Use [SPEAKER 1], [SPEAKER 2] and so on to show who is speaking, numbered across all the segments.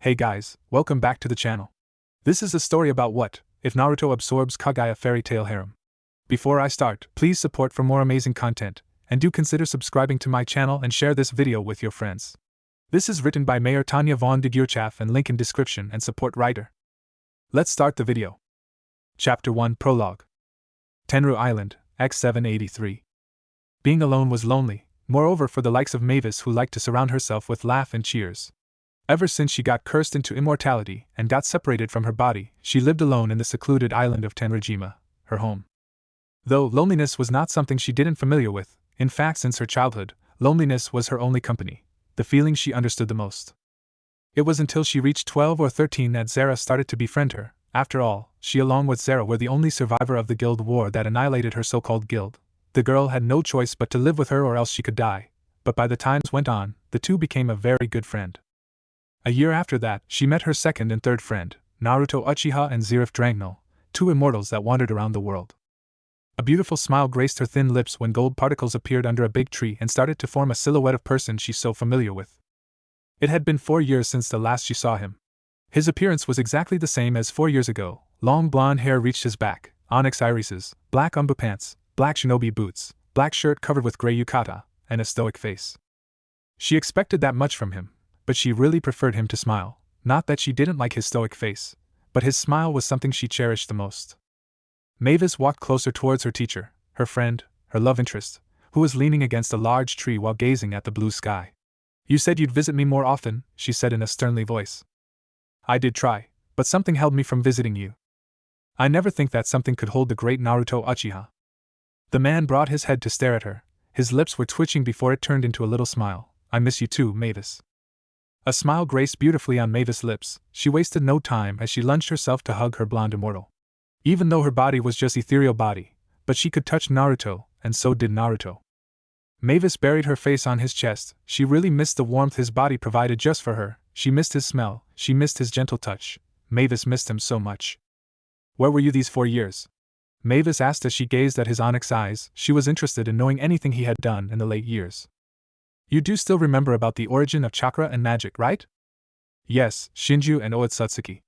[SPEAKER 1] Hey guys, welcome back to the channel. This is a story about what if Naruto absorbs Kaguya fairy tale harem. Before I start, please support for more amazing content, and do consider subscribing to my channel and share this video with your friends. This is written by Mayor Tanya von Degurechaff and link in description and support writer. Let's start the video. Chapter 1 Prologue. Tenrou Island, Act 783. Being alone was lonely, moreover for the likes of Mavis who liked to surround herself with laugh and cheers. Ever since she got cursed into immortality and got separated from her body, she lived alone in the secluded island of Tenrou, her home. Though loneliness was not something she didn't familiar with, in fact since her childhood, loneliness was her only company, the feeling she understood the most. It was until she reached 12 or 13 that Zeref started to befriend her. After all, she along with Zeref were the only survivor of the guild war that annihilated her so-called guild. The girl had no choice but to live with her or else she could die, but by the times went on, the two became a very good friend. A year after that, she met her second and third friend, Naruto Uchiha and Zeref Dragnel, two immortals that wandered around the world. A beautiful smile graced her thin lips when gold particles appeared under a big tree and started to form a silhouette of person she's so familiar with. It had been 4 years since the last she saw him. His appearance was exactly the same as 4 years ago. Long blonde hair reached his back, onyx irises, black umbu pants, black shinobi boots, black shirt covered with gray yukata, and a stoic face. She expected that much from him, but she really preferred him to smile. Not that she didn't like his stoic face, but his smile was something she cherished the most. Mavis walked closer towards her teacher, her friend, her love interest, who was leaning against a large tree while gazing at the blue sky. "You said you'd visit me more often," she said in a sternly voice. "I did try, but something held me from visiting you." "I never think that something could hold the great Naruto Uchiha." The man brought his head to stare at her. His lips were twitching before it turned into a little smile. "I miss you too, Mavis." A smile graced beautifully on Mavis' lips. She wasted no time as she lunged herself to hug her blonde immortal. Even though her body was just ethereal body, but she could touch Naruto, and so did Naruto. Mavis buried her face on his chest. She really missed the warmth his body provided just for her. She missed his smell, she missed his gentle touch. Mavis missed him so much. "Where were you these 4 years?" Mavis asked as she gazed at his onyx eyes. She was interested in knowing anything he had done in the late years. "You do still remember about the origin of chakra and magic, right?" "Yes, Shinju and Otsutsuki.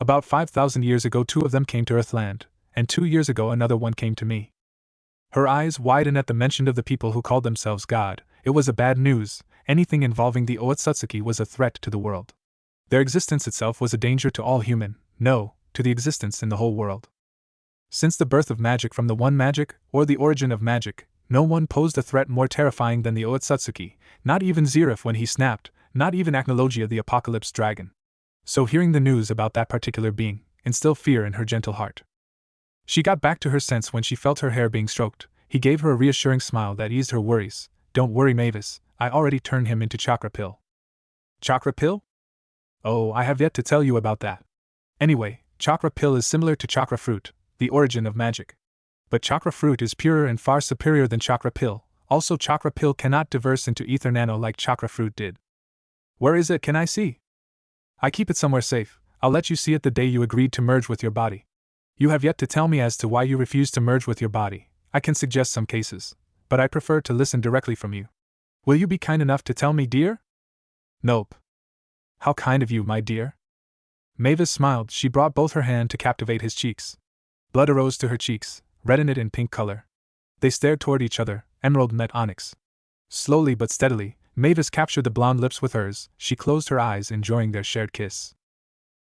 [SPEAKER 1] About 5,000 years ago 2 of them came to Earthland, and 2 years ago another one came to me." Her eyes widened at the mention of the people who called themselves God. It was a bad news. Anything involving the Otsutsuki was a threat to the world. Their existence itself was a danger to all human, no, to the existence in the whole world. Since the birth of magic from the one magic, or the origin of magic, no one posed a threat more terrifying than the Otsutsuki, not even Zeref when he snapped, not even Acnologia the Apocalypse Dragon. So hearing the news about that particular being instilled fear in her gentle heart. She got back to her sense when she felt her hair being stroked. He gave her a reassuring smile that eased her worries. "Don't worry, Mavis, I already turned him into chakra pill." "Chakra pill?" "Oh, I have yet to tell you about that. Anyway, chakra pill is similar to chakra fruit, the origin of magic. But chakra fruit is purer and far superior than chakra pill. Also chakra pill cannot diverse into ether-nano like chakra fruit did." "Where is it, can I see?" "I keep it somewhere safe. I'll let you see it the day you agreed to merge with your body. You have yet to tell me as to why you refused to merge with your body. I can suggest some cases, but I prefer to listen directly from you. Will you be kind enough to tell me, dear?" "Nope." "How kind of you, my dear." Mavis smiled. She brought both her hand to captivate his cheeks. Blood arose to her cheeks, reddened it in pink color. They stared toward each other. Emerald met onyx. Slowly but steadily, Mavis captured the blonde lips with hers. She closed her eyes, enjoying their shared kiss.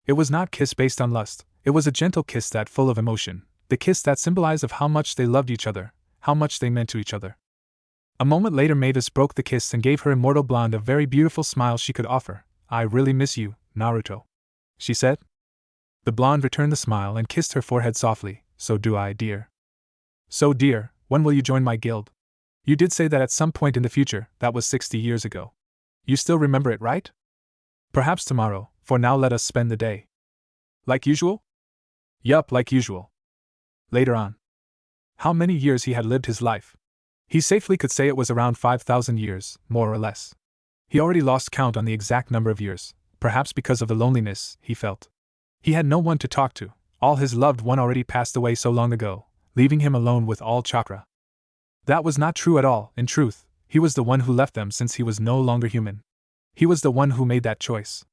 [SPEAKER 1] It was not kiss based on lust. It was a gentle kiss that full of emotion, the kiss that symbolized of how much they loved each other, how much they meant to each other. A moment later Mavis broke the kiss and gave her immortal blonde a very beautiful smile she could offer. "I really miss you, Naruto," she said. The blonde returned the smile and kissed her forehead softly. "So do I, dear." "So dear, when will you join my guild? You did say that at some point in the future. That was 60 years ago. You still remember it, right?" "Perhaps tomorrow, for now let us spend the day." "Like usual?" "Yup, like usual." Later on. How many years he had lived his life? He safely could say it was around 5,000 years, more or less. He already lost count on the exact number of years, perhaps because of the loneliness he felt. He had no one to talk to. All his loved one already passed away so long ago, leaving him alone with all chakra. That was not true at all. In truth, he was the one who left them since he was no longer human. He was the one who made that choice.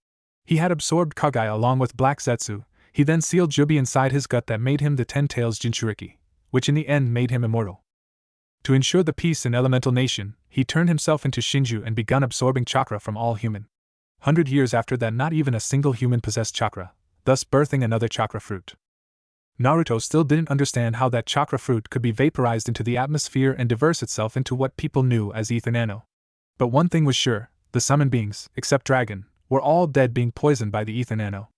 [SPEAKER 1] He had absorbed Kaguya along with Black Zetsu. He then sealed Jubi inside his gut that made him the 10 Tails Jinchuriki, which in the end made him immortal. To ensure the peace in Elemental Nation, he turned himself into Shinju and begun absorbing chakra from all human. 100 years after that, not even a single human possessed chakra, thus birthing another chakra fruit. Naruto still didn't understand how that chakra fruit could be vaporized into the atmosphere and diverse itself into what people knew as ether-nano. But one thing was sure, the summoned beings, except Dragon, were all dead, being poisoned by the ether-nano.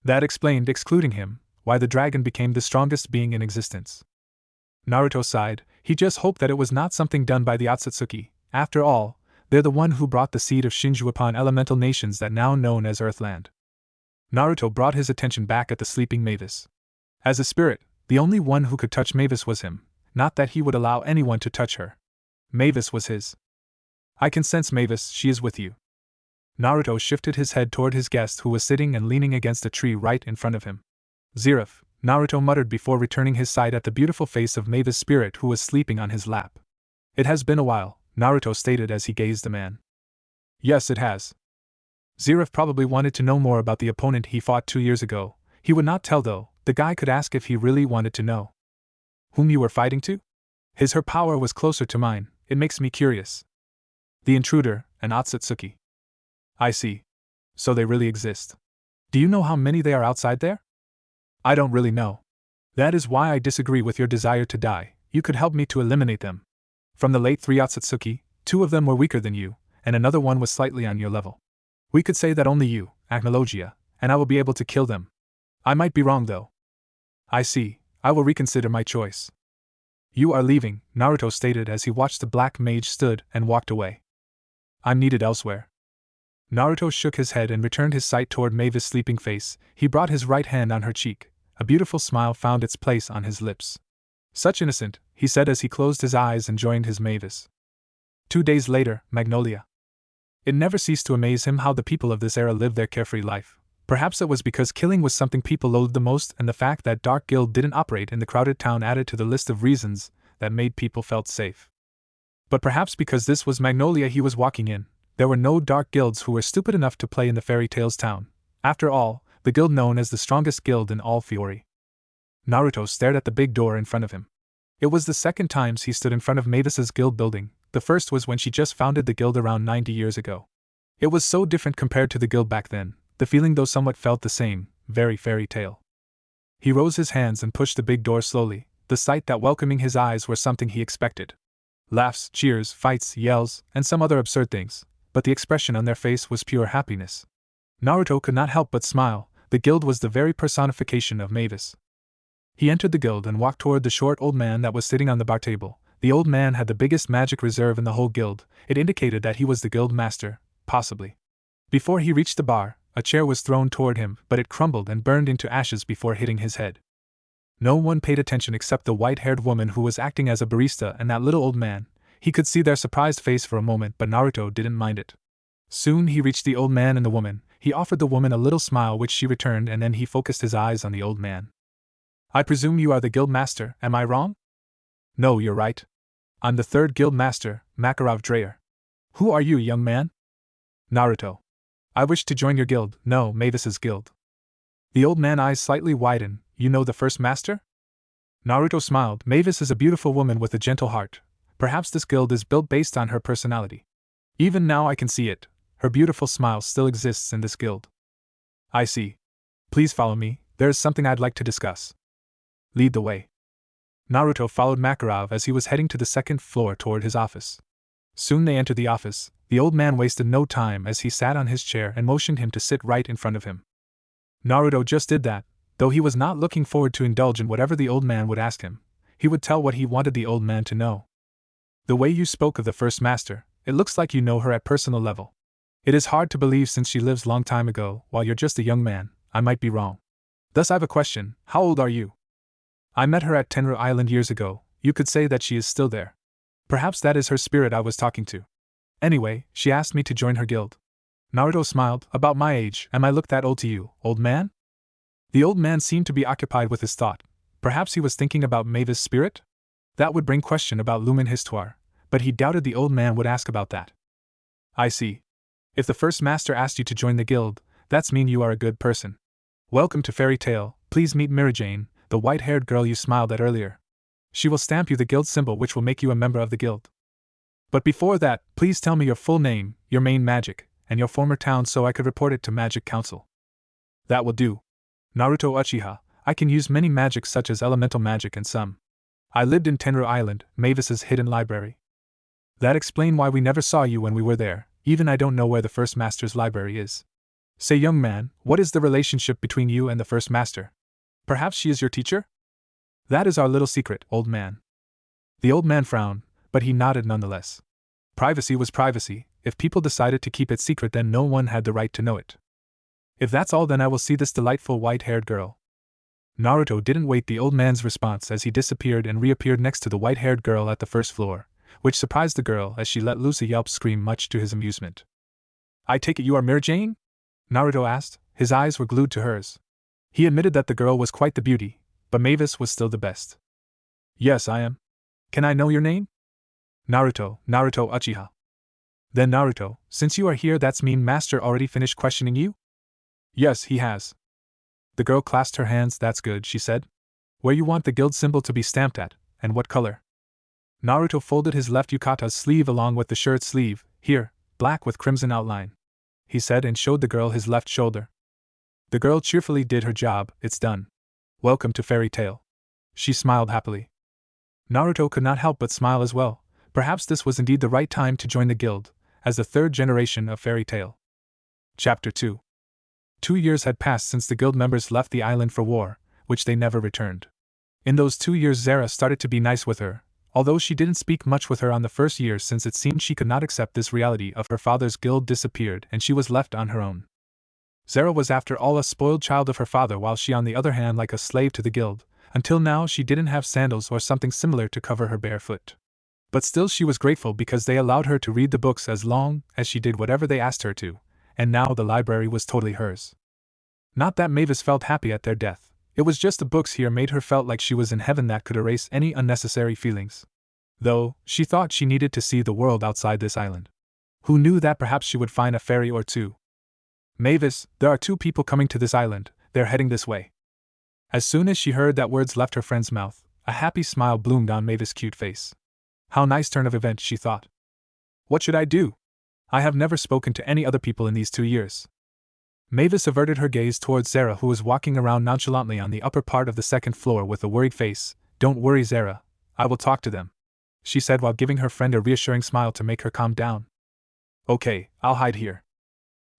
[SPEAKER 1] That explained, excluding him, why the dragon became the strongest being in existence. Naruto sighed. He just hoped that it was not something done by the Otsutsuki. After all, they're the one who brought the seed of Shinju upon elemental nations that now known as Earthland. Naruto brought his attention back at the sleeping Mavis. As a spirit, the only one who could touch Mavis was him, not that he would allow anyone to touch her. Mavis was his. I can sense, Mavis, she is with you. Naruto shifted his head toward his guest, who was sitting and leaning against a tree right in front of him. Zeref, Naruto muttered before returning his sight at the beautiful face of Mavis' spirit who was sleeping on his lap. It has been a while, Naruto stated as he gazed the man. Yes, it has. Zeref probably wanted to know more about the opponent he fought 2 years ago. He would not tell though. The guy could ask if he really wanted to know. Whom you were fighting to? Her power was closer to mine. It makes me curious. The intruder, an Otsutsuki. I see. So they really exist. Do you know how many they are outside there? I don't really know. That is why I disagree with your desire to die. You could help me to eliminate them. From the late 3 Otsutsuki, 2 of them were weaker than you, and another one was slightly on your level. We could say that only you, Acnologia, and I will be able to kill them. I might be wrong though. I see. I will reconsider my choice. You are leaving, Naruto stated as he watched the black mage stood and walked away. I'm needed elsewhere. Naruto shook his head and returned his sight toward Mavis' sleeping face. He brought his right hand on her cheek. A beautiful smile found its place on his lips. Such innocent, he said as he closed his eyes and joined his Mavis. 2 days later, Magnolia. It never ceased to amaze him how the people of this era lived their carefree life. Perhaps it was because killing was something people loathed the most, and the fact that Dark Guild didn't operate in the crowded town added to the list of reasons that made people felt safe. But perhaps because this was Magnolia he was walking in, there were no Dark Guilds who were stupid enough to play in the Fairy Tales town. After all, the guild known as the strongest guild in all Fiori. Naruto stared at the big door in front of him. It was the second time he stood in front of Mavis's guild building. The first was when she just founded the guild around 90 years ago. It was so different compared to the guild back then. The feeling though somewhat felt the same, very fairy tale. He rose his hands and pushed the big door slowly. The sight that welcoming his eyes were something he expected. Laughs, cheers, fights, yells, and some other absurd things, but the expression on their face was pure happiness. Naruto could not help but smile. The guild was the very personification of Mavis. He entered the guild and walked toward the short old man that was sitting on the bar table. The old man had the biggest magic reserve in the whole guild. It indicated that he was the guild master, possibly. Before he reached the bar, a chair was thrown toward him, but it crumbled and burned into ashes before hitting his head. No one paid attention except the white-haired woman who was acting as a barista and that little old man. He could see their surprised face for a moment, but Naruto didn't mind it. Soon he reached the old man and the woman. He offered the woman a little smile which she returned, and then he focused his eyes on the old man. I presume you are the guild master, am I wrong? No, you're right. I'm the 3rd guild master, Makarov Dreyer. Who are you, young man? Naruto. I wish to join your guild. No, Mavis's guild. The old man's eyes slightly widened. You know the first master? Naruto smiled. Mavis is a beautiful woman with a gentle heart. Perhaps this guild is built based on her personality. Even now I can see it. Her beautiful smile still exists in this guild. I see. Please follow me. There is something I'd like to discuss. Lead the way. Naruto followed Makarov as he was heading to the 2nd floor toward his office. Soon they entered the office. The old man wasted no time as he sat on his chair and motioned him to sit right in front of him. Naruto just did that, though he was not looking forward to indulge in whatever the old man would ask him. He would tell what he wanted the old man to know. The way you spoke of the first master, it looks like you know her at personal level. It is hard to believe since she lives long time ago, while you're just a young man. I might be wrong. Thus I've a question. How old are you? I met her at Tenrou Island years ago. You could say that she is still there. Perhaps that is her spirit I was talking to. Anyway, she asked me to join her guild. Naruto smiled. About my age, am I look that old to you, old man? The old man seemed to be occupied with his thought. Perhaps he was thinking about Mavis' spirit? That would bring question about Lumen Histoire, but he doubted the old man would ask about that. I see. If the first master asked you to join the guild, That's mean you are a good person. Welcome to Fairy Tale, please meet Mirajane, the white-haired girl you smiled at earlier. She will stamp you the guild symbol which will make you a member of the guild. But before that, please tell me your full name, your main magic, and your former town so I could report it to Magic Council. That will do. Naruto Uchiha, I can use many magics such as elemental magic and some. I lived in Tenrou Island, Mavis's hidden library. That explains why we never saw you when we were there, even I don't know where the first master's library is. Say young man, what is the relationship between you and the first master? Perhaps she is your teacher? That is our little secret, old man. The old man frowned, but he nodded nonetheless. Privacy was privacy. If people decided to keep it secret then no one had the right to know it. If that's all then I will see this delightful white-haired girl. Naruto didn't wait the old man's response as he disappeared and reappeared next to the white-haired girl at the first floor, which surprised the girl as she let loose a yelp scream much to his amusement. I take it you are Mirajane? Naruto asked, his eyes were glued to hers. He admitted that the girl was quite the beauty, but Mavis was still the best. Yes, I am. Can I know your name? Naruto Uchiha. Then Naruto, since you are here that's mean Master already finished questioning you? Yes, he has. The girl clasped her hands. That's good, she said. Where you want the guild symbol to be stamped at, and what color? Naruto folded his left yukata's sleeve along with the shirt sleeve, here, black with crimson outline. He said and showed the girl his left shoulder. The girl cheerfully did her job. It's done. Welcome to Fairy Tale. She smiled happily. Naruto could not help but smile as well. Perhaps this was indeed the right time to join the guild, as the third generation of Fairy Tale. Chapter 2. 2 years had passed since the guild members left the island for war, which they never returned. In those 2 years Zeref started to be nice with her, although she didn't speak much with her on the first year since it seemed she could not accept this reality of her father's guild disappeared and she was left on her own. Zeref was after all a spoiled child of her father while she on the other hand like a slave to the guild, until now she didn't have sandals or something similar to cover her bare foot. But still she was grateful because they allowed her to read the books as long as she did whatever they asked her to, and now the library was totally hers. Not that Mavis felt happy at their death, it was just the books here made her felt like she was in heaven that could erase any unnecessary feelings. Though, she thought she needed to see the world outside this island. Who knew that perhaps she would find a fairy or two? Mavis, there are 2 people coming to this island, they're heading this way. As soon as she heard that words left her friend's mouth, a happy smile bloomed on Mavis' cute face. How nice turn of events, she thought. What should I do? I have never spoken to any other people in these 2 years. Mavis averted her gaze towards Zeref who was walking around nonchalantly on the upper part of the second floor with a worried face. Don't worry Zeref, I will talk to them, she said while giving her friend a reassuring smile to make her calm down. Okay, I'll hide here.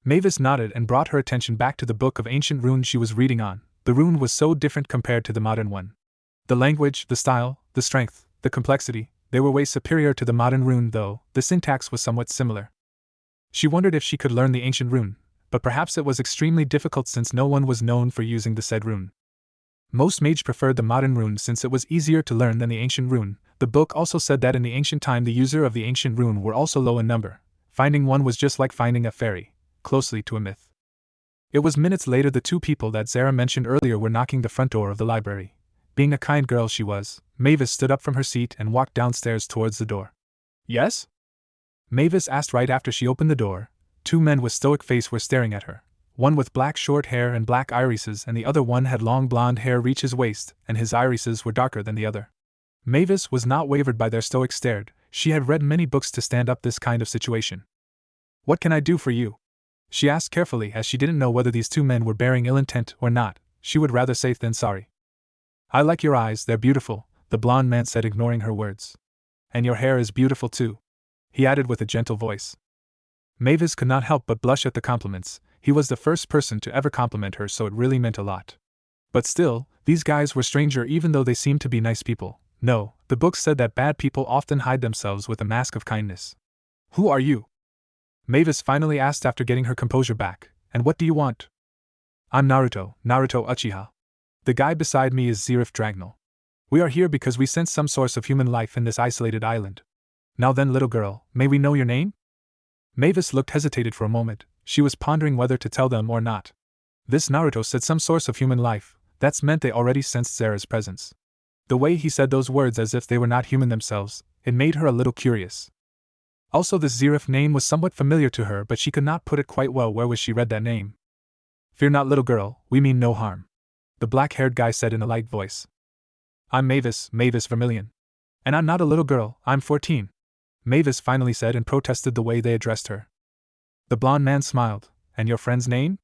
[SPEAKER 1] Mavis nodded and brought her attention back to the book of ancient runes she was reading on. The rune was so different compared to the modern one. The language, the style, the strength, the complexity, they were way superior to the modern rune though the syntax was somewhat similar. She wondered if she could learn the ancient rune, but perhaps it was extremely difficult since no one was known for using the said rune. Most mages preferred the modern rune since it was easier to learn than the ancient rune. The book also said that in the ancient time the user of the ancient rune were also low in number. Finding one was just like finding a fairy, closely to a myth. It was minutes later the 2 people that Zeref mentioned earlier were knocking the front door of the library. Being a kind girl she was, Mavis stood up from her seat and walked downstairs towards the door. Yes? Mavis asked right after she opened the door. 2 men with stoic face were staring at her, one with black short hair and black irises and the other one had long blonde hair reach his waist and his irises were darker than the other. Mavis was not wavered by their stoic stare, she had read many books to stand up this kind of situation. What can I do for you? She asked carefully as she didn't know whether these 2 men were bearing ill intent or not, she would rather say than sorry. I like your eyes, they're beautiful, the blonde man said ignoring her words. And your hair is beautiful too, he added with a gentle voice. Mavis could not help but blush at the compliments. He was the first person to ever compliment her so it really meant a lot. But still, these guys were stranger even though they seemed to be nice people. No, the book said that bad people often hide themselves with a mask of kindness. Who are you? Mavis finally asked after getting her composure back, and what do you want? I'm Naruto Uchiha. The guy beside me is Zeref Dragnel. We are here because we sense some source of human life in this isolated island. Now then little girl, may we know your name? Mavis looked hesitated for a moment, she was pondering whether to tell them or not. This Naruto said some source of human life, that's meant they already sensed Zeref's presence. The way he said those words as if they were not human themselves, it made her a little curious. Also this Zeref name was somewhat familiar to her but she could not put it quite well where was she read that name. Fear not, little girl, we mean no harm. The black-haired guy said in a light voice. I'm Mavis Vermilion. And I'm not a little girl, I'm 14. Mavis finally said and protested the way they addressed her. The blonde man smiled. And your friend's name?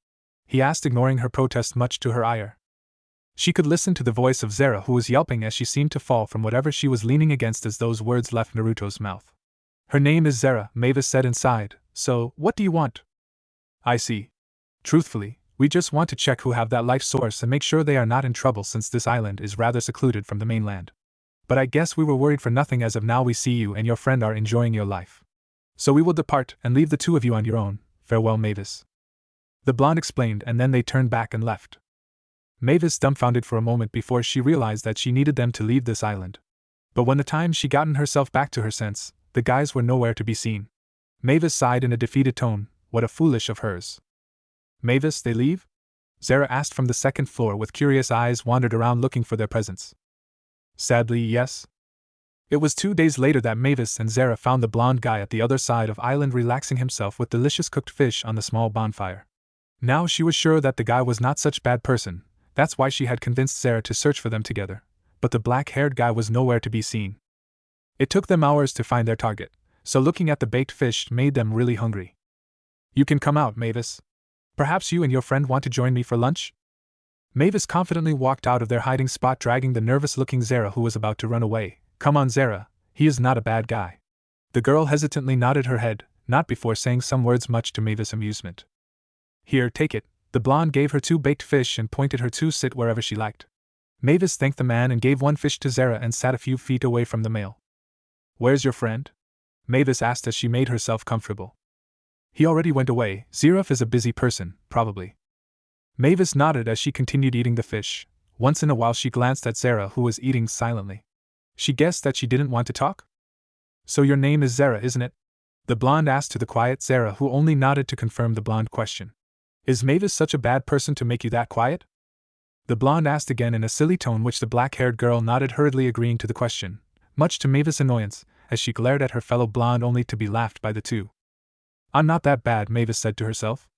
[SPEAKER 1] He asked, ignoring her protest much to her ire. She could listen to the voice of Zeref, who was yelping as she seemed to fall from whatever she was leaning against as those words left Naruto's mouth. Her name is Zeref, Mavis said inside. So, what do you want? I see. Truthfully, we just want to check who have that life source and make sure they are not in trouble, since this island is rather secluded from the mainland. But I guess we were worried for nothing, as of now we see you and your friend are enjoying your life. So we will depart and leave the two of you on your own. Farewell, Mavis. The blonde explained, and then they turned back and left. Mavis dumbfounded for a moment before she realized that she needed them to leave this island. But when the time she gotten herself back to her sense, the guys were nowhere to be seen. Mavis sighed in a defeated tone. What a foolish of hers. Mavis, they leave? Zeref asked from the second floor, with curious eyes wandered around looking for their presents. Sadly, yes. It was 2 days later that Mavis and Zeref found the blonde guy at the other side of island relaxing himself with delicious cooked fish on the small bonfire. Now she was sure that the guy was not such a bad person, that's why she had convinced Zeref to search for them together, but the black-haired guy was nowhere to be seen. It took them hours to find their target, so looking at the baked fish made them really hungry. You can come out, Mavis. Perhaps you and your friend want to join me for lunch? Mavis confidently walked out of their hiding spot, dragging the nervous-looking Zeref, who was about to run away. Come on, Zeref, he is not a bad guy. The girl hesitantly nodded her head, not before saying some words much to Mavis' amusement. Here, take it. The blonde gave her 2 baked fish and pointed her to sit wherever she liked. Mavis thanked the man and gave 1 fish to Zeref and sat a few feet away from the male. Where's your friend? Mavis asked as she made herself comfortable. He already went away. Zeref is a busy person, probably. Mavis nodded as she continued eating the fish. Once in a while she glanced at Zeref, who was eating silently. She guessed that she didn't want to talk? So your name is Zeref, isn't it? The blonde asked to the quiet Zeref, who only nodded to confirm the blonde question. Is Mavis such a bad person to make you that quiet? The blonde asked again in a silly tone, which the black-haired girl nodded, hurriedly agreeing to the question, much to Mavis' annoyance, as she glared at her fellow blonde only to be laughed by the two. I'm not that bad, Mavis said to herself.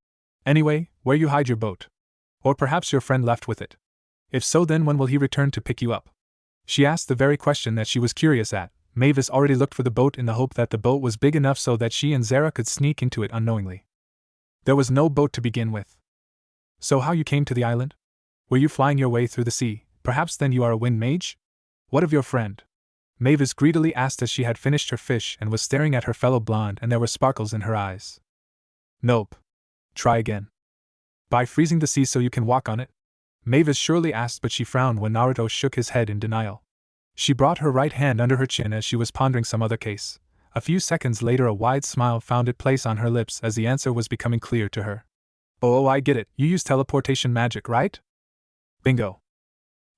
[SPEAKER 1] Anyway, where you hide your boat? Or perhaps your friend left with it. If so, then when will he return to pick you up? She asked the very question that she was curious at. Mavis already looked for the boat in the hope that the boat was big enough so that she and Zeref could sneak into it unknowingly. There was no boat to begin with. So how you came to the island? Were you flying your way through the sea? Perhaps then you are a wind mage? What of your friend? Mavis greedily asked as she had finished her fish and was staring at her fellow blonde, and there were sparkles in her eyes. Nope. Try again. By freezing the sea so you can walk on it? Mavis surely asked, but she frowned when Naruto shook his head in denial. She brought her right hand under her chin as she was pondering some other case. A few seconds later a wide smile found its place on her lips as the answer was becoming clear to her. Oh, I get it, you use teleportation magic, right? Bingo.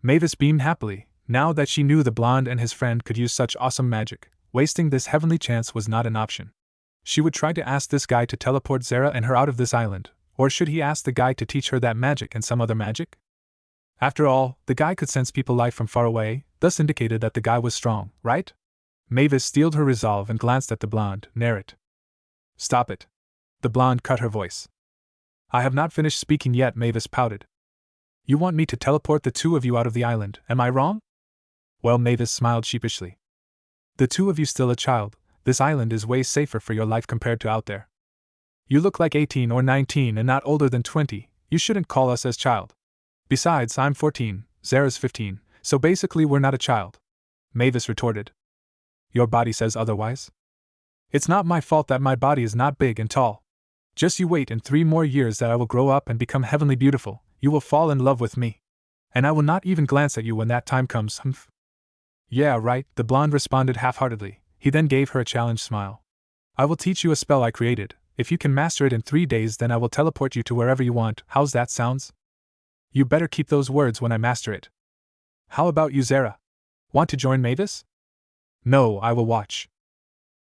[SPEAKER 1] Mavis beamed happily, now that she knew the blonde and his friend could use such awesome magic. Wasting this heavenly chance was not an option. She would try to ask this guy to teleport Zeref and her out of this island, or should he ask the guy to teach her that magic and some other magic? After all, the guy could sense people life from far away, thus indicated that the guy was strong, right? Mavis steeled her resolve and glanced at the blonde. Narrate. Stop it. The blonde cut her voice. I have not finished speaking yet, Mavis pouted. You want me to teleport the two of you out of the island, am I wrong? Well, Mavis smiled sheepishly. The two of you still a child, this island is way safer for your life compared to out there. You look like 18 or 19 and not older than 20, you shouldn't call us as child. Besides, I'm 14, Zera's 15, so basically we're not a child. Mavis retorted. Your body says otherwise? It's not my fault that my body is not big and tall. Just you wait, in 3 more years that I will grow up and become heavenly beautiful, you will fall in love with me. And I will not even glance at you when that time comes, humph. Yeah, right, the blonde responded half-heartedly. He then gave her a challenged smile. I will teach you a spell I created. If you can master it in 3 days, then I will teleport you to wherever you want. How's that sounds? You better keep those words when I master it. How about you, Zeref? Want to join Mavis? No, I will watch.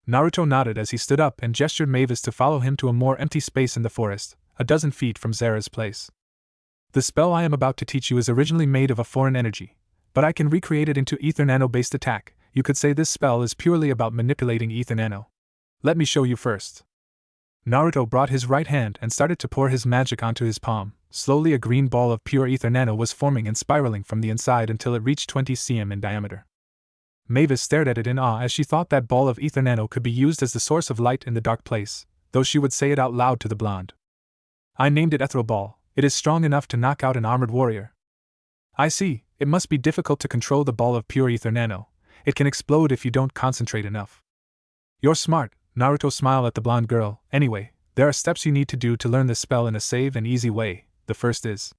[SPEAKER 1] Naruto nodded as he stood up and gestured Mavis to follow him to a more empty space in the forest, a dozen feet from Zera's place. The spell I am about to teach you is originally made of a foreign energy, but I can recreate it into ether-nano based attack. You could say this spell is purely about manipulating ether-nano. Let me show you first. Naruto brought his right hand and started to pour his magic onto his palm. Slowly a green ball of pure ether-nano was forming and spiraling from the inside until it reached 20 cm in diameter. Mavis stared at it in awe as she thought that ball of ether-nano could be used as the source of light in the dark place, though she would say it out loud to the blonde. I named it Ethereal Ball. It is strong enough to knock out an armored warrior. I see, it must be difficult to control the ball of pure ether-nano. It can explode if you don't concentrate enough. You're smart, Naruto smiled at the blonde girl. Anyway, there are steps you need to do to learn this spell in a safe and easy way. The first is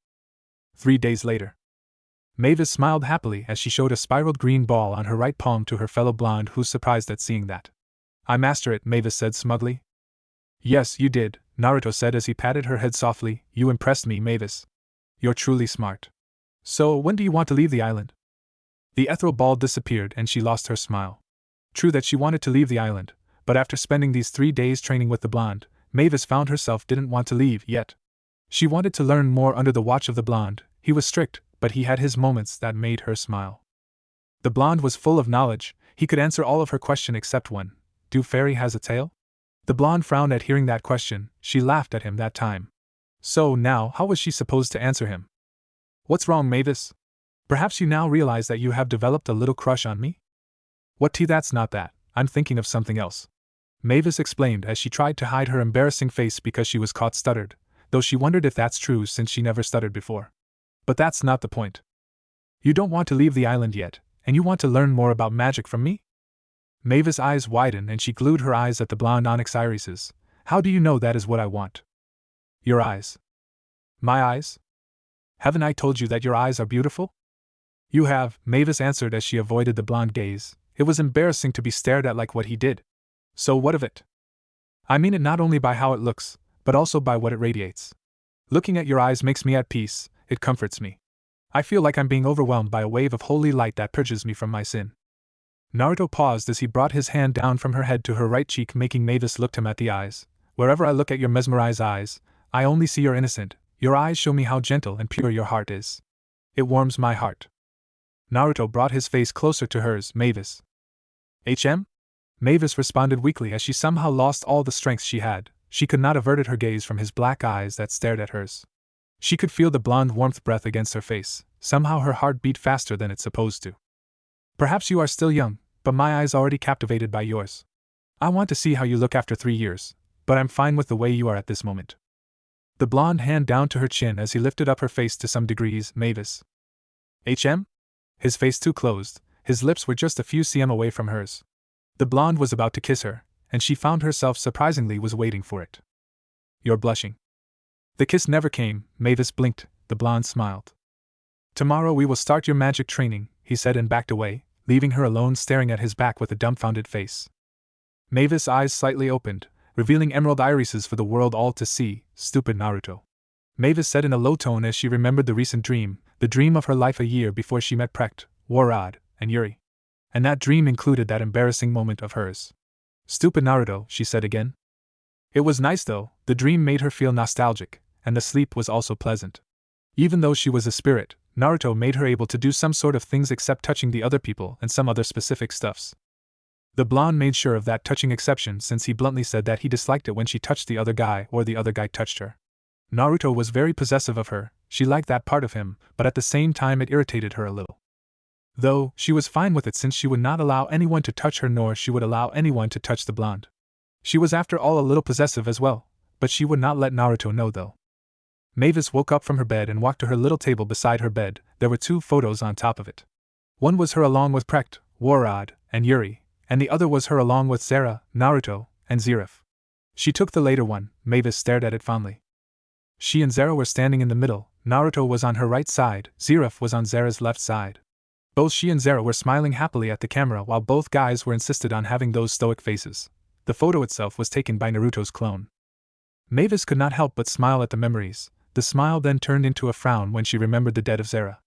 [SPEAKER 1] 3 days later. Mavis smiled happily as she showed a spiraled green ball on her right palm to her fellow blonde, who's surprised at seeing that. I master it, Mavis said smugly. Yes, you did, Naruto said as he patted her head softly. You impressed me, Mavis. You're truly smart. So, when do you want to leave the island? The ethereal ball disappeared and she lost her smile. True that she wanted to leave the island, but after spending these 3 days training with the blonde, Mavis found herself didn't want to leave yet. She wanted to learn more under the watch of the blonde. He was strict, but he had his moments that made her smile. The blonde was full of knowledge. He could answer all of her question except one. Do fairy has a tail? The blonde frowned at hearing that question. She laughed at him that time. So now, how was she supposed to answer him? What's wrong, Mavis? Perhaps you now realize that you have developed a little crush on me? What tea, that's not that. I'm thinking of something else. Mavis explained as she tried to hide her embarrassing face because she was caught stuttered, though she wondered if that's true since she never stuttered before. But that's not the point. You don't want to leave the island yet, and you want to learn more about magic from me? Mavis' eyes widened and she glued her eyes at the blonde onyx irises. How do you know that is what I want? Your eyes. My eyes? Haven't I told you that your eyes are beautiful? You have, Mavis answered as she avoided the blonde gaze. It was embarrassing to be stared at like what he did. So what of it? I mean it not only by how it looks, but also by what it radiates. Looking at your eyes makes me at peace, it comforts me. I feel like I'm being overwhelmed by a wave of holy light that purges me from my sin. Naruto paused as he brought his hand down from her head to her right cheek, making Mavis look him at the eyes. Wherever I look at your mesmerized eyes, I only see your innocent. Your eyes show me how gentle and pure your heart is. It warms my heart. Naruto brought his face closer to hers. Mavis. Mavis responded weakly as she somehow lost all the strength she had. She could not avert her gaze from his black eyes that stared at hers. She could feel the blonde warmth breath against her face. Somehow her heart beat faster than it's supposed to. Perhaps you are still young, but my eyes already captivated by yours. I want to see how you look after 3 years, but I'm fine with the way you are at this moment. The blonde hand down to her chin as he lifted up her face to some degrees. Mavis. His face too closed, his lips were just a few cm away from hers. The blonde was about to kiss her, and she found herself surprisingly was waiting for it. You're blushing. The kiss never came. Mavis blinked. The blonde smiled. Tomorrow we will start your magic training, he said and backed away, leaving her alone staring at his back with a dumbfounded face. Mavis' eyes slightly opened, revealing emerald irises for the world all to see. Stupid Naruto. Mavis said in a low tone as she remembered the recent dream, the dream of her life a year before she met Precht, Warad, and Yuri. And that dream included that embarrassing moment of hers. Stupid Naruto, she said again. It was nice though, the dream made her feel nostalgic, and the sleep was also pleasant. Even though she was a spirit, Naruto made her able to do some sort of things except touching the other people and some other specific stuffs. The blonde made sure of that touching exception since he bluntly said that he disliked it when she touched the other guy or the other guy touched her. Naruto was very possessive of her, she liked that part of him, but at the same time it irritated her a little. Though, she was fine with it since she would not allow anyone to touch her nor she would allow anyone to touch the blonde. She was after all a little possessive as well, but she would not let Naruto know though. Mavis woke up from her bed and walked to her little table beside her bed. There were 2 photos on top of it. One was her along with Precht, Warad, and Yuri, and the other was her along with Zera, Naruto, and Zeref. She took the later one. Mavis stared at it fondly. She and Zera were standing in the middle. Naruto was on her right side, Zeref was on Zera's left side. Both she and Zera were smiling happily at the camera while both guys were insisted on having those stoic faces. The photo itself was taken by Naruto's clone. Mavis could not help but smile at the memories. The smile then turned into a frown when she remembered the death of Zera.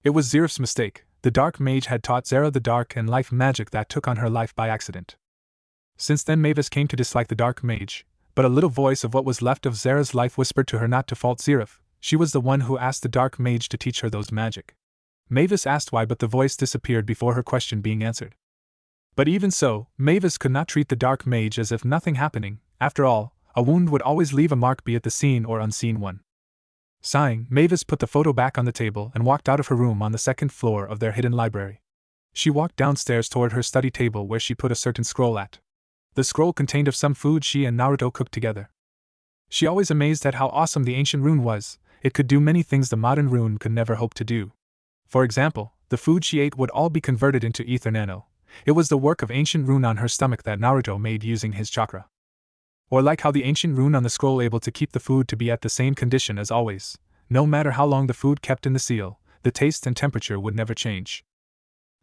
[SPEAKER 1] It was Zeref's mistake. The dark mage had taught Zera the dark and life magic that took on her life by accident. Since then Mavis came to dislike the dark mage, but a little voice of what was left of Zera's life whispered to her not to fault Zeref. She was the one who asked the dark mage to teach her those magic. Mavis asked why, but the voice disappeared before her question being answered. But even so, Mavis could not treat the dark mage as if nothing happening. After all, a wound would always leave a mark, be it the seen or unseen one. Sighing, Mavis put the photo back on the table and walked out of her room on the second floor of their hidden library. She walked downstairs toward her study table where she put a certain scroll at. The scroll contained of some food she and Naruto cooked together. She always amazed at how awesome the ancient rune was. It could do many things the modern rune could never hope to do. For example, the food she ate would all be converted into ether-nano. It was the work of ancient rune on her stomach that Naruto made using his chakra. Or like how the ancient rune on the scroll able to keep the food to be at the same condition as always. No matter how long the food kept in the seal, the taste and temperature would never change.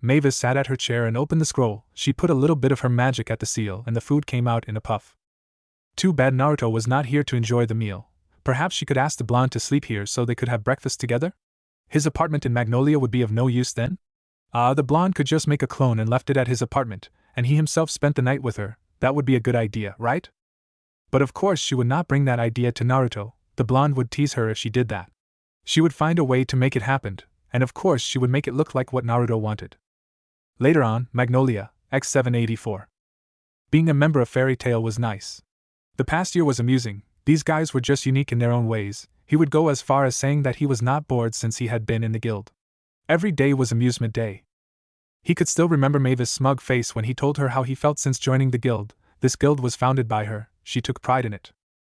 [SPEAKER 1] Mavis sat at her chair and opened the scroll. She put a little bit of her magic at the seal and the food came out in a puff. Too bad Naruto was not here to enjoy the meal. Perhaps she could ask the blonde to sleep here so they could have breakfast together? His apartment in Magnolia would be of no use then? The blonde could just make a clone and left it at his apartment, and he himself spent the night with her. That would be a good idea, right? But of course she would not bring that idea to Naruto. The blonde would tease her if she did that. She would find a way to make it happen, and of course she would make it look like what Naruto wanted. Later on, Magnolia, X784. Being a member of Fairy Tail was nice. The past year was amusing. These guys were just unique in their own ways. He would go as far as saying that he was not bored since he had been in the guild. Every day was amusement day. He could still remember Mavis' smug face when he told her how he felt since joining the guild. This guild was founded by her, she took pride in it.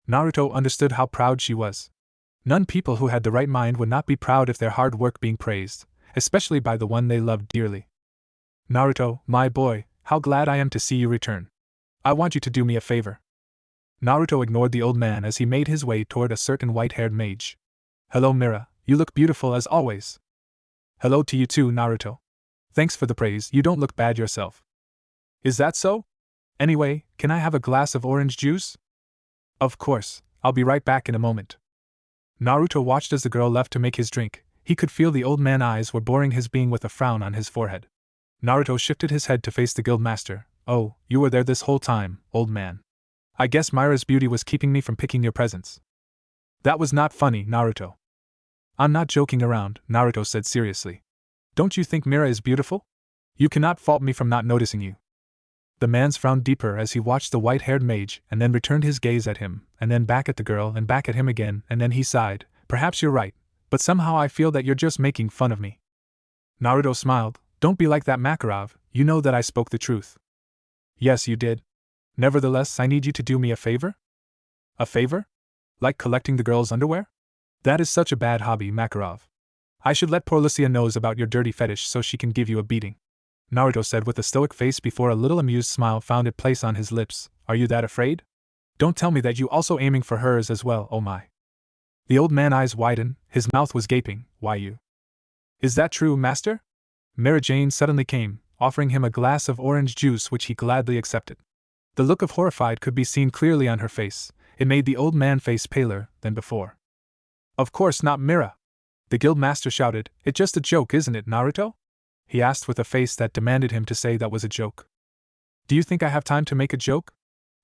[SPEAKER 1] Naruto understood how proud she was. None people who had the right mind would not be proud if their hard work being praised, especially by the one they loved dearly. Naruto, my boy, how glad I am to see you return. I want you to do me a favor. Naruto ignored the old man as he made his way toward a certain white-haired mage. Hello Mira, you look beautiful as always. Hello to you too, Naruto. Thanks for the praise, you don't look bad yourself. Is that so? Anyway, can I have a glass of orange juice? Of course, I'll be right back in a moment. Naruto watched as the girl left to make his drink. He could feel the old man's eyes were boring his being with a frown on his forehead. Naruto shifted his head to face the guild master. Oh, you were there this whole time, old man. I guess Mira's beauty was keeping me from picking your presents. That was not funny, Naruto. I'm not joking around, Naruto said seriously. Don't you think Mira is beautiful? You cannot fault me from not noticing you. The man's frowned deeper as he watched the white-haired mage and then returned his gaze at him, and then back at the girl and back at him again, and then he sighed. Perhaps you're right, but somehow I feel that you're just making fun of me. Naruto smiled. Don't be like that, Makarov, you know that I spoke the truth. Yes, you did. Nevertheless, I need you to do me a favor? A favor? Like collecting the girl's underwear? That is such a bad hobby, Makarov. I should let Porla knows about your dirty fetish so she can give you a beating. Naruto said with a stoic face before a little amused smile found its place on his lips. Are you that afraid? Don't tell me that you also aiming for hers as well, oh my. The old man's eyes widened, his mouth was gaping. Why you? Is that true, master? Mary Jane suddenly came, offering him a glass of orange juice which he gladly accepted. The look of horrified could be seen clearly on her face. It made the old man's face paler than before. Of course not, Mira. The guild master shouted. It's just a joke, isn't it, Naruto? He asked with a face that demanded him to say that was a joke. Do you think I have time to make a joke?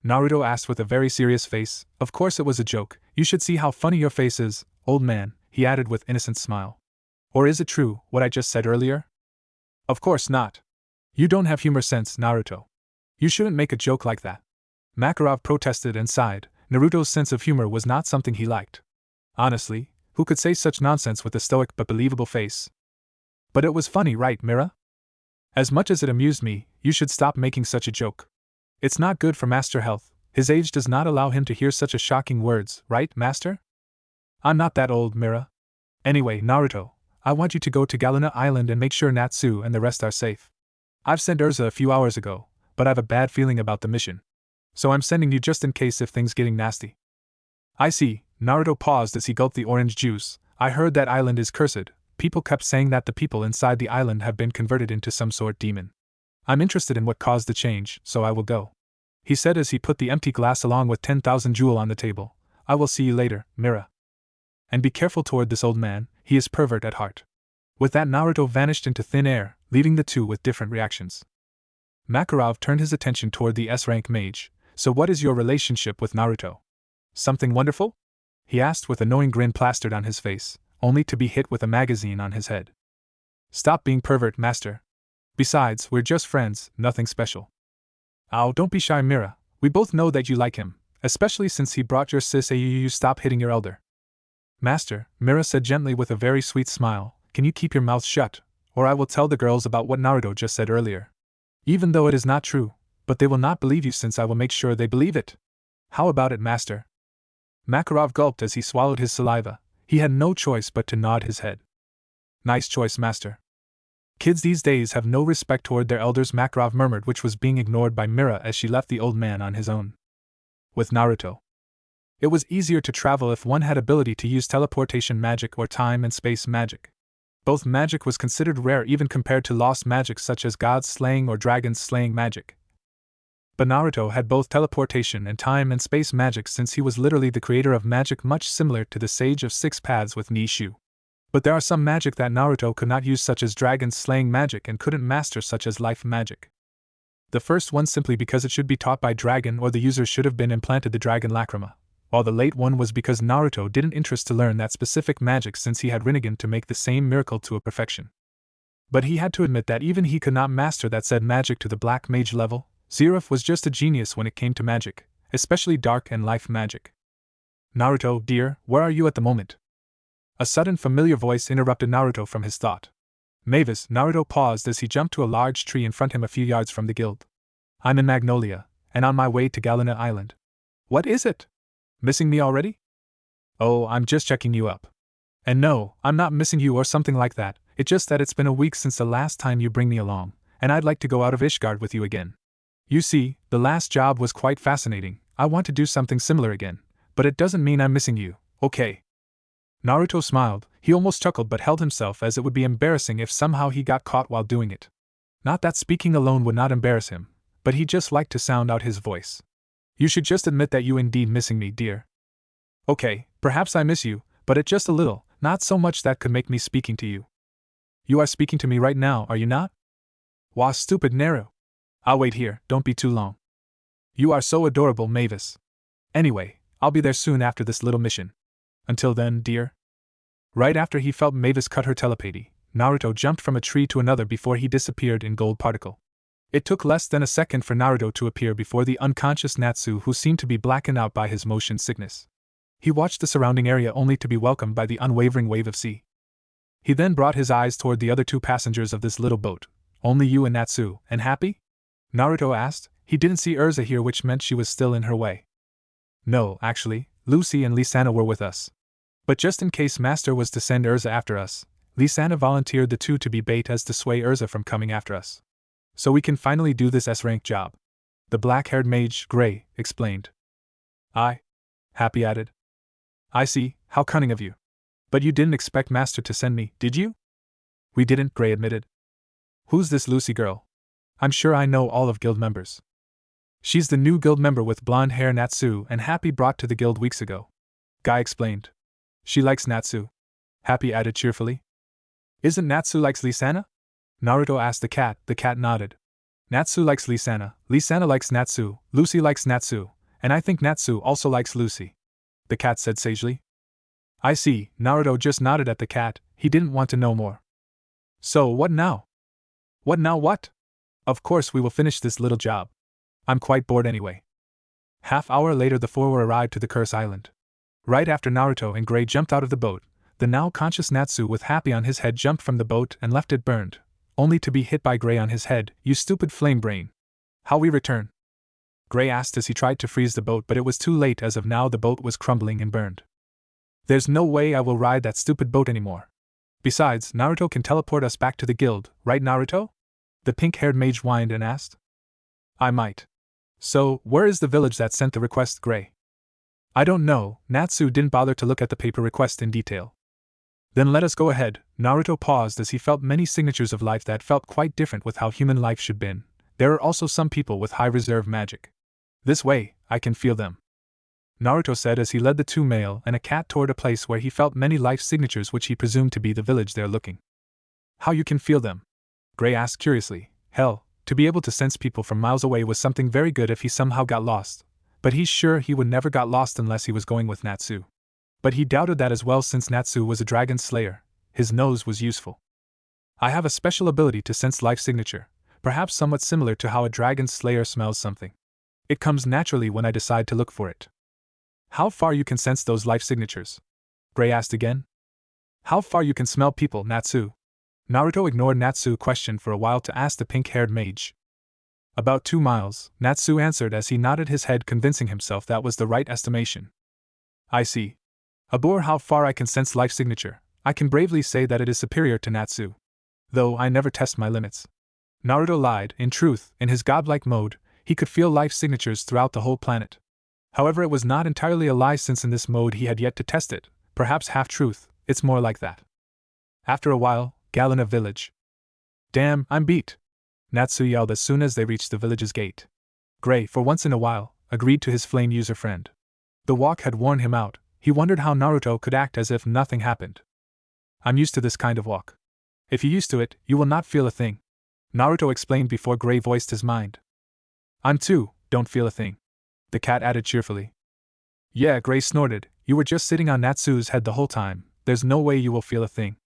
[SPEAKER 1] Naruto asked with a very serious face. Of course it was a joke. You should see how funny your face is, old man, he added with innocent smile. Or is it true, what I just said earlier? Of course not. You don't have humor sense, Naruto. You shouldn't make a joke like that. Makarov protested and sighed. Naruto's sense of humor was not something he liked. Honestly, who could say such nonsense with a stoic but believable face? But it was funny, right, Mira? As much as it amused me, you should stop making such a joke. It's not good for Master Health. His age does not allow him to hear such a shocking words, right, Master? I'm not that old, Mira. Anyway, Naruto, I want you to go to Galuna Island and make sure Natsu and the rest are safe. I've sent Urza a few hours ago, but I've a bad feeling about the mission. So I'm sending you just in case if things getting nasty. I see. Naruto paused as he gulped the orange juice. I heard that island is cursed. People kept saying that the people inside the island have been converted into some sort demon. I'm interested in what caused the change, so I will go. He said as he put the empty glass along with 10,000 jewel on the table. I will see you later, Mira. And be careful toward this old man, he is pervert at heart. With that, Naruto vanished into thin air, leaving the two with different reactions. Makarov turned his attention toward the S-rank mage. So what is your relationship with Naruto? Something wonderful? He asked with a knowing grin plastered on his face, only to be hit with a magazine on his head. Stop being pervert, master. Besides, we're just friends, nothing special. Oh, don't be shy, Mira. We both know that you like him, especially since he brought your sis. You stop hitting your elder. Master, Mira said gently with a very sweet smile, can you keep your mouth shut, or I will tell the girls about what Naruto just said earlier. Even though it is not true, but they will not believe you since I will make sure they believe it. How about it, Master? Makarov gulped as he swallowed his saliva. He had no choice but to nod his head. Nice choice, Master. Kids these days have no respect toward their elders, Makarov murmured, which was being ignored by Mira as she left the old man on his own. With Naruto, it was easier to travel if one had ability to use teleportation magic or time and space magic. Both magic was considered rare even compared to lost magic such as gods slaying or dragons slaying magic. But Naruto had both teleportation and time and space magic since he was literally the creator of magic, much similar to the Sage of Six Paths with Nishu. But there are some magic that Naruto could not use such as dragons slaying magic and couldn't master such as life magic. The first one simply because it should be taught by dragon or the user should have been implanted the dragon lacrima, while the late one was because Naruto didn't interest to learn that specific magic since he had Rinnegan to make the same miracle to a perfection. But he had to admit that even he could not master that said magic to the black mage level. Zeref was just a genius when it came to magic, especially dark and life magic. Naruto, dear, where are you at the moment? A sudden familiar voice interrupted Naruto from his thought. Mavis, Naruto paused as he jumped to a large tree in front of him a few yards from the guild. I'm in Magnolia, and on my way to Galuna Island. What is it? Missing me already? Oh, I'm just checking you up. And no, I'm not missing you or something like that, it's just that it's been a week since the last time you bring me along, and I'd like to go out of Ishgard with you again. You see, the last job was quite fascinating, I want to do something similar again, but it doesn't mean I'm missing you, okay? Naruto smiled, he almost chuckled but held himself as it would be embarrassing if somehow he got caught while doing it. Not that speaking alone would not embarrass him, but he just liked to sound out his voice. You should just admit that you indeed missing me, dear. Okay, perhaps I miss you, but it just a little, not so much that could make me speaking to you. You are speaking to me right now, are you not? Wah, stupid Naru. I'll wait here, don't be too long. You are so adorable, Mavis. Anyway, I'll be there soon after this little mission. Until then, dear. Right after he felt Mavis cut her telepathy, Naruto jumped from a tree to another before he disappeared in gold particle. It took less than a second for Naruto to appear before the unconscious Natsu, who seemed to be blackened out by his motion sickness. He watched the surrounding area only to be welcomed by the unwavering wave of sea. He then brought his eyes toward the other two passengers of this little boat. Only you and Natsu, and happy? Naruto asked. He didn't see Urza here, which meant she was still in her way. No, actually, Lucy and Lisana were with us. But just in case Master was to send Urza after us, Lisana volunteered the two to be bait as to sway Urza from coming after us. So we can finally do this S-rank job. The black-haired mage, Gray, explained. Happy added. I see, how cunning of you. But you didn't expect Master to send me, did you? We didn't, Gray admitted. Who's this Lucy girl? I'm sure I know all of guild members. She's the new guild member with blonde hair Natsu and Happy brought to the guild weeks ago. Guy explained. She likes Natsu. Happy added cheerfully. Isn't Natsu likes Lisana? Naruto asked the cat nodded. Natsu likes Lisana likes Natsu, Lucy likes Natsu, and I think Natsu also likes Lucy. The cat said sagely. I see, Naruto just nodded at the cat, he didn't want to know more. So what now? What now what? Of course we will finish this little job. I'm quite bored anyway. Half-hour later the four were arrived to the Curse Island. Right after Naruto and Gray jumped out of the boat, the now conscious Natsu with Happy on his head jumped from the boat and left it burned, only to be hit by Gray on his head. You stupid flame brain. How we return? Gray asked as he tried to freeze the boat, but it was too late as of now the boat was crumbling and burned. There's no way I will ride that stupid boat anymore. Besides, Naruto can teleport us back to the guild, right Naruto? The pink-haired mage whined and asked. I might. So, where is the village that sent the request, Gray? I don't know, Natsu didn't bother to look at the paper request in detail. Then let us go ahead. Naruto paused as he felt many signatures of life that felt quite different with how human life should been. There are also some people with high reserve magic. This way, I can feel them. Naruto said as he led the two male and a cat toward a place where he felt many life signatures which he presumed to be the village they're looking. How you can feel them? Gray asked curiously. Hell, to be able to sense people from miles away was something very good if he somehow got lost, but he's sure he would never got lost unless he was going with Natsu. But he doubted that as well since Natsu was a dragon slayer, his nose was useful. I have a special ability to sense life signature, perhaps somewhat similar to how a dragon slayer smells something. It comes naturally when I decide to look for it. How far you can sense those life signatures? Gray asked again. How far you can smell people, Natsu? Naruto ignored Natsu's question for a while to ask the pink-haired mage. About 2 miles, Natsu answered as he nodded his head, convincing himself that was the right estimation. I see. Abhor how far I can sense life signature. I can bravely say that it is superior to Natsu. Though I never test my limits. Naruto lied. In truth, in his godlike mode, he could feel life signatures throughout the whole planet. However, it was not entirely a lie since in this mode he had yet to test it. Perhaps half-truth, it's more like that. After a while, Galuna village. Damn, I'm beat! Natsu yelled as soon as they reached the village's gate. Gray, for once in a while, agreed to his flame user friend. The walk had worn him out. He wondered how Naruto could act as if nothing happened. I'm used to this kind of walk. If you're used to it, you will not feel a thing. Naruto explained before Gray voiced his mind. I'm too, don't feel a thing. The cat added cheerfully. Yeah, Gray snorted, you were just sitting on Natsu's head the whole time, there's no way you will feel a thing.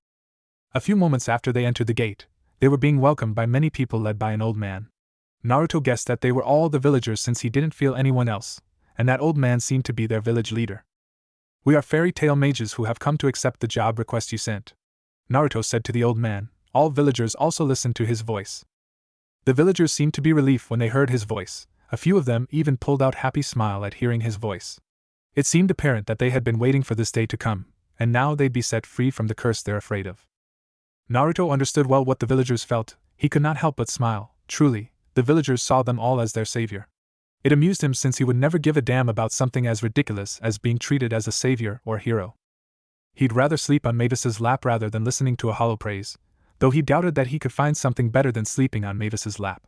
[SPEAKER 1] A few moments after they entered the gate, they were being welcomed by many people led by an old man. Naruto guessed that they were all the villagers since he didn't feel anyone else, and that old man seemed to be their village leader. We are fairy tale mages who have come to accept the job request you sent, Naruto said to the old man. All villagers also listened to his voice. The villagers seemed to be relieved when they heard his voice. A few of them even pulled out happy smile at hearing his voice. It seemed apparent that they had been waiting for this day to come, and now they'd be set free from the curse they're afraid of. Naruto understood well what the villagers felt. He could not help but smile. Truly, the villagers saw them all as their savior. It amused him since he would never give a damn about something as ridiculous as being treated as a savior or hero. He'd rather sleep on Mavis's lap rather than listening to a hollow praise, though he doubted that he could find something better than sleeping on Mavis's lap.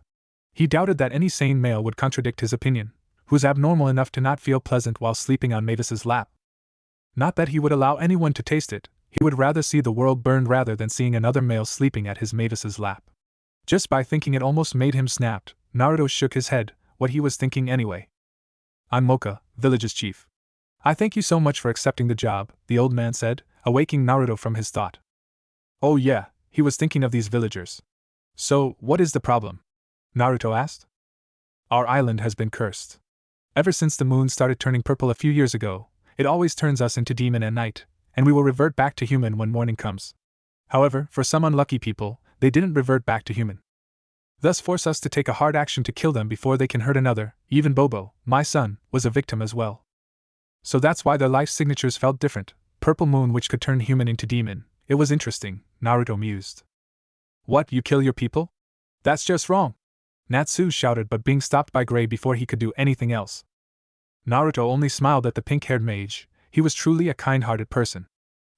[SPEAKER 1] He doubted that any sane male would contradict his opinion, who's abnormal enough to not feel pleasant while sleeping on Mavis's lap. Not that he would allow anyone to taste it, he would rather see the world burned rather than seeing another male sleeping at his Mavis's lap. Just by thinking it almost made him snap. Naruto shook his head. What he was thinking anyway. I'm Moka, village's chief. I thank you so much for accepting the job, the old man said, awaking Naruto from his thought. Oh yeah, he was thinking of these villagers. So, what is the problem? Naruto asked. Our island has been cursed. Ever since the moon started turning purple a few years ago, it always turns us into demon at night, and we will revert back to human when morning comes. However, for some unlucky people, they didn't revert back to human. Thus force us to take a hard action to kill them before they can hurt another. Even Bobo, my son, was a victim as well. So that's why their life signatures felt different. Purple moon which could turn human into demon. It was interesting, Naruto mused. What, you kill your people? That's just wrong! Natsu shouted, but being stopped by Gray before he could do anything else. Naruto only smiled at the pink-haired mage. He was truly a kind-hearted person.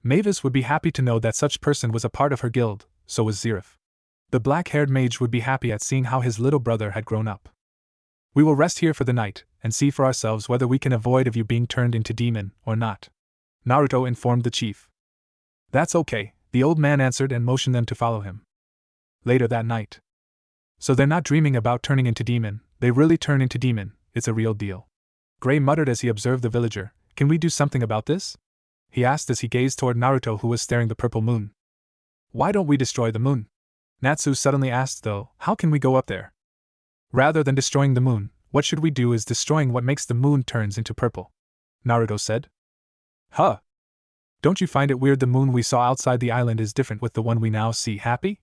[SPEAKER 1] Mavis would be happy to know that such person was a part of her guild, so was Zeref. The black-haired mage would be happy at seeing how his little brother had grown up. We will rest here for the night, and see for ourselves whether we can avoid of you being turned into demon, or not. Naruto informed the chief. That's okay, the old man answered and motioned them to follow him. Later that night. So they're not dreaming about turning into demon, they really turn into demon, it's a real deal. Gray muttered as he observed the villager. Can we do something about this? He asked as he gazed toward Naruto who was staring the purple moon. Why don't we destroy the moon? Natsu suddenly asked though, how can we go up there? Rather than destroying the moon, what should we do is destroying what makes the moon turns into purple. Naruto said. Huh? Don't you find it weird the moon we saw outside the island is different with the one we now see, happy?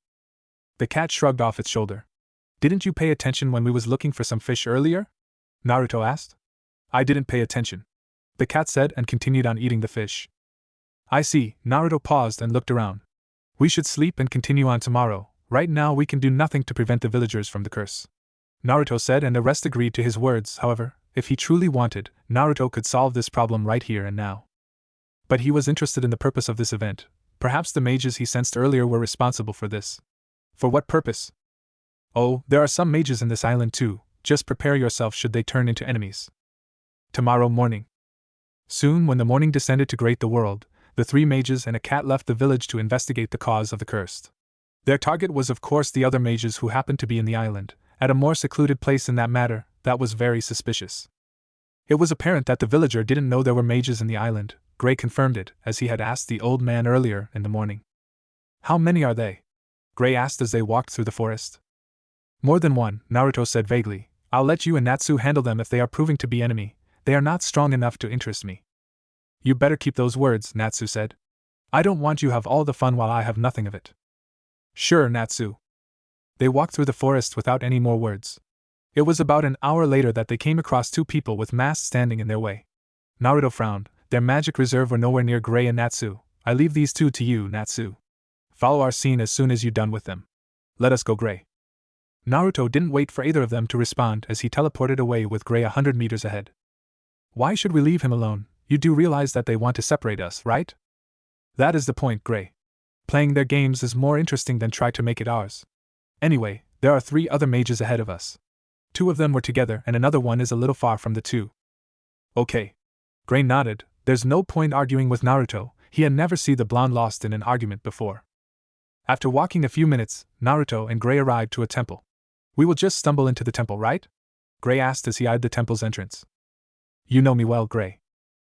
[SPEAKER 1] The cat shrugged off its shoulder. Didn't you pay attention when we was looking for some fish earlier? Naruto asked. I didn't pay attention. The cat said and continued on eating the fish. I see, Naruto paused and looked around. We should sleep and continue on tomorrow. Right now we can do nothing to prevent the villagers from the curse. Naruto said and the rest agreed to his words. However, if he truly wanted, Naruto could solve this problem right here and now. But he was interested in the purpose of this event. Perhaps the mages he sensed earlier were responsible for this. For what purpose? Oh, there are some mages in this island too, just prepare yourself should they turn into enemies. Tomorrow morning. Soon when the morning descended to greet the world, the 3 mages and a cat left the village to investigate the cause of the curse. Their target was of course the other mages who happened to be in the island, at a more secluded place in that matter, that was very suspicious. It was apparent that the villager didn't know there were mages in the island. Gray confirmed it, as he had asked the old man earlier in the morning. How many are they? Gray asked as they walked through the forest. More than one, Naruto said vaguely. I'll let you and Natsu handle them if they are proving to be enemy. They are not strong enough to interest me. You better keep those words, Natsu said. I don't want you have all the fun while I have nothing of it. Sure, Natsu. They walked through the forest without any more words. It was about an hour later that they came across two people with masks standing in their way. Naruto frowned. Their magic reserve were nowhere near Gray and Natsu. I leave these two to you, Natsu. Follow our scene as soon as you're done with them. Let us go, Gray. Naruto didn't wait for either of them to respond as he teleported away with Gray 100 meters ahead. Why should we leave him alone? You do realize that they want to separate us, right? That is the point, Gray. Playing their games is more interesting than try to make it ours. Anyway, there are 3 other mages ahead of us. 2 of them were together and another one is a little far from the 2. Okay. Gray nodded. There's no point arguing with Naruto. He had never seen the blonde lost in an argument before. After walking a few minutes, Naruto and Gray arrived to a temple. We will just stumble into the temple, right? Gray asked as he eyed the temple's entrance. You know me well, Gray.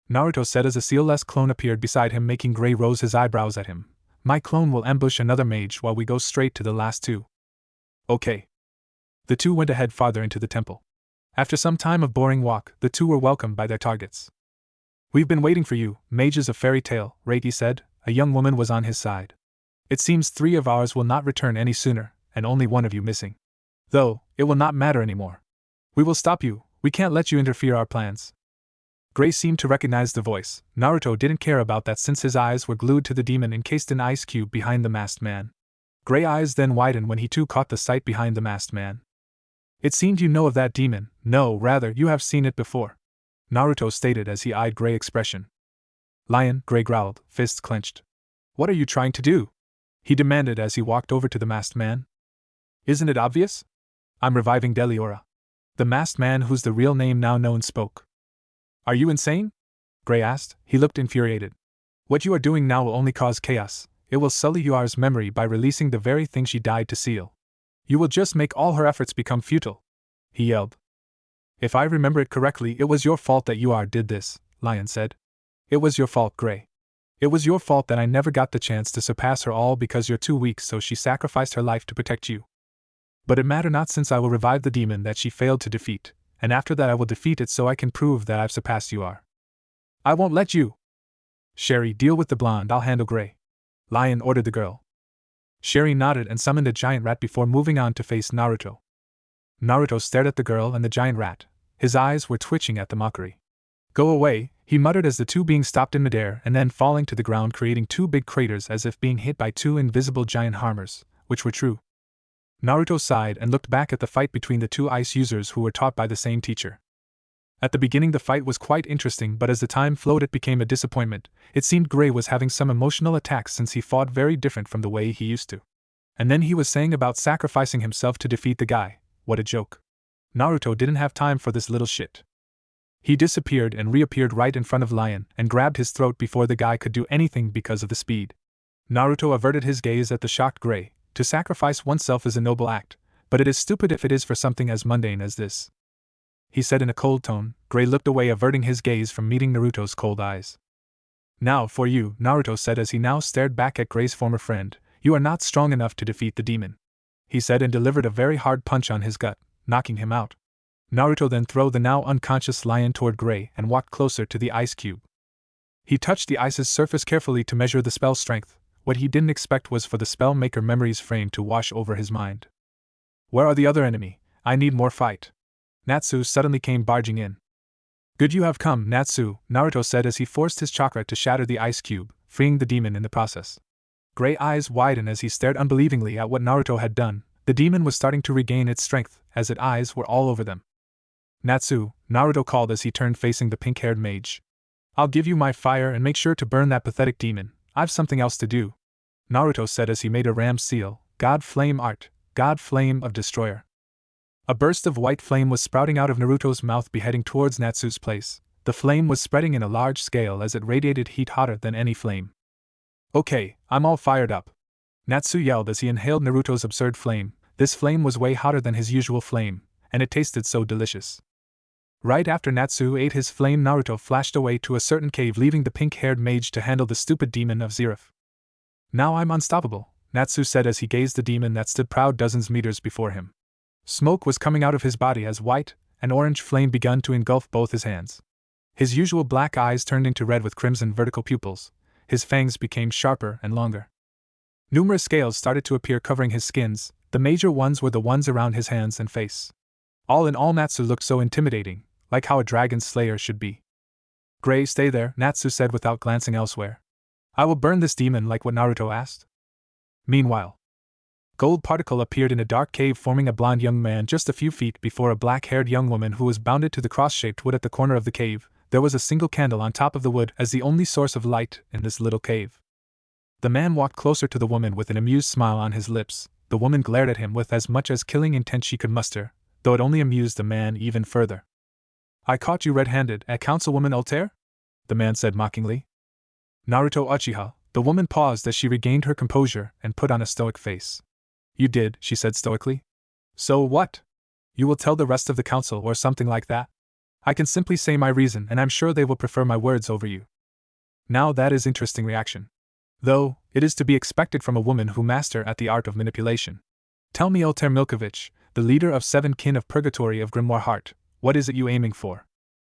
[SPEAKER 1] Naruto said as a seal-less clone appeared beside him, making Gray raise his eyebrows at him. My clone will ambush another mage while we go straight to the last 2. Okay. The 2 went ahead farther into the temple. After some time of boring walk, the 2 were welcomed by their targets. We've been waiting for you, mages of Fairy Tail, Reiki said. A young woman was on his side. It seems 3 of ours will not return any sooner, and only 1 of you missing. Though, it will not matter anymore. We will stop you. We can't let you interfere our plans. Gray seemed to recognize the voice. Naruto didn't care about that since his eyes were glued to the demon encased in ice cube behind the masked man. Gray eyes then widened when he too caught the sight behind the masked man. It seemed you know of that demon. No, rather, you have seen it before. Naruto stated as he eyed Gray expression. Lion, Gray growled, fists clenched. What are you trying to do? He demanded as he walked over to the masked man. Isn't it obvious? I'm reviving Deliora. The masked man, whose the real name now known, spoke. Are you insane? Gray asked. He looked infuriated. What you are doing now will only cause chaos. It will sully Yuar's memory by releasing the very thing she died to seal. You will just make all her efforts become futile. He yelled. If I remember it correctly, it was your fault that Yuar did this, Lion said. It was your fault, Gray. It was your fault that I never got the chance to surpass her, all because you're too weak, so she sacrificed her life to protect you. But it matter not, since I will revive the demon that she failed to defeat, and after that I will defeat it so I can prove that I've surpassed Yuar. I won't let you. Sherry, deal with the blonde, I'll handle Gray. Lion ordered the girl. Sherry nodded and summoned a giant rat before moving on to face Naruto. Naruto stared at the girl and the giant rat. His eyes were twitching at the mockery. Go away, he muttered as the 2 beings stopped in midair and then falling to the ground, creating 2 big craters as if being hit by 2 invisible giant hammers, which were true. Naruto sighed and looked back at the fight between the 2 ice users who were taught by the same teacher. At the beginning the fight was quite interesting, but as the time flowed it became a disappointment. It seemed Gray was having some emotional attacks since he fought very different from the way he used to. And then he was saying about sacrificing himself to defeat the guy. What a joke. Naruto didn't have time for this little shit. He disappeared and reappeared right in front of Lion and grabbed his throat before the guy could do anything because of the speed. Naruto averted his gaze at the shocked Gray. To sacrifice oneself is a noble act, but it is stupid if it is for something as mundane as this. He said in a cold tone. Gray looked away, averting his gaze from meeting Naruto's cold eyes. Now for you, Naruto said as he now stared back at Gray's former friend. You are not strong enough to defeat the demon. He said and delivered a very hard punch on his gut, knocking him out. Naruto then threw the now unconscious Lion toward Gray and walked closer to the ice cube. He touched the ice's surface carefully to measure the spell strength. What he didn't expect was for the spellmaker memory's frame to wash over his mind. Where are the other enemy? I need more fight. Natsu suddenly came barging in. Good you have come, Natsu, Naruto said as he forced his chakra to shatter the ice cube, freeing the demon in the process. Gray eyes widened as he stared unbelievingly at what Naruto had done. The demon was starting to regain its strength, as its eyes were all over them. Natsu, Naruto called as he turned facing the pink-haired mage. I'll give you my fire and make sure to burn that pathetic demon. I've something else to do. Naruto said as he made a ram seal. God Flame Art, God Flame of Destroyer. A burst of white flame was sprouting out of Naruto's mouth, beheading towards Natsu's place. The flame was spreading in a large scale as it radiated heat hotter than any flame. Okay, I'm all fired up. Natsu yelled as he inhaled Naruto's absurd flame. This flame was way hotter than his usual flame, and it tasted so delicious. Right after Natsu ate his flame, Naruto flashed away to a certain cave, leaving the pink-haired mage to handle the stupid demon of Zeref. Now I'm unstoppable, Natsu said as he gazed the demon that stood proud dozens meters before him. Smoke was coming out of his body as white and orange flame began to engulf both his hands. His usual black eyes turned into red with crimson vertical pupils. His fangs became sharper and longer. Numerous scales started to appear covering his skins. The major ones were the ones around his hands and face. All in all, Natsu looked so intimidating, like how a dragon slayer should be. "Gray, stay there," Natsu said without glancing elsewhere. "I will burn this demon like what Naruto asked." Meanwhile, gold particle appeared in a dark cave, forming a blonde young man just a few feet before a black-haired young woman who was bounded to the cross-shaped wood at the corner of the cave. There was a single candle on top of the wood as the only source of light in this little cave. The man walked closer to the woman with an amused smile on his lips. The woman glared at him with as much as killing intent she could muster, though it only amused the man even further. "I caught you red-handed, Councilwoman Altair?" the man said mockingly. "Naruto Uchiha." The woman paused as she regained her composure and put on a stoic face. "You did," she said stoically. "So what? You will tell the rest of the council or something like that? I can simply say my reason, and I'm sure they will prefer my words over you." Now that is interesting reaction. Though, it is to be expected from a woman who master at the art of manipulation. "Tell me, Altair Milkovich, the leader of 7 kin of Purgatory of Grimoire Heart, what is it you aiming for?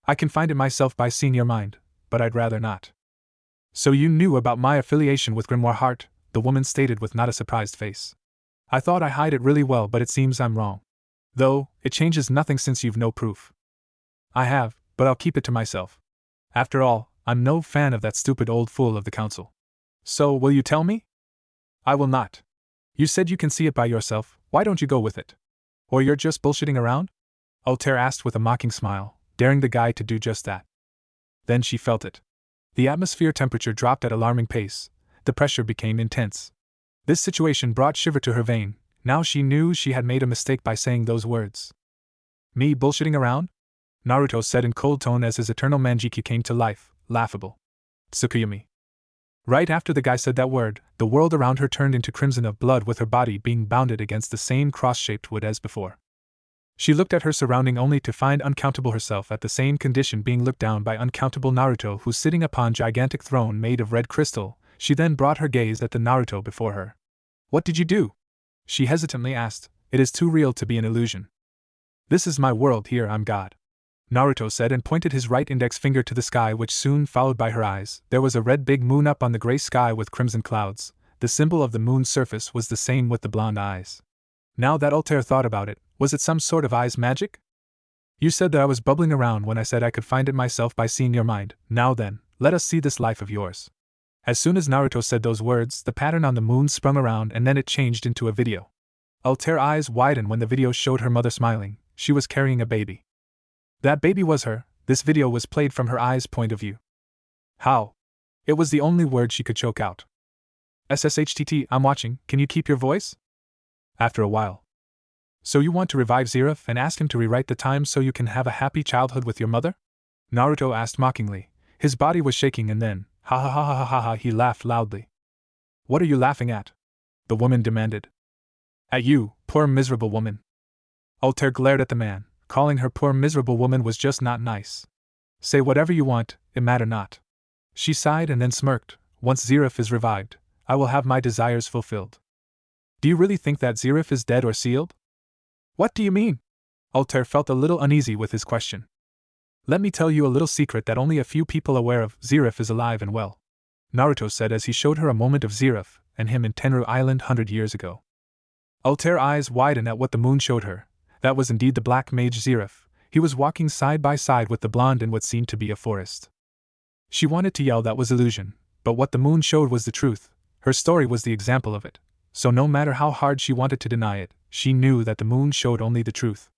[SPEAKER 1] I can find it myself by seeing your mind, but I'd rather not." "So you knew about my affiliation with Grimoire Heart," the woman stated with not a surprised face. "I thought I hide it really well, but it seems I'm wrong. Though, it changes nothing since you've no proof." "I have, but I'll keep it to myself. After all, I'm no fan of that stupid old fool of the council." "So, will you tell me?" "I will not. You said you can see it by yourself, why don't you go with it? Or you're just bullshitting around?" Altair asked with a mocking smile, daring the guy to do just that. Then she felt it. The atmosphere temperature dropped at alarming pace. The pressure became intense. This situation brought shiver to her vein. Now she knew she had made a mistake by saying those words. "Me bullshitting around?" Naruto said in cold tone as his eternal manjiki came to life, laughable. "Tsukuyami." Right after the guy said that word, the world around her turned into crimson of blood with her body being bounded against the same cross-shaped wood as before. She looked at her surrounding only to find uncountable herself at the same condition being looked down by uncountable Naruto who's sitting upon gigantic throne made of red crystal. She then brought her gaze at the Naruto before her. "What did you do?" she hesitantly asked. "It is too real to be an illusion." "This is my world, here I'm God," Naruto said and pointed his right index finger to the sky, which soon followed by her eyes. There was a red big moon up on the gray sky with crimson clouds. The symbol of the moon's surface was the same with the blonde eyes. Now that Altair thought about it, was it some sort of eyes magic? "You said that I was bubbling around when I said I could find it myself by seeing your mind. Now then, let us see this life of yours." As soon as Naruto said those words, the pattern on the moon spun around and then it changed into a video. Altair's eyes widened when the video showed her mother smiling. She was carrying a baby. That baby was her. This video was played from her eyes' point of view. "How?" It was the only word she could choke out. "SSHTT, I'm watching, can you keep your voice?" After a while. "So you want to revive Zeref and ask him to rewrite the time so you can have a happy childhood with your mother?" Naruto asked mockingly. His body was shaking and then, ha ha ha ha ha ha, he laughed loudly. "What are you laughing at?" the woman demanded. "At you, poor miserable woman." Altair glared at the man. Calling her poor miserable woman was just not nice. "Say whatever you want, it matter not." She sighed and then smirked. "Once Zeref is revived, I will have my desires fulfilled." "Do you really think that Zeref is dead or sealed?" "What do you mean?" Altair felt a little uneasy with his question. "Let me tell you a little secret that only a few people aware of. Zeref is alive and well," Naruto said as he showed her a moment of Zeref and him in Tenrou Island 100 years ago. Altair's eyes widened at what the moon showed her. That was indeed the black mage Zeref. He was walking side by side with the blonde in what seemed to be a forest. She wanted to yell that was illusion, but what the moon showed was the truth. Her story was the example of it. So no matter how hard she wanted to deny it, she knew that the moon showed only the truth.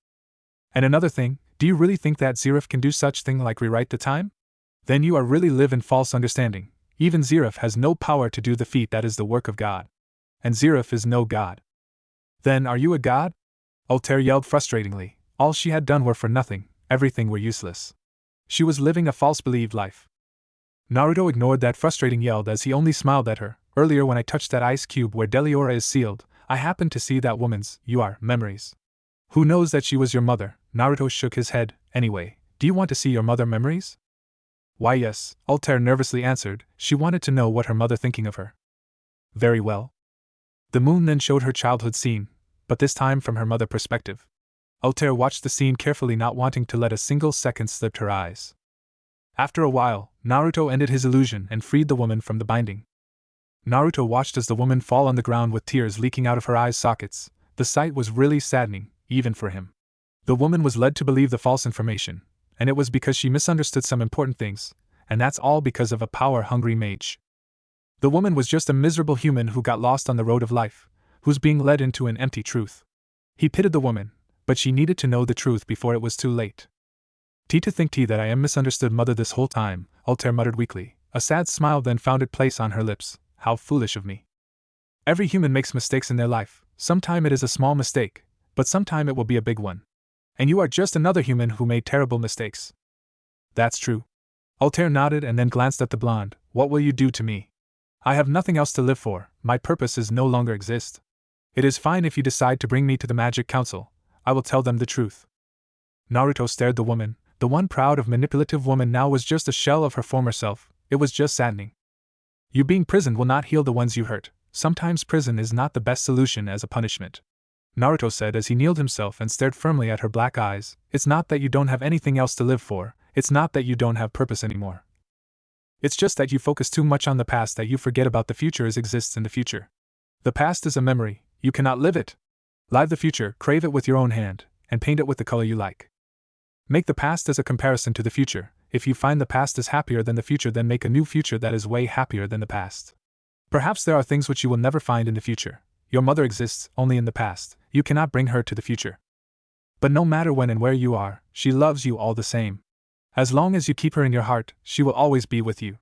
[SPEAKER 1] "And another thing, do you really think that Zeref can do such thing like rewrite the time? Then you are really live in false understanding. Even Zeref has no power to do the feat that is the work of God. And Zeref is no god." "Then are you a god?" Altair yelled frustratingly. All she had done were for nothing, everything were useless. She was living a false-believed life. Naruto ignored that frustrating yell as he only smiled at her. "Earlier when I touched that ice cube where Deliora is sealed, I happened to see that woman's, memories. Who knows that she was your mother?" Naruto shook his head. "Anyway, do you want to see your mother memories?" "Why yes," Altair nervously answered. She wanted to know what her mother thinking of her. "Very well." The moon then showed her childhood scene, but this time from her mother perspective. Altair watched the scene carefully, not wanting to let a single second slip her eyes. After a while, Naruto ended his illusion and freed the woman from the binding. Naruto watched as the woman fall on the ground with tears leaking out of her eyes sockets. The sight was really saddening, even for him. The woman was led to believe the false information, and it was because she misunderstood some important things, and that's all because of a power-hungry mage. The woman was just a miserable human who got lost on the road of life, who's being led into an empty truth. He pitied the woman, but she needed to know the truth before it was too late. To think that I am misunderstood mother this whole time, Altair muttered weakly. A sad smile then found its place on her lips. How foolish of me. Every human makes mistakes in their life. Sometime it is a small mistake, but sometime it will be a big one. And you are just another human who made terrible mistakes. That's true. Altair nodded and then glanced at the blonde. What will you do to me? I have nothing else to live for. My purpose is no longer exist. It is fine if you decide to bring me to the Magic Council. I will tell them the truth. Naruto stared the woman. The one proud of manipulative woman now was just a shell of her former self. It was just saddening. You being prisoned will not heal the ones you hurt. Sometimes prison is not the best solution as a punishment. Naruto said as he kneeled himself and stared firmly at her black eyes. It's not that you don't have anything else to live for. It's not that you don't have purpose anymore. It's just that you focus too much on the past that you forget about the future as exists in the future. The past is a memory. You cannot live it. Live the future, crave it with your own hand, and paint it with the color you like. Make the past as a comparison to the future. If you find the past is happier than the future, then make a new future that is way happier than the past. Perhaps there are things which you will never find in the future. Your mother exists only in the past. You cannot bring her to the future. But no matter when and where you are, she loves you all the same. As long as you keep her in your heart, she will always be with you.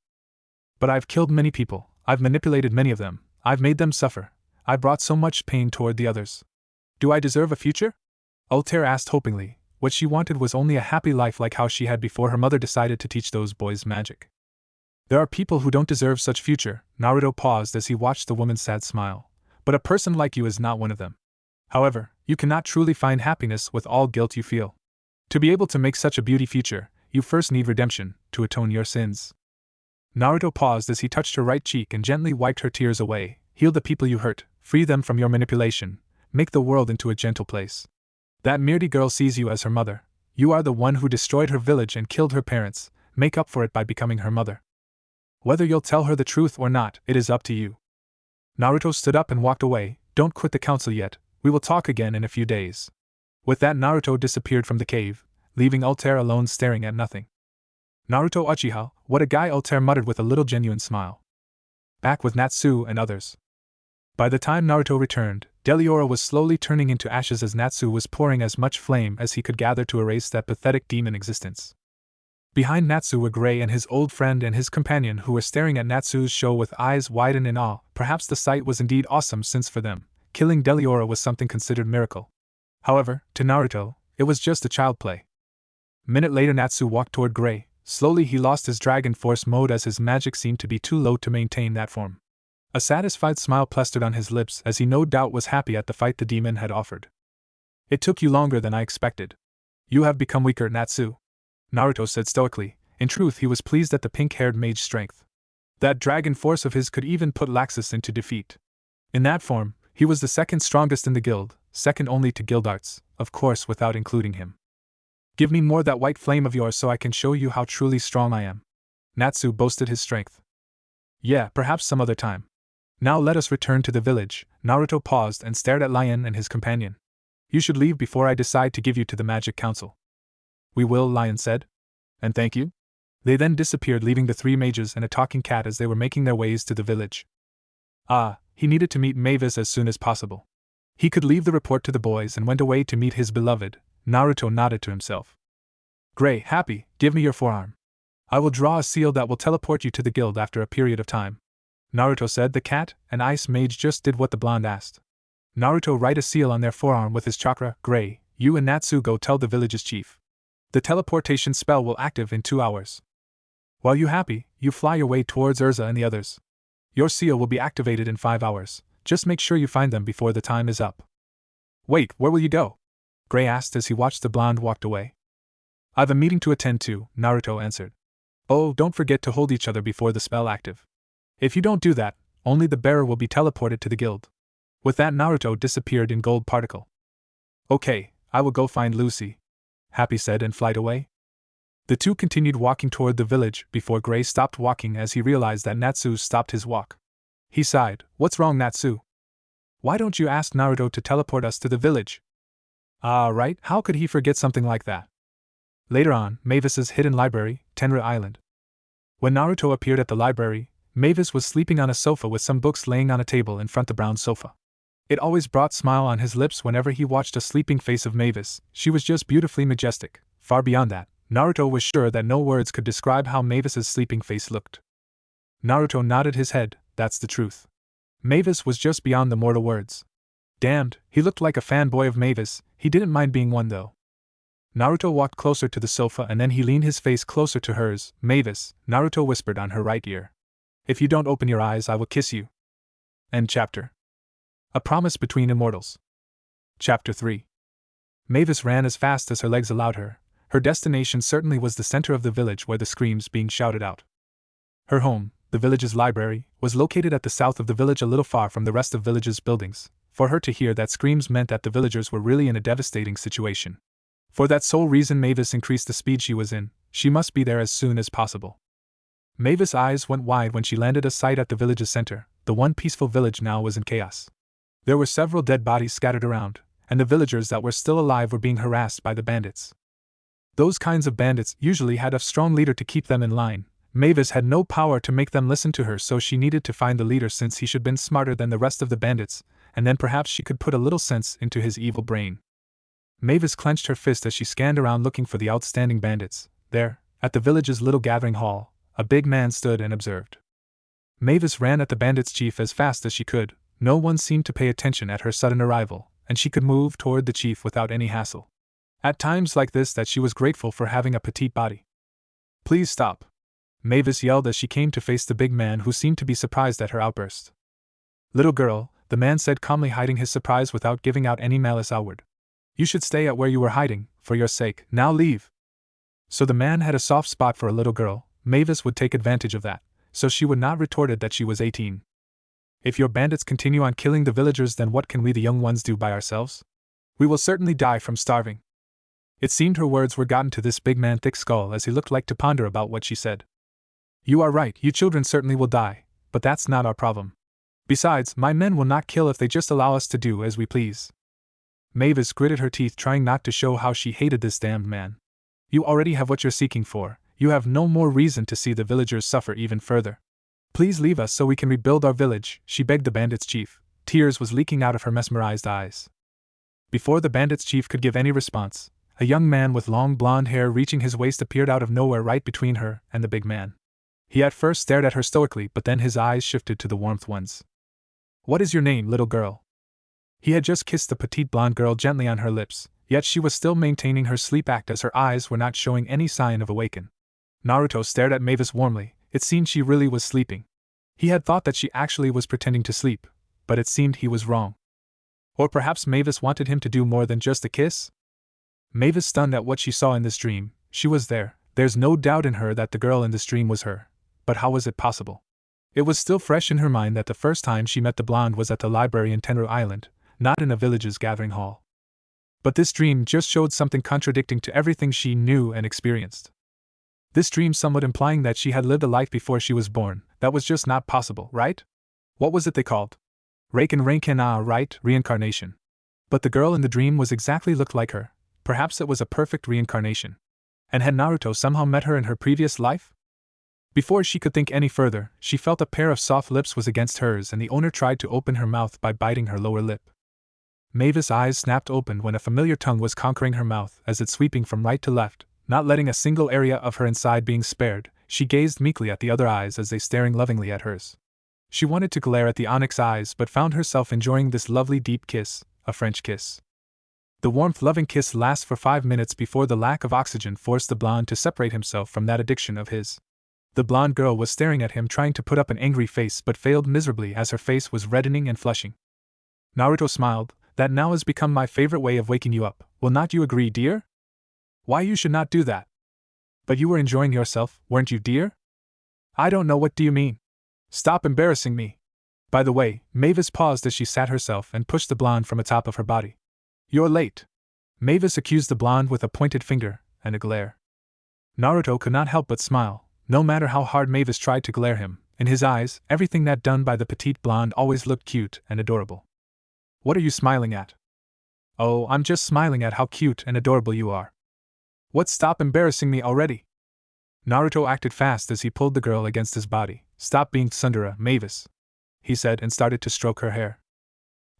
[SPEAKER 1] But I've killed many people. I've manipulated many of them. I've made them suffer. I brought so much pain toward the others. Do I deserve a future? Altair asked hopingly. What she wanted was only a happy life like how she had before her mother decided to teach those boys magic. There are people who don't deserve such future. Naruto paused as he watched the woman's sad smile. But a person like you is not one of them. However, you cannot truly find happiness with all guilt you feel. To be able to make such a beauty future, you first need redemption, to atone your sins. Naruto paused as he touched her right cheek and gently wiped her tears away. Heal the people you hurt, free them from your manipulation, make the world into a gentle place. That Mirti girl sees you as her mother. You are the one who destroyed her village and killed her parents. Make up for it by becoming her mother. Whether you'll tell her the truth or not, it is up to you. Naruto stood up and walked away. Don't quit the council yet. We will talk again in a few days. With that, Naruto disappeared from the cave, leaving Altair alone staring at nothing. Naruto Uchiha, what a guy, Altair muttered with a little genuine smile. Back with Natsu and others. By the time Naruto returned, Deliora was slowly turning into ashes as Natsu was pouring as much flame as he could gather to erase that pathetic demon existence. Behind Natsu were Gray and his old friend and his companion who were staring at Natsu's show with eyes widened in awe. Perhaps the sight was indeed awesome since for them, killing Deliora was something considered miracle. However, to Naruto, it was just a child play. Minute later Natsu walked toward Gray. Slowly he lost his Dragon Force mode as his magic seemed to be too low to maintain that form. A satisfied smile plastered on his lips as he no doubt was happy at the fight the demon had offered. It took you longer than I expected. You have become weaker, Natsu, Naruto said stoically. In truth, he was pleased at the pink-haired mage's strength. That dragon force of his could even put Laxus into defeat. In that form, he was the second strongest in the guild, second only to Guildarts, of course without including him. Give me more that white flame of yours so I can show you how truly strong I am. Natsu boasted his strength. Yeah, perhaps some other time. Now let us return to the village. Naruto paused and stared at Lion and his companion. You should leave before I decide to give you to the Magic Council. We will, Lion said. And thank you? They then disappeared, leaving the three mages and a talking cat as they were making their ways to the village. He needed to meet Mavis as soon as possible. He could leave the report to the boys and went away to meet his beloved. Naruto nodded to himself. Gray, happy, give me your forearm. I will draw a seal that will teleport you to the guild after a period of time. Naruto said. The cat and ice mage just did what the blonde asked. Naruto write a seal on their forearm with his chakra. Gray, you and Natsu go tell the village's chief. The teleportation spell will active in 2 hours. While you happy, you fly your way towards Urza and the others. Your seal will be activated in 5 hours. Just make sure you find them before the time is up. Wait, where will you go? Gray asked as he watched the blonde walk away. I've a meeting to attend to, Naruto answered. Oh, don't forget to hold each other before the spell active. If you don't do that, only the bearer will be teleported to the guild. With that, Naruto disappeared in gold particle. Okay, I will go find Lucy, Happy said and flight away. The two continued walking toward the village before Gray stopped walking as he realized that Natsu stopped his walk. He sighed, "What's wrong, Natsu? Why don't you ask Naruto to teleport us to the village?" Ah, right, how could he forget something like that? Later on, Mavis's hidden library, Tenrou Island. When Naruto appeared at the library, Mavis was sleeping on a sofa with some books laying on a table in front of the brown sofa. It always brought a smile on his lips whenever he watched a sleeping face of Mavis. She was just beautifully majestic. Far beyond that, Naruto was sure that no words could describe how Mavis's sleeping face looked. Naruto nodded his head, that's the truth. Mavis was just beyond the mortal words. Damned, he looked like a fanboy of Mavis. He didn't mind being one though. Naruto walked closer to the sofa and then he leaned his face closer to hers. "Mavis," Naruto whispered on her right ear. "If you don't open your eyes, I will kiss you." End chapter. A Promise Between Immortals. Chapter 3. Mavis ran as fast as her legs allowed her. Her destination certainly was the center of the village where the screams being shouted out. Her home, the village's library, was located at the south of the village a little far from the rest of the village's buildings. For her to hear that screams meant that the villagers were really in a devastating situation. For that sole reason Mavis increased the speed she was in. She must be there as soon as possible. Mavis' eyes went wide when she landed a sight at the village's center. The one peaceful village now was in chaos. There were several dead bodies scattered around, and the villagers that were still alive were being harassed by the bandits. Those kinds of bandits usually had a strong leader to keep them in line. Mavis had no power to make them listen to her, so she needed to find the leader since he should have been smarter than the rest of the bandits, and then perhaps she could put a little sense into his evil brain. Mavis clenched her fist as she scanned around looking for the outstanding bandits. There, at the village's little gathering hall, a big man stood and observed. Mavis ran at the bandits' chief as fast as she could. No one seemed to pay attention at her sudden arrival, and she could move toward the chief without any hassle. At times like this that she was grateful for having a petite body. "Please stop," Mavis yelled as she came to face the big man who seemed to be surprised at her outburst. "Little girl," the man said calmly, hiding his surprise without giving out any malice outward. "You should stay at where you were hiding, for your sake. Now leave." So the man had a soft spot for a little girl. Mavis would take advantage of that, so she would not retorted that she was 18. "If your bandits continue on killing the villagers, then what can we the young ones do by ourselves? We will certainly die from starving." It seemed her words were gotten to this big man thick skull as he looked like to ponder about what she said. "You are right, you children certainly will die, but that's not our problem. Besides, my men will not kill if they just allow us to do as we please." Mavis gritted her teeth, trying not to show how she hated this damned man. "You already have what you're seeking for. You have no more reason to see the villagers suffer even further. Please leave us so we can rebuild our village," she begged the bandits' chief. Tears was leaking out of her mesmerized eyes. Before the bandits' chief could give any response, a young man with long blonde hair reaching his waist appeared out of nowhere right between her and the big man. He at first stared at her stoically, but then his eyes shifted to the warmth ones. "What is your name, little girl?" He had just kissed the petite blonde girl gently on her lips, yet she was still maintaining her sleep act as her eyes were not showing any sign of awaken. Naruto stared at Mavis warmly. It seemed she really was sleeping. He had thought that she actually was pretending to sleep, but it seemed he was wrong. Or perhaps Mavis wanted him to do more than just a kiss? Mavis stunned at what she saw in this dream. She was there. There's no doubt in her that the girl in this dream was her. But how was it possible? It was still fresh in her mind that the first time she met the blonde was at the library in Tenrou Island, not in a village's gathering hall. But this dream just showed something contradicting to everything she knew and experienced. This dream somewhat implying that she had lived a life before she was born. That was just not possible, right? What was it they called? Right, reincarnation. But the girl in the dream was exactly looked like her. Perhaps it was a perfect reincarnation. And had Naruto somehow met her in her previous life? Before she could think any further, she felt a pair of soft lips was against hers and the owner tried to open her mouth by biting her lower lip. Mavis' eyes snapped open when a familiar tongue was conquering her mouth as it sweeping from right to left, not letting a single area of her inside being spared. She gazed meekly at the other eyes as they staring lovingly at hers. She wanted to glare at the onyx eyes but found herself enjoying this lovely deep kiss, a French kiss. The warmth-loving kiss lasts for 5 minutes before the lack of oxygen forced the blonde to separate himself from that addiction of his. The blonde girl was staring at him trying to put up an angry face but failed miserably as her face was reddening and flushing. Naruto smiled. That now has become my favorite way of waking you up. Will not you agree, dear? Why you should not do that? But you were enjoying yourself, weren't you, dear? I don't know, what do you mean? Stop embarrassing me. By the way, Mavis paused as she sat herself and pushed the blonde from atop of her body. You're late. Mavis accused the blonde with a pointed finger and a glare. Naruto could not help but smile, no matter how hard Mavis tried to glare him. In his eyes, everything that done by the petite blonde always looked cute and adorable. What are you smiling at? Oh, I'm just smiling at how cute and adorable you are. What, stop embarrassing me already? Naruto acted fast as he pulled the girl against his body. Stop being tsundere, Mavis, he said, and started to stroke her hair.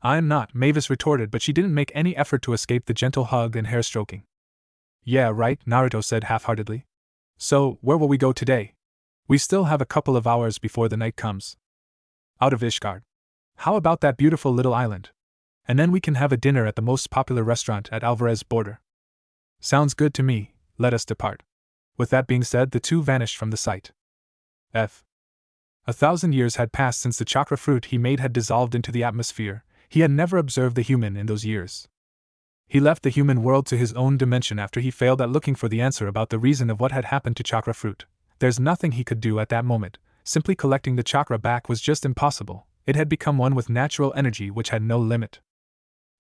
[SPEAKER 1] I am not, Mavis retorted, but she didn't make any effort to escape the gentle hug and hair stroking. Yeah, right, Naruto said half-heartedly. So, where will we go today? We still have a couple of hours before the night comes. Out of Ishgard. How about that beautiful little island? And then we can have a dinner at the most popular restaurant at Alvarez border. Sounds good to me, let us depart. With that being said, the two vanished from the sight. 1,000 years had passed since the chakra fruit he made had dissolved into the atmosphere. He had never observed the human in those years. He left the human world to his own dimension after he failed at looking for the answer about the reason of what had happened to chakra fruit. There's nothing he could do at that moment. Simply collecting the chakra back was just impossible. It had become one with natural energy which had no limit.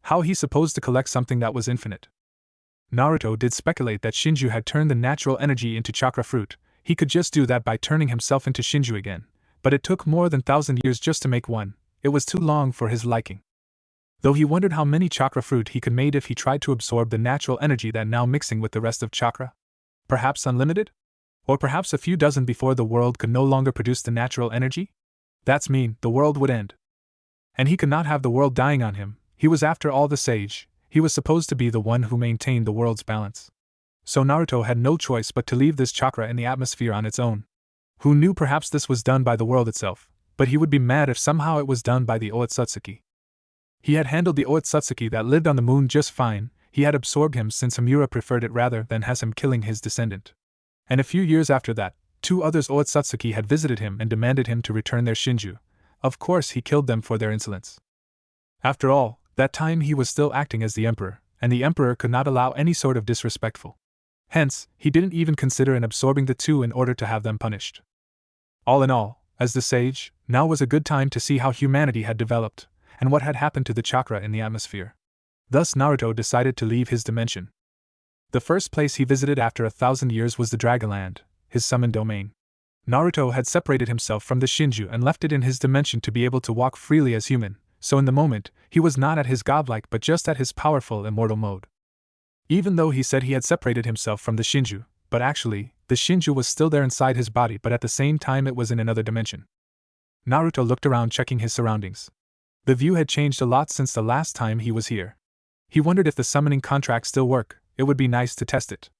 [SPEAKER 1] How he supposed to collect something that was infinite? Naruto did speculate that Shinju had turned the natural energy into chakra fruit. He could just do that by turning himself into Shinju again. But it took more than 1,000 years just to make one. It was too long for his liking. Though he wondered how many chakra fruit he could make if he tried to absorb the natural energy that now mixing with the rest of chakra. Perhaps unlimited? Or perhaps a few dozen before the world could no longer produce the natural energy? That's mean, the world would end. And he could not have the world dying on him. He was after all the sage. He was supposed to be the one who maintained the world's balance. So Naruto had no choice but to leave this chakra in the atmosphere on its own. Who knew, perhaps this was done by the world itself, but he would be mad if somehow it was done by the Otsutsuki. He had handled the Otsutsuki that lived on the moon just fine. He had absorbed him since Hamura preferred it rather than has him killing his descendant. And a few years after that, 2 others Otsutsuki had visited him and demanded him to return their Shinju. Of course he killed them for their insolence. After all, that time he was still acting as the emperor, and the emperor could not allow any sort of disrespectful. Hence, he didn't even consider in absorbing the 2 in order to have them punished. All in all, as the sage, now was a good time to see how humanity had developed, and what had happened to the chakra in the atmosphere. Thus Naruto decided to leave his dimension. The first place he visited after 1,000 years was the Dragonland, his summoned domain. Naruto had separated himself from the Shinju and left it in his dimension to be able to walk freely as human, so in the moment, he was not at his godlike but just at his powerful immortal mode. Even though he said he had separated himself from the Shinju, but actually, the Shinju was still there inside his body, but at the same time it was in another dimension. Naruto looked around, checking his surroundings. The view had changed a lot since the last time he was here. He wondered if the summoning contract still worked. It would be nice to test it.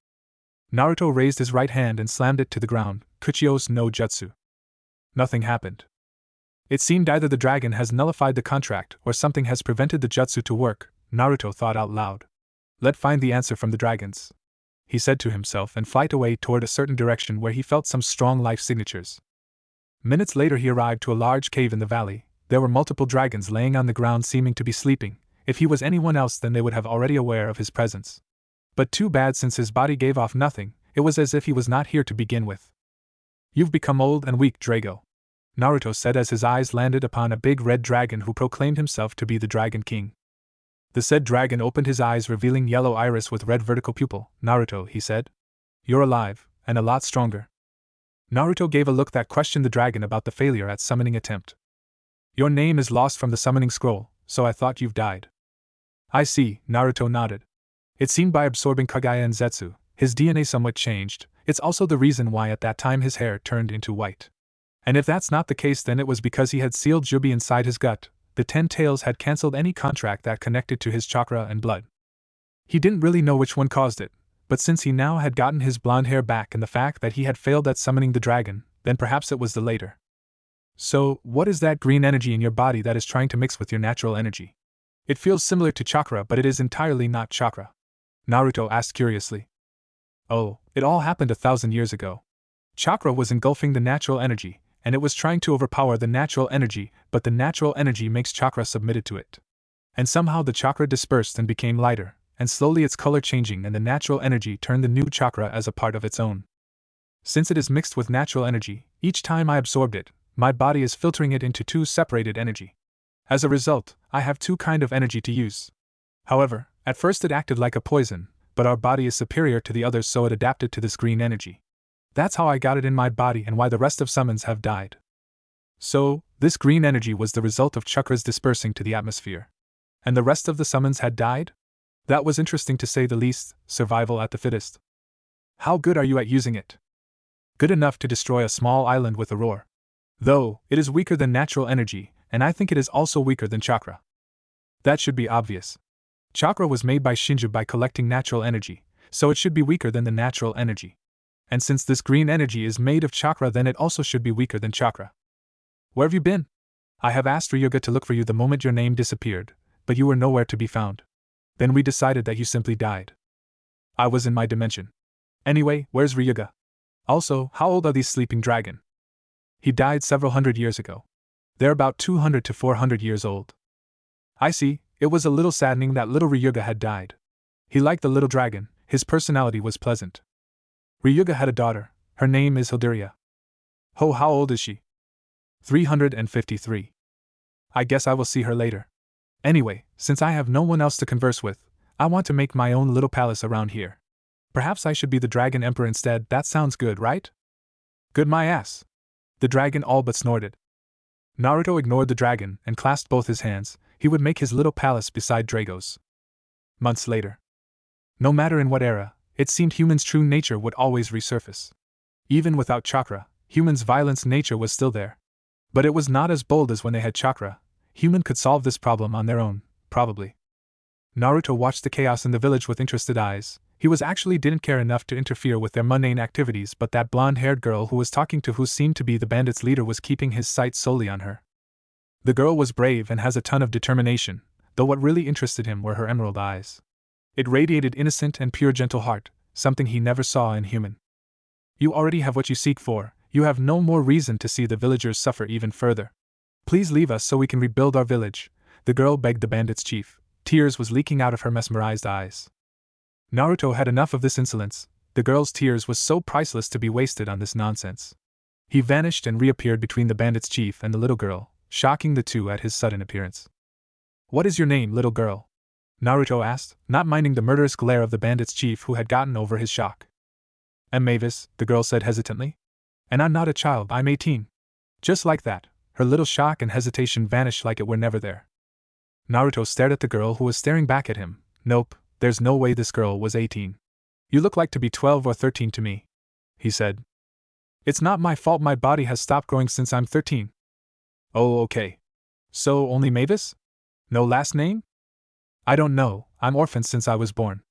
[SPEAKER 1] Naruto raised his right hand and slammed it to the ground. Kuchiyos no Jutsu. Nothing happened. It seemed either the dragon has nullified the contract or something has prevented the jutsu to work, Naruto thought out loud. Let's find the answer from the dragons, he said to himself, and flight away toward a certain direction where he felt some strong life signatures. Minutes later he arrived to a large cave in the valley. There were multiple dragons laying on the ground, seeming to be sleeping. If he was anyone else, then they would have already aware of his presence. But too bad, since his body gave off nothing. It was as if he was not here to begin with. You've become old and weak, Drago, Naruto said as his eyes landed upon a big red dragon who proclaimed himself to be the Dragon King. The said dragon opened his eyes, revealing yellow iris with red vertical pupil. Naruto, he said. You're alive, and a lot stronger. Naruto gave a look that questioned the dragon about the failure at summoning attempt. Your name is lost from the summoning scroll, so I thought you've died. I see, Naruto nodded. It seemed by absorbing Kaguya and Zetsu, his DNA somewhat changed. It's also the reason why at that time his hair turned into white. And if that's not the case, then it was because he had sealed Jubi inside his gut. The 10 tails had cancelled any contract that connected to his chakra and blood. He didn't really know which one caused it, but since he now had gotten his blonde hair back and the fact that he had failed at summoning the dragon, then perhaps it was the later. So, what is that green energy in your body that is trying to mix with your natural energy? It feels similar to chakra, but it is entirely not chakra, Naruto asked curiously. Oh, it all happened 1,000 years ago. Chakra was engulfing the natural energy, and it was trying to overpower the natural energy, but the natural energy makes chakra submitted to it. And somehow the chakra dispersed and became lighter, and slowly its color changing, and the natural energy turned the new chakra as a part of its own. Since it is mixed with natural energy, each time I absorbed it, my body is filtering it into 2 separated energy. As a result, I have 2 kind of energy to use. However, at first it acted like a poison, but our body is superior to the others, so it adapted to this green energy. That's how I got it in my body and why the rest of summons have died. So, this green energy was the result of chakras dispersing to the atmosphere. And the rest of the summons had died? That was interesting to say the least, survival at the fittest. How good are you at using it? Good enough to destroy a small island with a roar. Though, it is weaker than natural energy, and I think it is also weaker than chakra. That should be obvious. Chakra was made by Shinju by collecting natural energy, so it should be weaker than the natural energy. And since this green energy is made of chakra, then it also should be weaker than chakra. Where have you been? I have asked Ryuga to look for you the moment your name disappeared, but you were nowhere to be found. Then we decided that you simply died. I was in my dimension. Anyway, where's Ryuga? Also, how old are these sleeping dragon? He died several hundred years ago. They're about 200 to 400 years old. I see, it was a little saddening that little Ryuga had died. He liked the little dragon, his personality was pleasant. Ryuga had a daughter, her name is Hilderia. Oh, how old is she? 353. I guess I will see her later. Anyway, since I have no one else to converse with, I want to make my own little palace around here. Perhaps I should be the Dragon Emperor instead. That sounds good, right? Good my ass. The dragon all but snorted. Naruto ignored the dragon and clasped both his hands. He would make his little palace beside Drago's. Months later. No matter in what era, it seemed humans' true nature would always resurface. Even without chakra, humans' violence nature was still there. But it was not as bold as when they had chakra. Human could solve this problem on their own, probably. Naruto watched the chaos in the village with interested eyes. He actually didn't care enough to interfere with their mundane activities, but that blonde-haired girl who was talking to who seemed to be the bandits' leader was keeping his sights solely on her. The girl was brave and has a ton of determination, though what really interested him were her emerald eyes. It radiated innocent and pure gentle heart, something he never saw in human. You already have what you seek for, you have no more reason to see the villagers suffer even further. Please leave us so we can rebuild our village, the girl begged the bandits' chief. Tears was leaking out of her mesmerized eyes. Naruto had enough of this insolence. The girl's tears was so priceless to be wasted on this nonsense. He vanished and reappeared between the bandits' chief and the little girl, shocking the two at his sudden appearance. What is your name, little girl? Naruto asked, not minding the murderous glare of the bandits' chief who had gotten over his shock. Mavis, the girl said hesitantly. And I'm not a child, I'm 18. Just like that, her little shock and hesitation vanished like it were never there. Naruto stared at the girl who was staring back at him. Nope, there's no way this girl was 18. You look like to be 12 or 13 to me, he said. It's not my fault my body has stopped growing since I'm 13. Oh, okay. So, only Mavis? No last name? I don't know, I'm orphaned since I was born.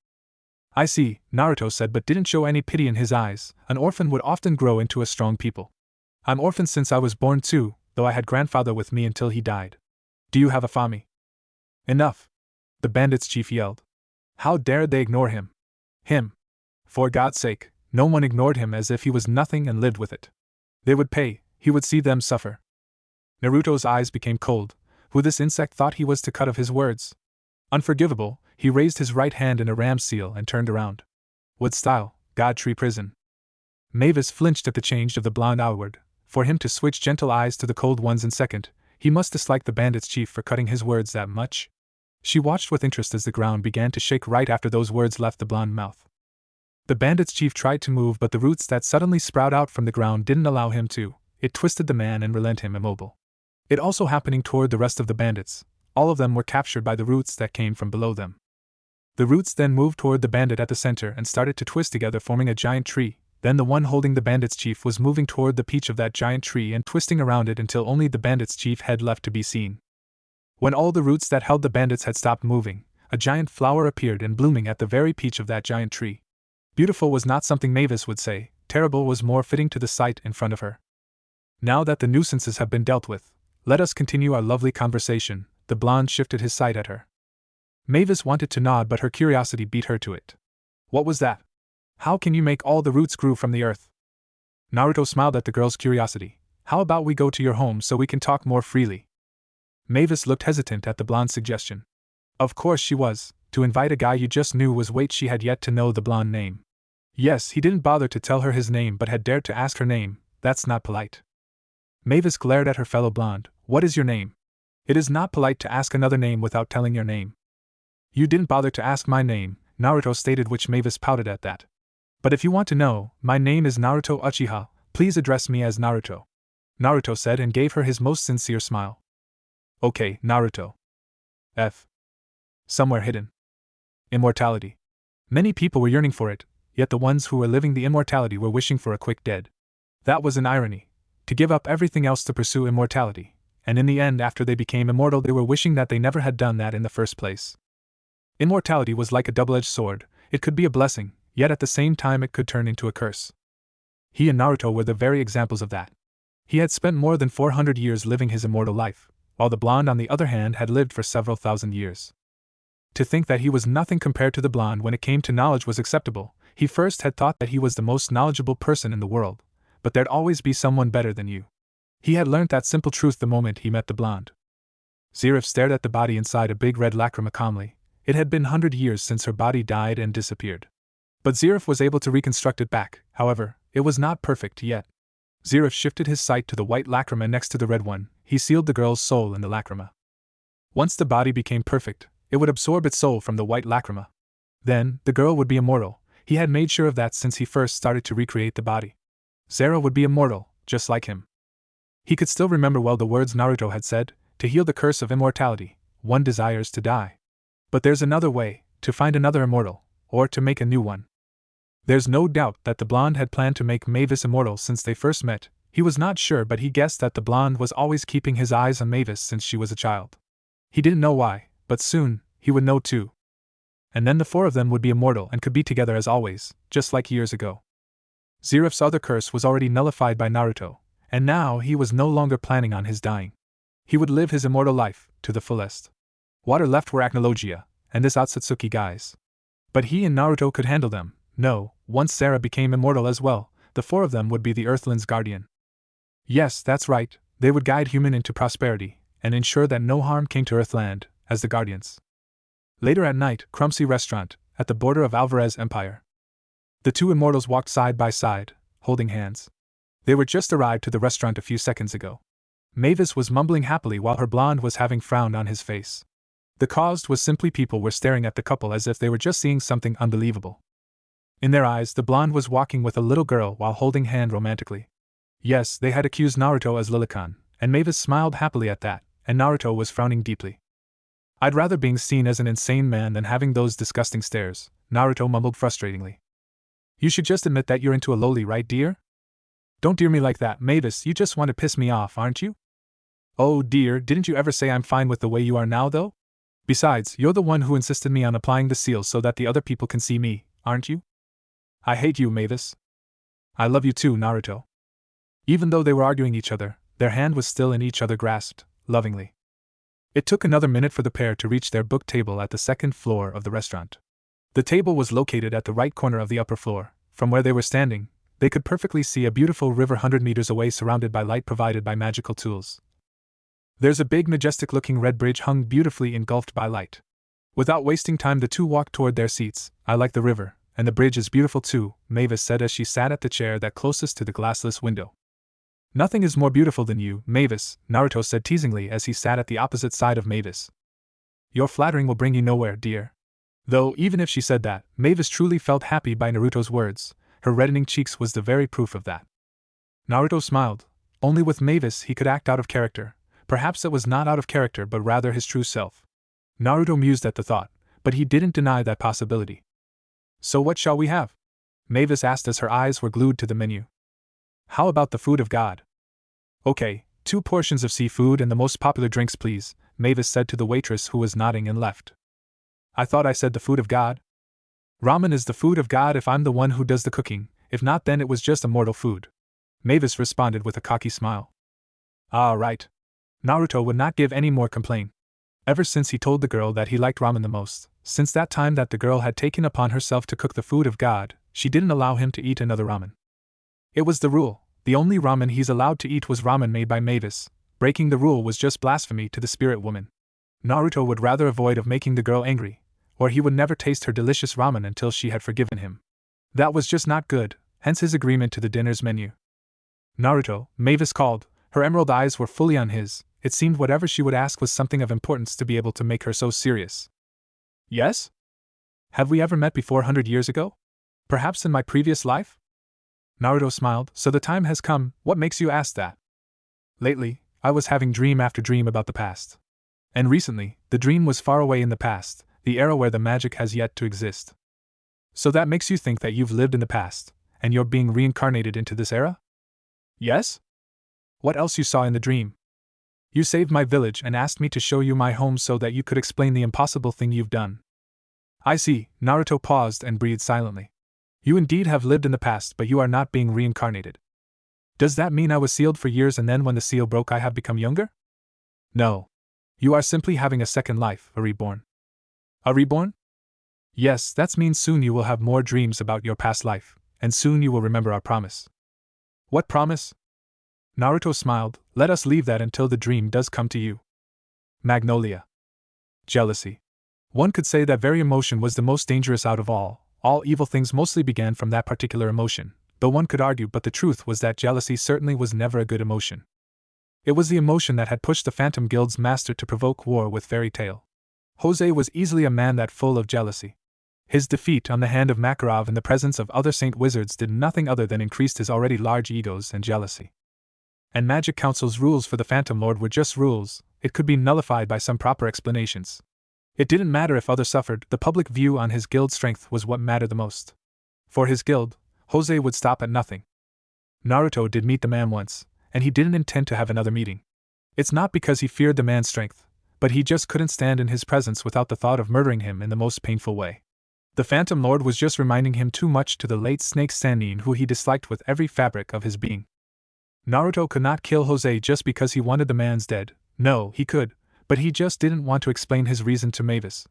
[SPEAKER 1] I see, Naruto said but didn't show any pity in his eyes. An orphan would often grow into a strong people. I'm orphaned since I was born too, though I had grandfather with me until he died. Do you have a family? Enough! The bandits' chief yelled. How dared they ignore him? Him! For God's sake, no one ignored him as if he was nothing and lived with it. They would pay, he would see them suffer. Naruto's eyes became cold. Who this insect thought he was to cut of his words? Unforgivable, he raised his right hand in a ram seal and turned around. Wood style, God Tree Prison. Mavis flinched at the change of the blonde outward. For him to switch gentle eyes to the cold ones in second, he must dislike the bandits' chief for cutting his words that much. She watched with interest as the ground began to shake right after those words left the blonde mouth. The bandits' chief tried to move, but the roots that suddenly sprout out from the ground didn't allow him to. It twisted the man and left him immobile. It also happening toward the rest of the bandits. All of them were captured by the roots that came from below them. The roots then moved toward the bandit at the center and started to twist together, forming a giant tree. Then the one holding the bandits' chief was moving toward the peach of that giant tree and twisting around it until only the bandits' chief head left to be seen. When all the roots that held the bandits had stopped moving, a giant flower appeared and blooming at the very peach of that giant tree. Beautiful was not something Mavis would say, terrible was more fitting to the sight in front of her. Now that the nuisances have been dealt with, let us continue our lovely conversation. The blonde shifted his sight at her. Mavis wanted to nod, but her curiosity beat her to it. What was that? How can you make all the roots grow from the earth? Naruto smiled at the girl's curiosity. How about we go to your home so we can talk more freely? Mavis looked hesitant at the blonde's suggestion. Of course she was. To invite a guy you just knew was wait, she had yet to know the blonde name. Yes, he didn't bother to tell her his name but had dared to ask her name. That's not polite. Mavis glared at her fellow blonde. What is your name? It is not polite to ask another name without telling your name. You didn't bother to ask my name, Naruto stated, which Mavis pouted at that. But if you want to know, my name is Naruto Uchiha, please address me as Naruto. Naruto said and gave her his most sincere smile. Okay, Naruto. F. Somewhere hidden. Immortality. Many people were yearning for it, yet the ones who were living the immortality were wishing for a quick death. That was an irony. To give up everything else to pursue immortality, and in the end after they became immortal they were wishing that they never had done that in the first place. Immortality was like a double-edged sword, it could be a blessing, yet at the same time it could turn into a curse. He and Naruto were the very examples of that. He had spent more than 400 years living his immortal life, while the blonde on the other hand had lived for several thousand years. To think that he was nothing compared to the blonde when it came to knowledge was acceptable. He first had thought that he was the most knowledgeable person in the world, but there'd always be someone better than you. He had learnt that simple truth the moment he met the blonde. Zeref stared at the body inside a big red lacrima calmly. It had been 100 years since her body died and disappeared. But Zeref was able to reconstruct it back, however, it was not perfect yet. Zeref shifted his sight to the white lacrima next to the red one. He sealed the girl's soul in the lacrima. Once the body became perfect, it would absorb its soul from the white lacrima. Then, the girl would be immortal. He had made sure of that since he first started to recreate the body. Zera would be immortal, just like him. He could still remember well the words Naruto had said, to heal the curse of immortality, one desires to die. But there's another way, to find another immortal, or to make a new one. There's no doubt that the blonde had planned to make Mavis immortal since they first met. He was not sure, but he guessed that the blonde was always keeping his eyes on Mavis since she was a child. He didn't know why, but soon, he would know too. And then the four of them would be immortal and could be together as always, just like years ago. Zeref's other curse was already nullified by Naruto, and now he was no longer planning on his dying. He would live his immortal life, to the fullest. What are left were Acnologia, and this Otsutsuki guys. But he and Naruto could handle them. No, once Zera became immortal as well, the four of them would be the Earthland's guardian. Yes, that's right, they would guide human into prosperity, and ensure that no harm came to Earthland, as the guardians. Later at night, Crumpsy Restaurant, at the border of Alvarez Empire. The two immortals walked side by side, holding hands. They were just arrived to the restaurant a few seconds ago. Mavis was mumbling happily while her blonde was having frown on his face. The cause was simply people were staring at the couple as if they were just seeing something unbelievable. In their eyes, the blonde was walking with a little girl while holding hand romantically. Yes, they had accused Naruto as Lilicon, and Mavis smiled happily at that, and Naruto was frowning deeply. I'd rather being seen as an insane man than having those disgusting stares, Naruto mumbled frustratingly. You should just admit that you're into a loli, right, dear? Don't dear me like that, Mavis, you just want to piss me off, aren't you? Oh dear, didn't you ever say I'm fine with the way you are now, though? Besides, you're the one who insisted me on applying the seal so that the other people can see me, aren't you? I hate you, Mavis. I love you too, Naruto. Even though they were arguing each other, their hand was still in each other grasped, lovingly. It took another minute for the pair to reach their book table at the second floor of the restaurant. The table was located at the right corner of the upper floor. From where they were standing, they could perfectly see a beautiful river 100 meters away surrounded by light provided by magical tools. There's a big majestic-looking red bridge hung beautifully engulfed by light. Without wasting time the two walked toward their seats. I like the river, and the bridge is beautiful too, Mavis said as she sat at the chair that closest to the glassless window. Nothing is more beautiful than you, Mavis, Naruto said teasingly as he sat at the opposite side of Mavis. Your flattering will bring you nowhere, dear. Though, even if she said that, Mavis truly felt happy by Naruto's words. Her reddening cheeks was the very proof of that. Naruto smiled. Only with Mavis he could act out of character. Perhaps it was not out of character but rather his true self. Naruto mused at the thought, but he didn't deny that possibility. So what shall we have? Mavis asked as her eyes were glued to the menu. How about the food of God? Okay, 2 portions of seafood and the most popular drinks please, Mavis said to the waitress who was nodding and left. I thought I said the food of God? Ramen is the food of God if I'm the one who does the cooking, if not then it was just a mortal food. Mavis responded with a cocky smile. Ah, right. Naruto would not give any more complaint. Ever since he told the girl that he liked ramen the most, since that time that the girl had taken upon herself to cook the food of God, she didn't allow him to eat another ramen. It was the rule. The only ramen he's allowed to eat was ramen made by Mavis. Breaking the rule was just blasphemy to the spirit woman. Naruto would rather avoid of making the girl angry, or he would never taste her delicious ramen until she had forgiven him. That was just not good, hence his agreement to the dinner's menu. Naruto, Mavis called. Her emerald eyes were fully on his. It seemed whatever she would ask was something of importance to be able to make her so serious. Yes? Have we ever met before 100 years ago? Perhaps in my previous life? Naruto smiled. So the time has come. What makes you ask that? Lately, I was having dream after dream about the past. And recently, the dream was far away in the past, the era where the magic has yet to exist. So that makes you think that you've lived in the past, and you're being reincarnated into this era? Yes? What else you saw in the dream? You saved my village and asked me to show you my home so that you could explain the impossible thing you've done. I see. Naruto paused and breathed silently. You indeed have lived in the past, but you are not being reincarnated. Does that mean I was sealed for years and then when the seal broke I have become younger? No. You are simply having a second life, a reborn. A reborn? Yes, that means soon you will have more dreams about your past life, and soon you will remember our promise. What promise? Naruto smiled. Let us leave that until the dream does come to you. Magnolia. Jealousy. One could say that very emotion was the most dangerous out of all. All evil things mostly began from that particular emotion, though one could argue, but the truth was that jealousy certainly was never a good emotion. It was the emotion that had pushed the Phantom Guild's master to provoke war with Fairy Tail. Jose was easily a man that full of jealousy. His defeat on the hand of Makarov in the presence of other Saint Wizards did nothing other than increase his already large egos and jealousy. And Magic Council's rules for the Phantom Lord were just rules, it could be nullified by some proper explanations. It didn't matter if others suffered, the public view on his guild's strength was what mattered the most. For his guild, Jose would stop at nothing. Naruto did meet the man once, and he didn't intend to have another meeting. It's not because he feared the man's strength, but he just couldn't stand in his presence without the thought of murdering him in the most painful way. The Phantom Lord was just reminding him too much to the late Snake Sannin, who he disliked with every fabric of his being. Naruto could not kill Jose just because he wanted the man's dead. No, he could, but he just didn't want to explain his reason to Mavis.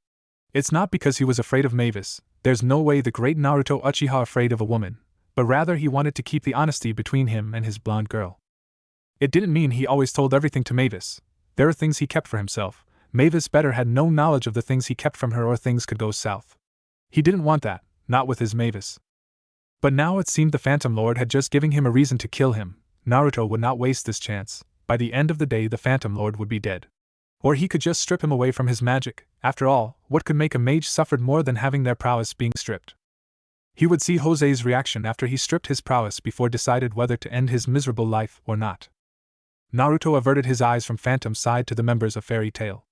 [SPEAKER 1] It's not because he was afraid of Mavis, there's no way the great Naruto Uchiha afraid of a woman, but rather he wanted to keep the honesty between him and his blonde girl. It didn't mean he always told everything to Mavis. There are things he kept for himself. Mavis better had no knowledge of the things he kept from her or things could go south. He didn't want that, not with his Mavis. But now it seemed the Phantom Lord had just given him a reason to kill him. Naruto would not waste this chance. By the end of the day the Phantom Lord would be dead. Or he could just strip him away from his magic. After all, what could make a mage suffer more than having their prowess being stripped? He would see Jose's reaction after he stripped his prowess before decided whether to end his miserable life or not. Naruto averted his eyes from Phantom's side to the members of Fairy Tail.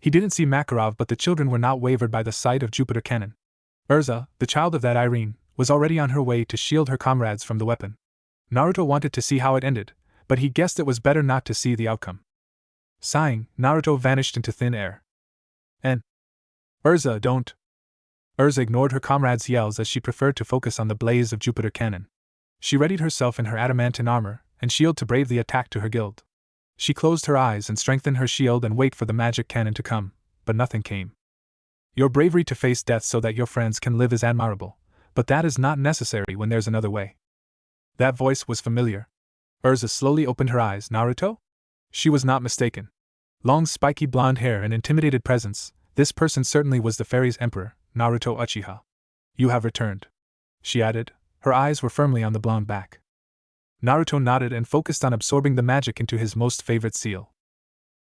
[SPEAKER 1] He didn't see Makarov, but the children were not wavered by the sight of Jupiter Cannon. Urza, the child of that Irene, was already on her way to shield her comrades from the weapon. Naruto wanted to see how it ended, but he guessed it was better not to see the outcome. Sighing, Naruto vanished into thin air. And Urza, don't. Urza ignored her comrades' yells as she preferred to focus on the blaze of Jupiter Cannon. She readied herself in her adamantine armor and shield to brave the attack to her guild. She closed her eyes and strengthened her shield and wait for the magic cannon to come, but nothing came. Your bravery to face death so that your friends can live is admirable, but that is not necessary when there's another way. That voice was familiar. Urza slowly opened her eyes. Naruto? She was not mistaken. Long spiky blonde hair and intimidated presence, this person certainly was the fairy's emperor, Naruto Uchiha. You have returned, she added. Her eyes were firmly on the blonde back. Naruto nodded and focused on absorbing the magic into his most favorite seal.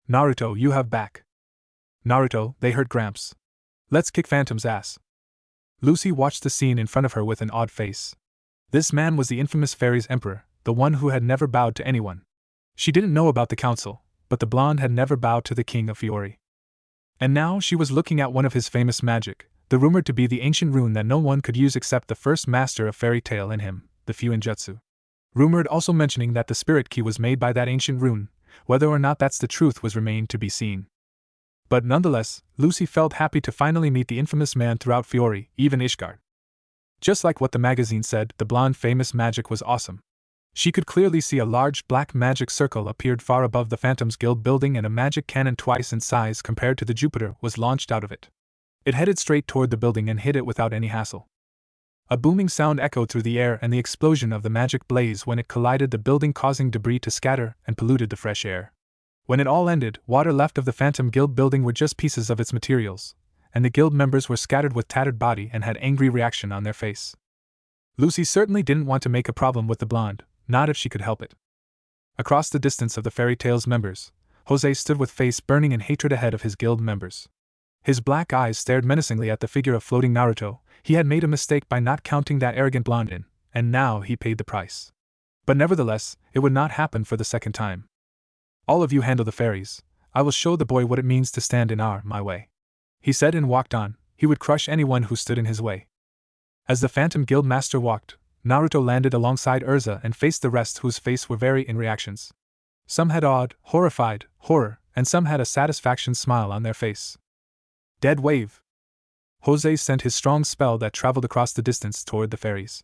[SPEAKER 1] Naruto, you have back. Naruto, they hurt Gramps. Let's kick Phantom's ass. Lucy watched the scene in front of her with an odd face. This man was the infamous fairy's emperor, the one who had never bowed to anyone. She didn't know about the council, but the blonde had never bowed to the king of Fiori. And now she was looking at one of his famous magic, the rumored to be the ancient rune that no one could use except the first master of Fairy Tail in him, the Fuinjutsu. Rumored also mentioning that the spirit key was made by that ancient rune. Whether or not that's the truth was remained to be seen. But nonetheless, Lucy felt happy to finally meet the infamous man throughout Fiori, even Ishgard. Just like what the magazine said, the blonde famous magic was awesome. She could clearly see a large black magic circle appeared far above the Phantom's Guild building and a magic cannon twice in size compared to the Jupiter was launched out of it. It headed straight toward the building and hit it without any hassle. A booming sound echoed through the air and the explosion of the magic blaze when it collided the building, causing debris to scatter and polluted the fresh air. When it all ended, water left of the Phantom Guild building were just pieces of its materials, and the guild members were scattered with tattered body and had angry reaction on their face. Lucy certainly didn't want to make a problem with the blonde, not if she could help it. Across the distance of the Fairy Tail's members, Jose stood with face burning in hatred ahead of his guild members. His black eyes stared menacingly at the figure of floating Naruto. He had made a mistake by not counting that arrogant blonde in, and now he paid the price. But nevertheless, it would not happen for the second time. All of you handle the fairies. I will show the boy what it means to stand in my way. He said and walked on. He would crush anyone who stood in his way. As the Phantom Guild Master walked, Naruto landed alongside Urza and faced the rest, whose face were varied in reactions. Some had awed, horrified, horror, and some had a satisfaction smile on their face. Dead wave. Jose sent his strong spell that traveled across the distance toward the fairies.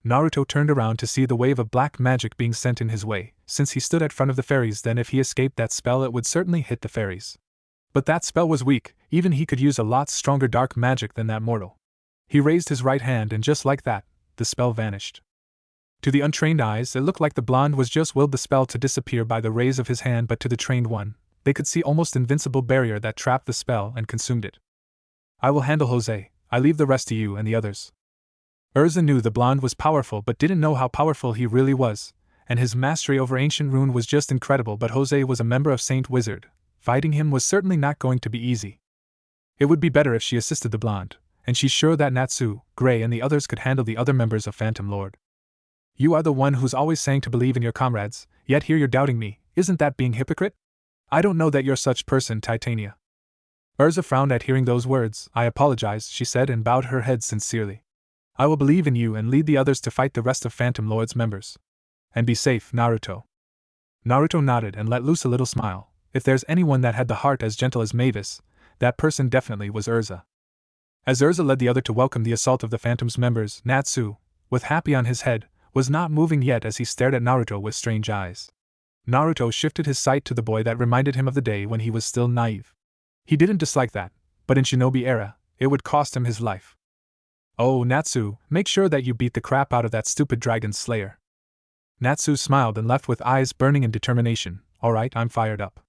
[SPEAKER 1] Naruto turned around to see the wave of black magic being sent in his way. Since he stood at front of the fairies, then if he escaped that spell it would certainly hit the fairies. But that spell was weak, even he could use a lot stronger dark magic than that mortal. He raised his right hand and just like that, the spell vanished. To the untrained eyes it looked like the blonde was just willed the spell to disappear by the raise of his hand, but to the trained one, they could see almost invincible barrier that trapped the spell and consumed it. I will handle Jose, I leave the rest to you and the others. Urza knew the blonde was powerful but didn't know how powerful he really was, and his mastery over ancient rune was just incredible, but Jose was a member of Saint Wizard. Fighting him was certainly not going to be easy. It would be better if she assisted the blonde, and she's sure that Natsu, Gray and the others could handle the other members of Phantom Lord. You are the one who's always saying to believe in your comrades, yet here you're doubting me. Isn't that being hypocrite? I don't know that you're such person, Titania. Urza frowned at hearing those words. I apologize, she said and bowed her head sincerely. I will believe in you and lead the others to fight the rest of Phantom Lord's members. And be safe, Naruto. Naruto nodded and let loose a little smile. If there's anyone that had the heart as gentle as Mavis, that person definitely was Urza. As Urza led the other to welcome the assault of the Phantom's members, Natsu, with happy on his head, was not moving yet as he stared at Naruto with strange eyes. Naruto shifted his sight to the boy that reminded him of the day when he was still naive. He didn't dislike that, but in Shinobi era, it would cost him his life. Oh, Natsu, make sure that you beat the crap out of that stupid dragon slayer. Natsu smiled and left with eyes burning in determination. Alright, I'm fired up.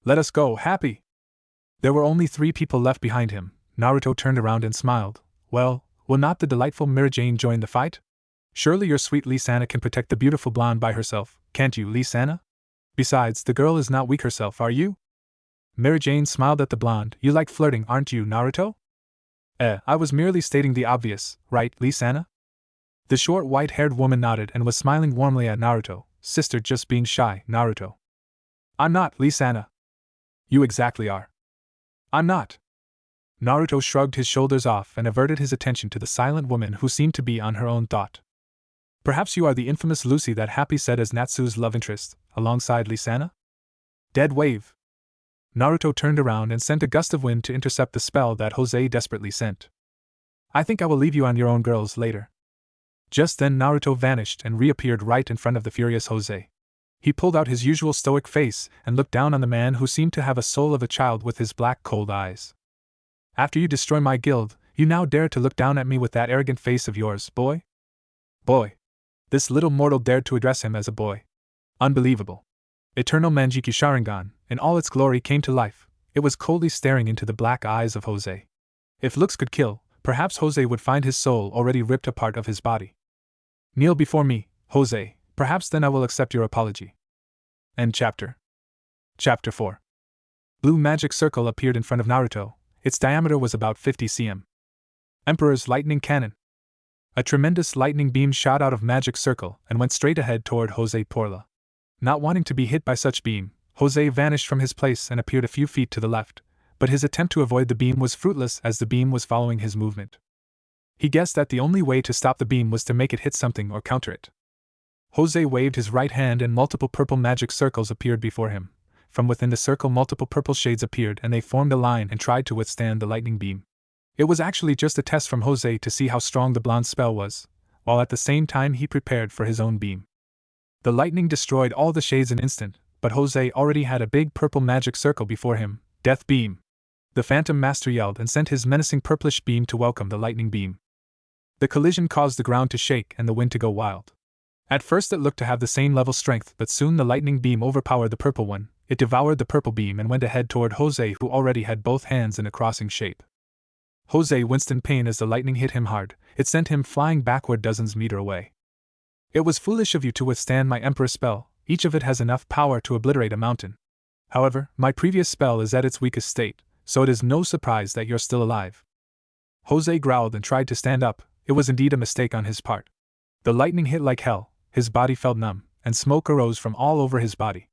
[SPEAKER 1] Let us go, happy! There were only 3 people left behind him. Naruto turned around and smiled. Well, will not the delightful Mary-Jane join the fight? Surely your sweet Lee-sana can protect the beautiful blonde by herself, can't you, Lee-sana? Besides, the girl is not weak herself, are you? Mary-Jane smiled at the blonde. You like flirting, aren't you, Naruto? I was merely stating the obvious, right, Lee-sana? The short white-haired woman nodded and was smiling warmly at Naruto. Sister just being shy, Naruto. I'm not, Lee-sana. You exactly are. I'm not. Naruto shrugged his shoulders off and averted his attention to the silent woman who seemed to be on her own thought. Perhaps you are the infamous Lucy that Happy said as Natsu's love interest, alongside Lee-sana? Dead wave. Naruto turned around and sent a gust of wind to intercept the spell that Jose desperately sent. I think I will leave you on your own, girls, later. Just then Naruto vanished and reappeared right in front of the furious Jose. He pulled out his usual stoic face and looked down on the man who seemed to have a soul of a child with his black cold eyes. After you destroy my guild, you now dare to look down at me with that arrogant face of yours, boy? Boy. This little mortal dared to address him as a boy. Unbelievable. Eternal Manjiki Sharingan, in all its glory, came to life. It was coldly staring into the black eyes of Jose. If looks could kill, perhaps Jose would find his soul already ripped apart of his body. Kneel before me, Jose, perhaps then I will accept your apology. End chapter. Chapter 4. Blue magic circle appeared in front of Naruto. Its diameter was about 50 cm. Emperor's lightning cannon. A tremendous lightning beam shot out of magic circle and went straight ahead toward Jose Porla. Not wanting to be hit by such beam, Jose vanished from his place and appeared a few feet to the left, but his attempt to avoid the beam was fruitless as the beam was following his movement. He guessed that the only way to stop the beam was to make it hit something or counter it. Jose waved his right hand and multiple purple magic circles appeared before him. From within the circle multiple purple shades appeared and they formed a line and tried to withstand the lightning beam. It was actually just a test from Jose to see how strong the blonde's spell was, while at the same time he prepared for his own beam. The lightning destroyed all the shades in an instant, but Jose already had a big purple magic circle before him. Death beam! The Phantom Master yelled and sent his menacing purplish beam to welcome the lightning beam. The collision caused the ground to shake and the wind to go wild. At first it looked to have the same level strength, but soon the lightning beam overpowered the purple one. It devoured the purple beam and went ahead toward Jose, who already had both hands in a crossing shape. Jose winced in pain as the lightning hit him hard. It sent him flying backward dozens meters away. It was foolish of you to withstand my Emperor spell. Each of it has enough power to obliterate a mountain. However, my previous spell is at its weakest state, so it is no surprise that you're still alive. Jose growled and tried to stand up. It was indeed a mistake on his part. The lightning hit like hell, his body felt numb, and smoke arose from all over his body.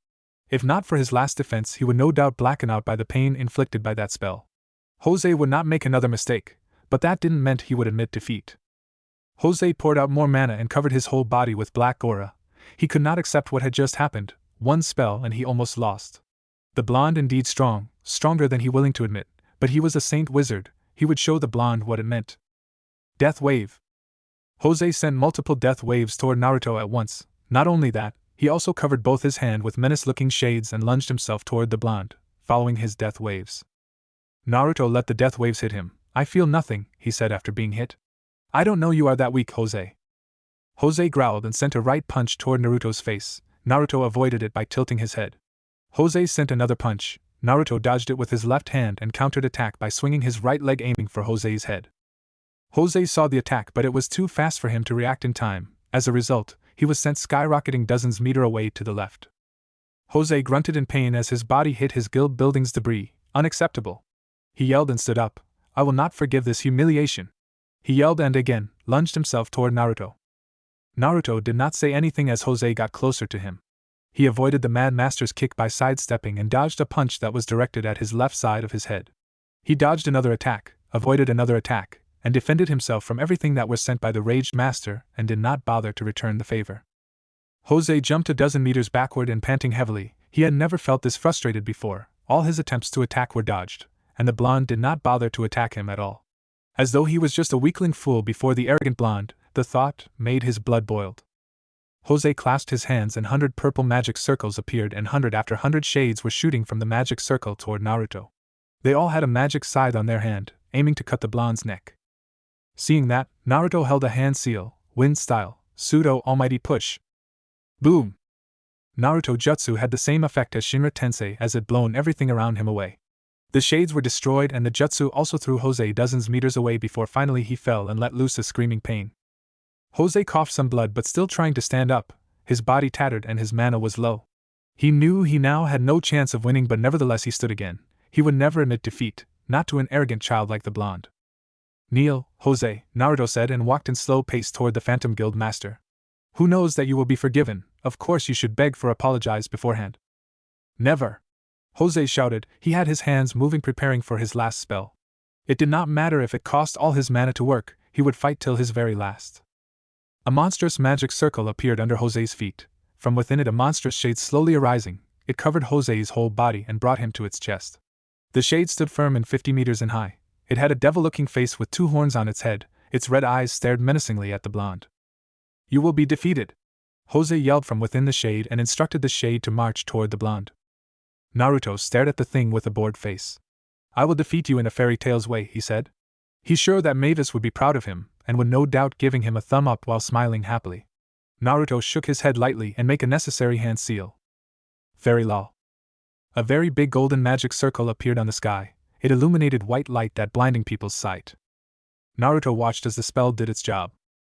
[SPEAKER 1] If not for his last defense, he would no doubt blacken out by the pain inflicted by that spell. Jose would not make another mistake, but that didn't mean he would admit defeat. Jose poured out more mana and covered his whole body with black aura. He could not accept what had just happened. One spell and he almost lost. The blonde indeed strong, stronger than he willing to admit, but he was a saint wizard. He would show the blonde what it meant. Death wave. Jose sent multiple death waves toward Naruto at once. Not only that, he also covered both his hand with menace-looking shades and lunged himself toward the blonde, following his death waves. Naruto let the death waves hit him. I feel nothing, he said after being hit. I don't know you are that weak, Jose. Jose growled and sent a right punch toward Naruto's face. Naruto avoided it by tilting his head. Jose sent another punch. Naruto dodged it with his left hand and countered attack by swinging his right leg, aiming for Jose's head. Jose saw the attack, but it was too fast for him to react in time. As a result, he was sent skyrocketing dozens meters away to the left. Jose grunted in pain as his body hit his guild building's debris. Unacceptable. He yelled and stood up. I will not forgive this humiliation. He yelled and again lunged himself toward Naruto. Naruto did not say anything as Jose got closer to him. He avoided the Mad Master's kick by sidestepping and dodged a punch that was directed at his left side of his head. He dodged another attack, avoided another attack, and defended himself from everything that was sent by the raged master and did not bother to return the favor. Jose jumped a dozen meters backward and panting heavily. He had never felt this frustrated before. All his attempts to attack were dodged, and the blonde did not bother to attack him at all. As though he was just a weakling fool before the arrogant blonde, the thought made his blood boiled. Jose clasped his hands and 100 purple magic circles appeared and 100 after 100 shades were shooting from the magic circle toward Naruto. They all had a magic scythe on their hand, aiming to cut the blonde's neck. Seeing that, Naruto held a hand seal, wind style, pseudo almighty push. Boom! Naruto jutsu had the same effect as Shinra Tensei as it blown everything around him away. The shades were destroyed and the jutsu also threw Jose dozens meters away before finally he fell and let loose a screaming pain. Jose coughed some blood but still trying to stand up, his body tattered and his mana was low. He knew he now had no chance of winning, but nevertheless he stood again. He would never admit defeat, not to an arrogant child like the blonde. Kneel, Jose, Naruto said and walked in slow pace toward the Phantom Guild Master. Who knows that you will be forgiven? Of course you should beg for apologize beforehand. Never! Jose shouted. He had his hands moving preparing for his last spell. It did not matter if it cost all his mana to work, he would fight till his very last. A monstrous magic circle appeared under Jose's feet. From within it a monstrous shade slowly arising, it covered Jose's whole body and brought him to its chest. The shade stood firm and 50 meters in high. It had a devil-looking face with 2 horns on its head. Its red eyes stared menacingly at the blonde. You will be defeated! Jose yelled from within the shade and instructed the shade to march toward the blonde. Naruto stared at the thing with a bored face. I will defeat you in a fairy tale's way, he said. He's sure that Mavis would be proud of him, and would no doubt giving him a thumb up while smiling happily. Naruto shook his head lightly and made a necessary hand seal. Fairy law. A very big golden magic circle appeared on the sky. It illuminated white light that blinding people's sight. Naruto watched as the spell did its job.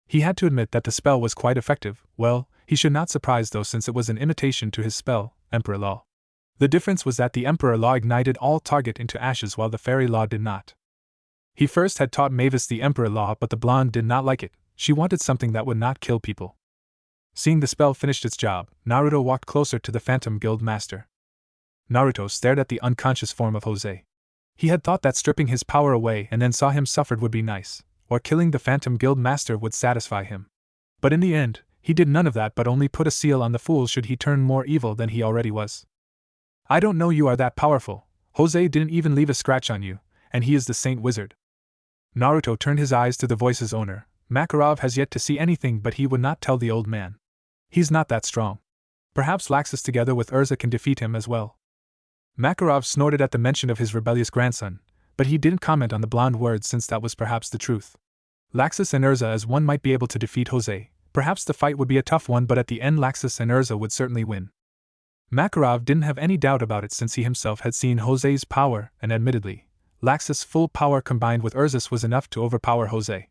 [SPEAKER 1] He had to admit that the spell was quite effective. Well, he should not surprise though, since it was an imitation to his spell, Emperor Law. The difference was that the Emperor Law ignited all target into ashes while the Fairy Law did not. He first had taught Mavis the Emperor Law, but the blonde did not like it. She wanted something that would not kill people. Seeing the spell finished its job, Naruto walked closer to the Phantom Guild Master. Naruto stared at the unconscious form of Jose. He had thought that stripping his power away and then saw him suffered would be nice, or killing the Phantom Guild Master would satisfy him. But in the end, he did none of that but only put a seal on the fool should he turn more evil than he already was. I don't know you are that powerful. Jose didn't even leave a scratch on you, and he is the Saint Wizard. Naruto turned his eyes to the voice's owner. Makarov has yet to see anything, but he would not tell the old man. He's not that strong. Perhaps Laxus together with Urza can defeat him as well. Makarov snorted at the mention of his rebellious grandson, but he didn't comment on the blonde words since that was perhaps the truth. Laxus and Urza as one might be able to defeat Jose. Perhaps the fight would be a tough one, but at the end Laxus and Urza would certainly win. Makarov didn't have any doubt about it since he himself had seen Jose's power, and admittedly, Laxus' full power combined with Urza's was enough to overpower Jose.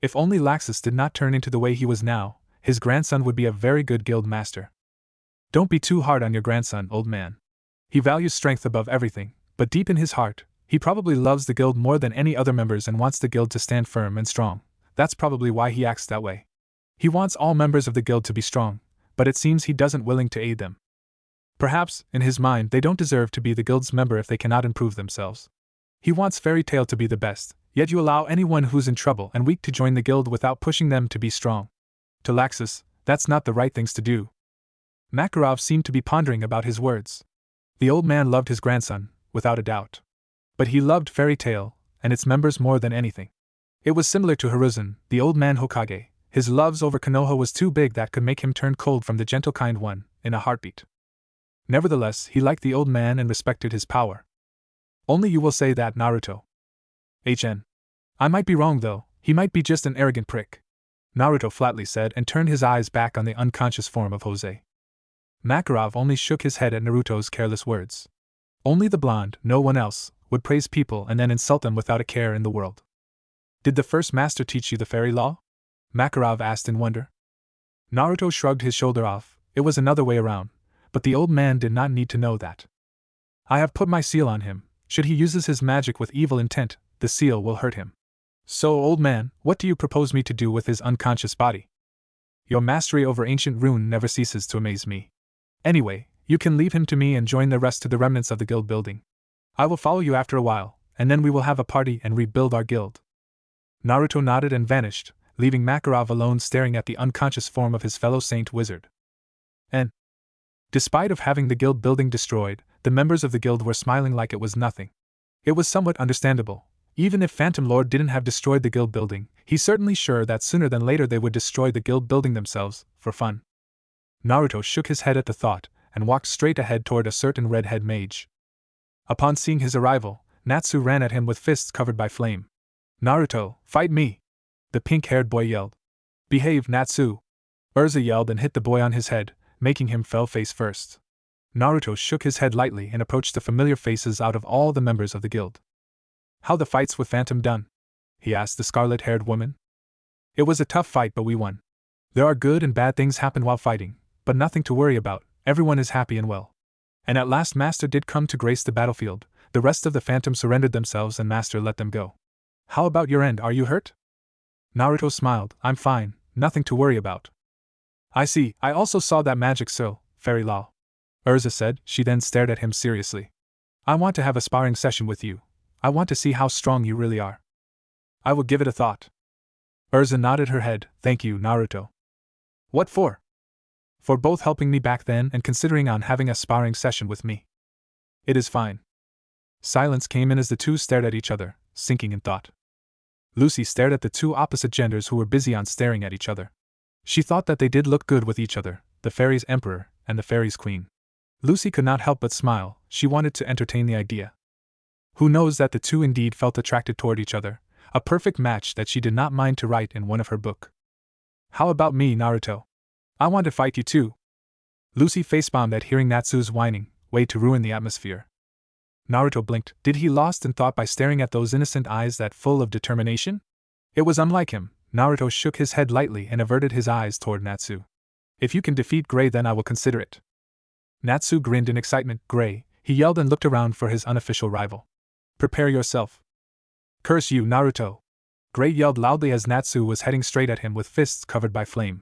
[SPEAKER 1] If only Laxus did not turn into the way he was now, his grandson would be a very good guild master. Don't be too hard on your grandson, old man. He values strength above everything, but deep in his heart, He probably loves the guild more than any other members and wants the guild to stand firm and strong. That's probably why he acts that way. He wants all members of the guild to be strong, but it seems he doesn't willing to aid them. Perhaps, in his mind, they don't deserve to be the guild's member if they cannot improve themselves. He wants Fairy Tail to be the best, yet you allow anyone who's in trouble and weak to join the guild without pushing them to be strong. To Laxus, that's not the right things to do. Makarov seemed to be pondering about his words. The old man loved his grandson, without a doubt. But he loved Fairy Tail and its members more than anything. It was similar to Hiruzen, the old man Hokage. His loves over Konoha was too big that could make him turn cold from the gentle kind one, in a heartbeat. Nevertheless, he liked the old man and respected his power. Only you will say that, Naruto. I might be wrong though, he might be just an arrogant prick. Naruto flatly said and turned his eyes back on the unconscious form of Jose. Makarov only shook his head at Naruto's careless words. Only the blonde, no one else, would praise people and then insult them without a care in the world. Did the first master teach you the fairy law? Makarov asked in wonder. Naruto shrugged his shoulder off. It was another way around, but the old man did not need to know that. I have put my seal on him. Should he uses his magic with evil intent, the seal will hurt him. So, old man, what do you propose me to do with his unconscious body? Your mastery over ancient rune never ceases to amaze me. Anyway, you can leave him to me and join the rest to the remnants of the guild building. I will follow you after a while, and then we will have a party and rebuild our guild. Naruto nodded and vanished, leaving Makarov alone staring at the unconscious form of his fellow saint wizard. And, despite of having the guild building destroyed, the members of the guild were smiling like it was nothing. It was somewhat understandable. Even if Phantom Lord didn't have destroyed the guild building, he's certainly sure that sooner than later they would destroy the guild building themselves, for fun. Naruto shook his head at the thought, and walked straight ahead toward a certain red-head mage. Upon seeing his arrival, Natsu ran at him with fists covered by flame. Naruto, fight me! The pink-haired boy yelled. Behave, Natsu! Urza yelled and hit the boy on his head, making him fell face first. Naruto shook his head lightly and approached the familiar faces out of all the members of the guild. How the fights with Phantom done? He asked the scarlet-haired woman. It was a tough fight, but we won. There are good and bad things happen while fighting, but nothing to worry about, everyone is happy and well. And at last Master did come to grace the battlefield, the rest of the Phantoms surrendered themselves and Master let them go. How about your end, are you hurt? Naruto smiled, I'm fine, nothing to worry about. I see, I also saw that magic seal, fairy law. Urza said, she then stared at him seriously. I want to have a sparring session with you. I want to see how strong you really are. I will give it a thought. Urza nodded her head, thank you, Naruto. What for? For both helping me back then and considering on having a sparring session with me. It is fine. Silence came in as the two stared at each other, sinking in thought. Lucy stared at the two opposite genders who were busy on staring at each other. She thought that they did look good with each other, the fairies' emperor and the fairies' queen. Lucy could not help but smile, she wanted to entertain the idea. Who knows that the two indeed felt attracted toward each other, a perfect match that she did not mind to write in one of her book. How about me, Naruto? I want to fight you too. Lucy facepalmed at hearing Natsu's whining, way to ruin the atmosphere. Naruto blinked, did he lost in thought by staring at those innocent eyes that full of determination? It was unlike him. Naruto shook his head lightly and averted his eyes toward Natsu. If you can defeat Grey then I will consider it. Natsu grinned in excitement, Grey, he yelled and looked around for his unofficial rival. Prepare yourself. Curse you, Naruto! Grey yelled loudly as Natsu was heading straight at him with fists covered by flame.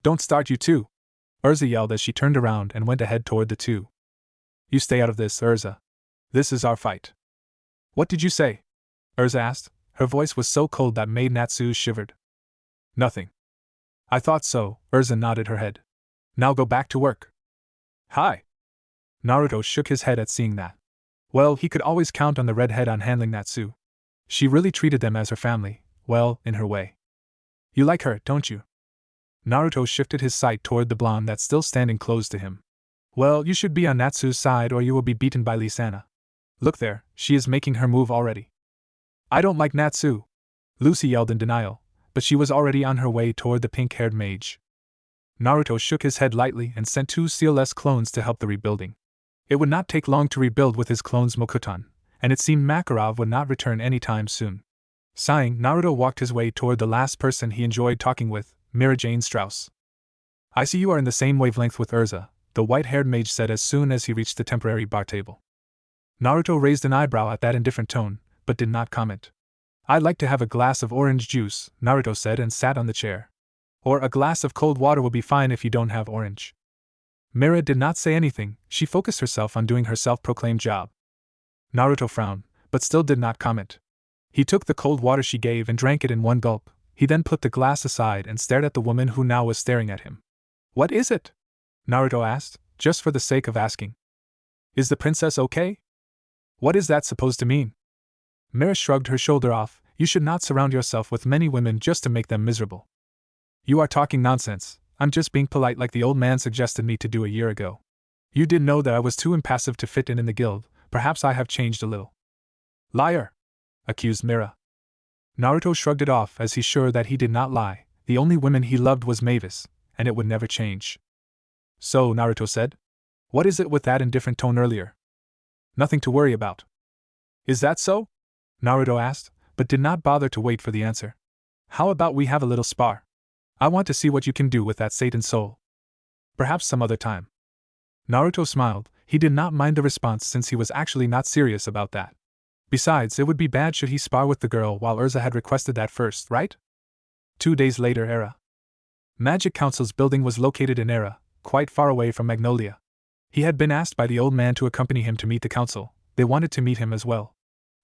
[SPEAKER 1] Don't start you too! Urza yelled as she turned around and went ahead toward the two. You stay out of this, Urza. This is our fight. What did you say? Urza asked. Her voice was so cold that made Natsu shivered. Nothing. I thought so, Urza nodded her head. Now go back to work. Hi! Naruto shook his head at seeing that. Well, he could always count on the redhead on handling Natsu. She really treated them as her family, well, in her way. You like her, don't you? Naruto shifted his sight toward the blonde that's still standing close to him. Well, you should be on Natsu's side or you will be beaten by Lisana. Look there, she is making her move already. I don't like Natsu! Lucy yelled in denial, but she was already on her way toward the pink-haired mage. Naruto shook his head lightly and sent two sealless clones to help the rebuilding. It would not take long to rebuild with his clones Mokutan, and it seemed Makarov would not return any time soon. Sighing, Naruto walked his way toward the last person he enjoyed talking with, Mira Jane Strauss. I see you are in the same wavelength with Urza, the white-haired mage said as soon as he reached the temporary bar table. Naruto raised an eyebrow at that indifferent tone, but did not comment. I'd like to have a glass of orange juice, Naruto said and sat on the chair. Or a glass of cold water will be fine if you don't have orange. Mira did not say anything, she focused herself on doing her self-proclaimed job. Naruto frowned, but still did not comment. He took the cold water she gave and drank it in one gulp. He then put the glass aside and stared at the woman who now was staring at him. What is it? Naruto asked, just for the sake of asking. Is the princess okay? What is that supposed to mean? Mira shrugged her shoulder off. You should not surround yourself with many women just to make them miserable. You are talking nonsense. I'm just being polite like the old man suggested me to do a year ago. You did know that I was too impassive to fit in the guild. Perhaps I have changed a little. Liar! Accused Mira. Naruto shrugged it off as he's sure that he did not lie. The only woman he loved was Mavis, and it would never change. So, Naruto said. What is it with that indifferent tone earlier? Nothing to worry about. Is that so? Naruto asked, but did not bother to wait for the answer. How about we have a little spar? I want to see what you can do with that Satan soul. Perhaps some other time. Naruto smiled. He did not mind the response since he was actually not serious about that. Besides, it would be bad should he spar with the girl while Urza had requested that first, right? 2 days later, Era. Magic Council's building was located in Era, quite far away from Magnolia. He had been asked by the old man to accompany him to meet the council. They wanted to meet him as well.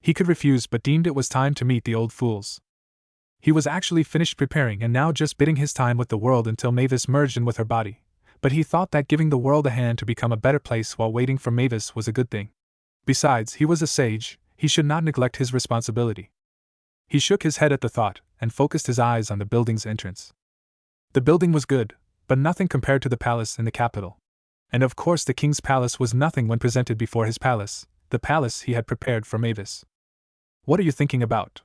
[SPEAKER 1] He could refuse but deemed it was time to meet the old fools. He was actually finished preparing and now just biding his time with the world until Mavis merged in with her body. But he thought that giving the world a hand to become a better place while waiting for Mavis was a good thing. Besides, he was a sage, he should not neglect his responsibility. He shook his head at the thought, and focused his eyes on the building's entrance. The building was good, but nothing compared to the palace in the capital. And of course the king's palace was nothing when presented before his palace, the palace he had prepared for Mavis. What are you thinking about?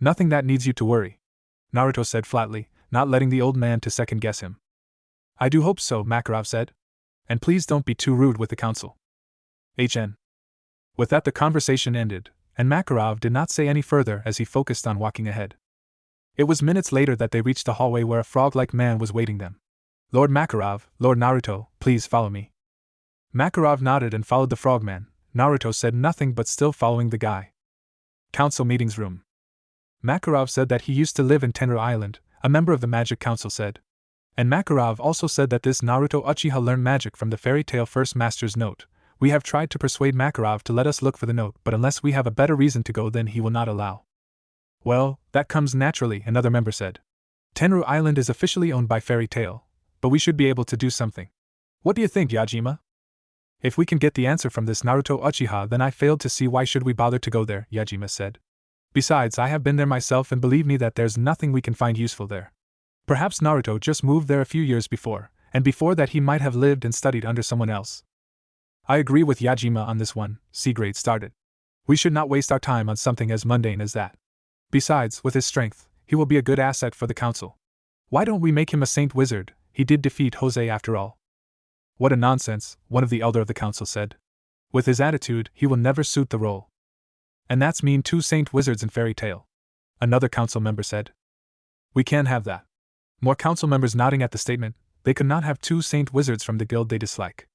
[SPEAKER 1] Nothing that needs you to worry, Naruto said flatly, not letting the old man to second-guess him. I do hope so, Makarov said. And please don't be too rude with the council. HN. With that the conversation ended, and Makarov did not say any further as he focused on walking ahead. It was minutes later that they reached the hallway where a frog-like man was waiting them. Lord Makarov, Lord Naruto, please follow me. Makarov nodded and followed the frogman. Naruto said nothing but still following the guy. Council meetings room. Makarov said that he used to live in Tenrou Island, a member of the Magic Council said. And Makarov also said that this Naruto Uchiha learned magic from the fairy tale First Master's note. We have tried to persuade Makarov to let us look for the note, but unless we have a better reason to go, then he will not allow. Well, that comes naturally, another member said. Tenrou Island is officially owned by Fairy Tail, but we should be able to do something. What do you think, Yajima? If we can get the answer from this Naruto Uchiha, then I failed to see why should we bother to go there, Yajima said. Besides, I have been there myself and believe me that there's nothing we can find useful there. Perhaps Naruto just moved there a few years before, and before that he might have lived and studied under someone else. I agree with Yajima on this one, Seagrade started. We should not waste our time on something as mundane as that. Besides, with his strength, he will be a good asset for the council. Why don't we make him a saint wizard? He did defeat Jose after all. What a nonsense, one of the elder of the council said. With his attitude, he will never suit the role. And that's mean 2 saint wizards in fairy tale. Another council member said. We can't have that. More council members nodding at the statement. They could not have 2 saint wizards from the guild they dislike.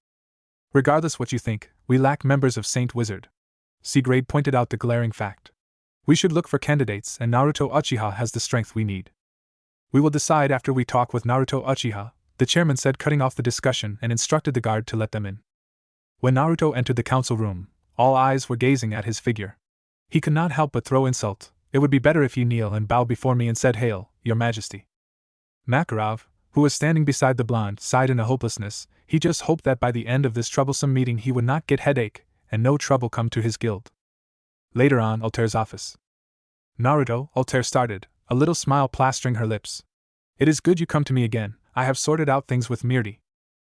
[SPEAKER 1] Regardless what you think, we lack members of Saint Wizard. Seagrade pointed out the glaring fact. We should look for candidates, and Naruto Uchiha has the strength we need. We will decide after we talk with Naruto Uchiha, the chairman said, cutting off the discussion, and instructed the guard to let them in. When Naruto entered the council room, all eyes were gazing at his figure. He could not help but throw insult. It would be better if you kneel and bow before me and said, Hail, Your Majesty. Makarov, who was standing beside the blonde, sighed in a hopelessness. He just hoped that by the end of this troublesome meeting he would not get headache, and no trouble come to his guild. Later on, Alter's office. Naruto, Alter started, a little smile plastering her lips. It is good you come to me again. I have sorted out things with Mirti.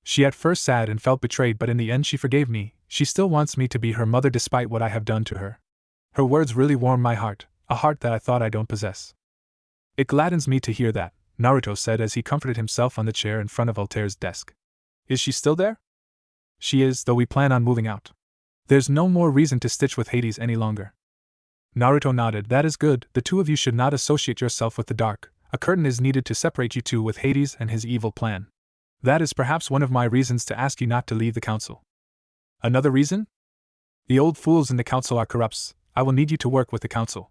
[SPEAKER 1] She at first sad and felt betrayed, but in the end she forgave me. She still wants me to be her mother despite what I have done to her. Her words really warm my heart, a heart that I thought I don't possess. It gladdens me to hear that, Naruto said as he comforted himself on the chair in front of Alter's desk. Is she still there? She is, though we plan on moving out. There's no more reason to stitch with Hades any longer. Naruto nodded. That is good. The two of you should not associate yourself with the dark. A curtain is needed to separate you two with Hades and his evil plan. That is perhaps one of my reasons to ask you not to leave the council. Another reason? The old fools in the council are corrupts. I will need you to work with the council.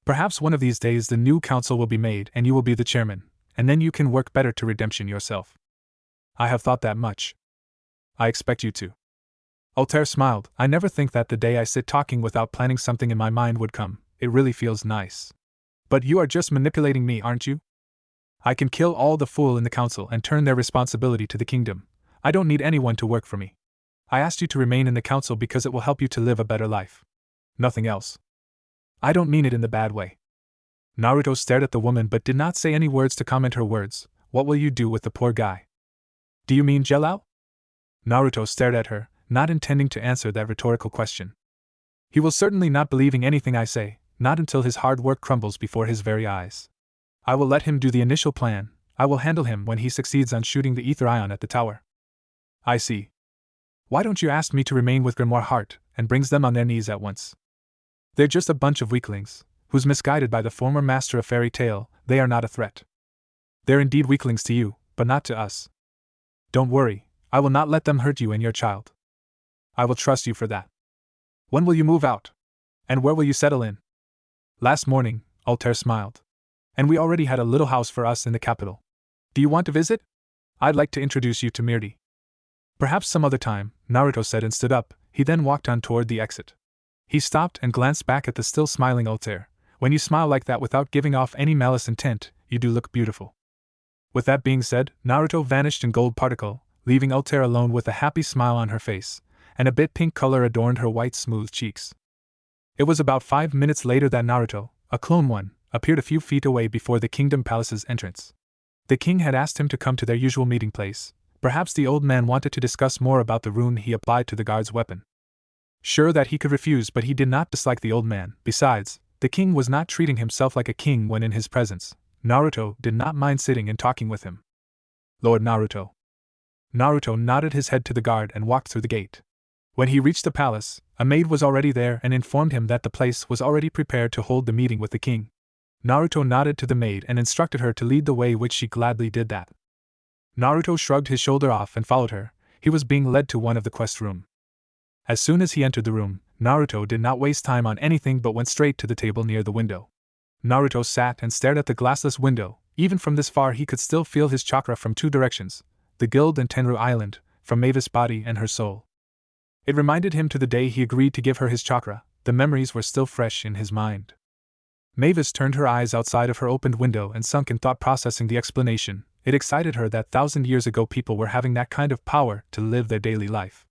[SPEAKER 1] Perhaps one of these days the new council will be made and you will be the chairman, and then you can work better to redemption yourself. I have thought that much. I expect you to. Altair smiled. I never think that the day I sit talking without planning something in my mind would come. It really feels nice. But you are just manipulating me, aren't you? I can kill all the fool in the council and turn their responsibility to the kingdom. I don't need anyone to work for me. I asked you to remain in the council because it will help you to live a better life. Nothing else. I don't mean it in the bad way. Naruto stared at the woman but did not say any words to comment her words. What will you do with the poor guy? Do you mean Jelao? Naruto stared at her, not intending to answer that rhetorical question. He will certainly not believing anything I say, not until his hard work crumbles before his very eyes. I will let him do the initial plan. I will handle him when he succeeds on shooting the ether ion at the tower. I see. Why don't you ask me to remain with Grimoire Heart, and brings them on their knees at once? They're just a bunch of weaklings, who's misguided by the former master of fairy tale. They are not a threat. They're indeed weaklings to you, but not to us. Don't worry, I will not let them hurt you and your child. I will trust you for that. When will you move out? And where will you settle in? Last morning, Altair smiled. And we already had a little house for us in the capital. Do you want to visit? I'd like to introduce you to Mirti. Perhaps some other time, Naruto said and stood up. He then walked on toward the exit. He stopped and glanced back at the still smiling Altair. When you smile like that without giving off any malice intent, you do look beautiful. With that being said, Naruto vanished in gold particle, leaving Altair alone with a happy smile on her face, and a bit pink color adorned her white smooth cheeks. It was about 5 minutes later that Naruto, a clone one, appeared a few feet away before the kingdom palace's entrance. The king had asked him to come to their usual meeting place. Perhaps the old man wanted to discuss more about the rune he applied to the guard's weapon. Sure that he could refuse, but he did not dislike the old man. Besides, the king was not treating himself like a king when in his presence. Naruto did not mind sitting and talking with him. Lord Naruto. Naruto nodded his head to the guard and walked through the gate. When he reached the palace, a maid was already there and informed him that the place was already prepared to hold the meeting with the king. Naruto nodded to the maid and instructed her to lead the way, which she gladly did that. Naruto shrugged his shoulder off and followed her. He was being led to one of the quest rooms. As soon as he entered the room, Naruto did not waste time on anything but went straight to the table near the window. Naruto sat and stared at the glassless window. Even from this far he could still feel his chakra from two directions, the guild and Tenrou Island, from Mavis' body and her soul. It reminded him to the day he agreed to give her his chakra. The memories were still fresh in his mind. Mavis turned her eyes outside of her opened window and sunk in thought, processing the explanation. It excited her that 1,000 years ago people were having that kind of power to live their daily life.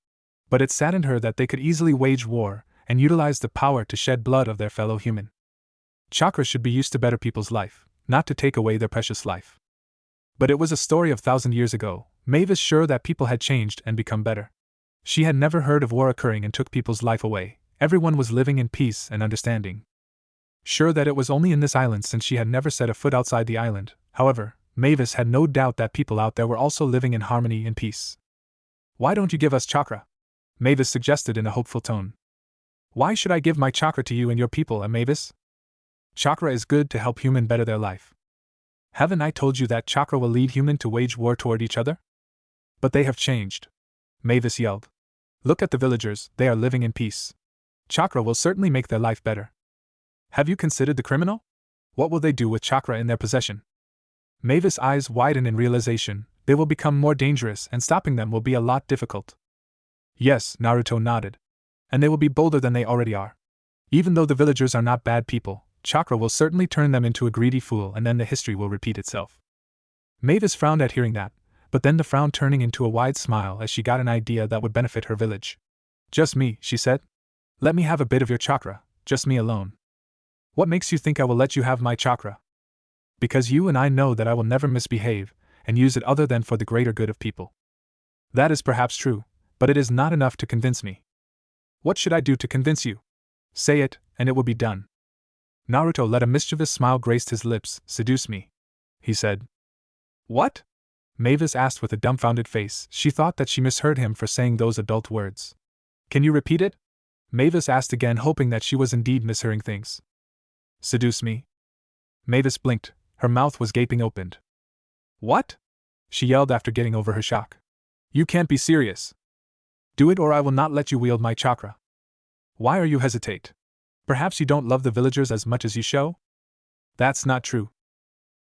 [SPEAKER 1] But it saddened her that they could easily wage war and utilize the power to shed blood of their fellow human. Chakra should be used to better people's life, not to take away their precious life. But it was a story of 1,000 years ago. Mavis sure that people had changed and become better. She had never heard of war occurring and took people's life away. Everyone was living in peace and understanding. Sure that it was only in this island, since she had never set a foot outside the island. However, Mavis had no doubt that people out there were also living in harmony and peace. Why don't you give us chakra? Mavis suggested in a hopeful tone. Why should I give my chakra to you and your people, Mavis? Chakra is good to help human better their life. Haven't I told you that chakra will lead human to wage war toward each other? But they have changed. Mavis yelled. Look at the villagers, they are living in peace. Chakra will certainly make their life better. Have you considered the criminal? What will they do with chakra in their possession? Mavis' eyes widened in realization. They will become more dangerous and stopping them will be a lot difficult. Yes, Naruto nodded. And they will be bolder than they already are. Even though the villagers are not bad people, chakra will certainly turn them into a greedy fool, and then the history will repeat itself. Mavis frowned at hearing that, but then the frown turning into a wide smile as she got an idea that would benefit her village. Just me, she said. Let me have a bit of your chakra, just me alone. What makes you think I will let you have my chakra? Because you and I know that I will never misbehave and use it other than for the greater good of people. That is perhaps true, but it is not enough to convince me. What should I do to convince you? Say it, and it will be done. Naruto let a mischievous smile grace his lips. Seduce me, he said. What? Mavis asked with a dumbfounded face. She thought that she misheard him for saying those adult words. Can you repeat it? Mavis asked again, hoping that she was indeed mishearing things. Seduce me? Mavis blinked. Her mouth was gaping opened. What? She yelled after getting over her shock. You can't be serious. Do it or I will not let you wield my chakra. Why are you hesitate? Perhaps you don't love the villagers as much as you show? That's not true.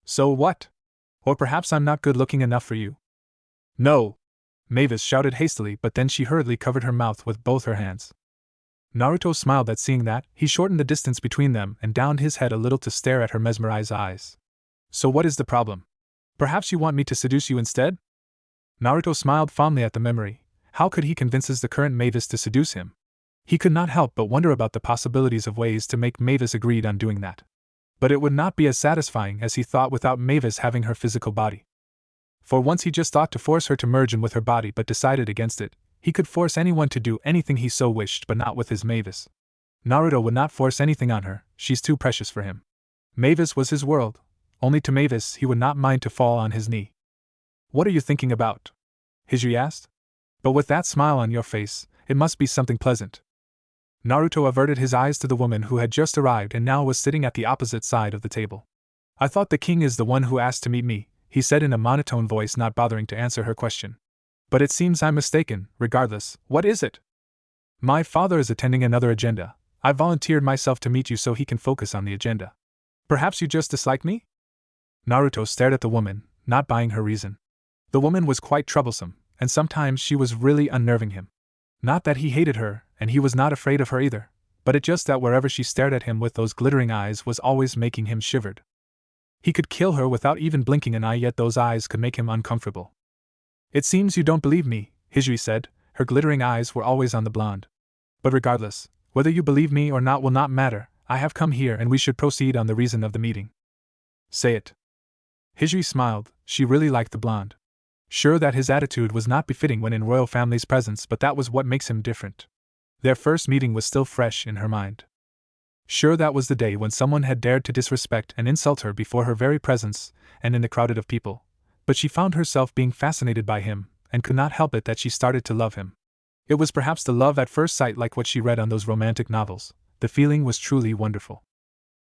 [SPEAKER 1] So what? Or perhaps I'm not good looking enough for you. No! Mavis shouted hastily, but then she hurriedly covered her mouth with both her hands. Naruto smiled at seeing that. He shortened the distance between them and downed his head a little to stare at her mesmerized eyes. So what is the problem? Perhaps you want me to seduce you instead? Naruto smiled fondly at the memory. How could he convince the current Mavis to seduce him? He could not help but wonder about the possibilities of ways to make Mavis agree on doing that. But it would not be as satisfying as he thought without Mavis having her physical body. For once he just thought to force her to merge in with her body but decided against it. He could force anyone to do anything he so wished, but not with his Mavis. Naruto would not force anything on her, she's too precious for him. Mavis was his world. Only to Mavis he would not mind to fall on his knee. What are you thinking about? Hijri asked. But with that smile on your face, it must be something pleasant. Naruto averted his eyes to the woman who had just arrived and now was sitting at the opposite side of the table. I thought the king is the one who asked to meet me, he said in a monotone voice, not bothering to answer her question. But it seems I'm mistaken. Regardless, what is it? My father is attending another agenda. I volunteered myself to meet you so he can focus on the agenda. Perhaps you just dislike me? Naruto stared at the woman, not buying her reason. The woman was quite troublesome, and sometimes she was really unnerving him. Not that he hated her, and he was not afraid of her either, but it just that wherever she stared at him with those glittering eyes was always making him shivered. He could kill her without even blinking an eye, yet those eyes could make him uncomfortable. It seems you don't believe me, Hijri said. Her glittering eyes were always on the blonde. But regardless, whether you believe me or not will not matter. I have come here and we should proceed on the reason of the meeting. Say it. Hijri smiled. She really liked the blonde. Sure that his attitude was not befitting when in royal family's presence, but that was what makes him different. Their first meeting was still fresh in her mind. Sure, that was the day when someone had dared to disrespect and insult her before her very presence and in the crowd of people. But she found herself being fascinated by him, and could not help it that she started to love him. It was perhaps the love at first sight like what she read on those romantic novels. The feeling was truly wonderful.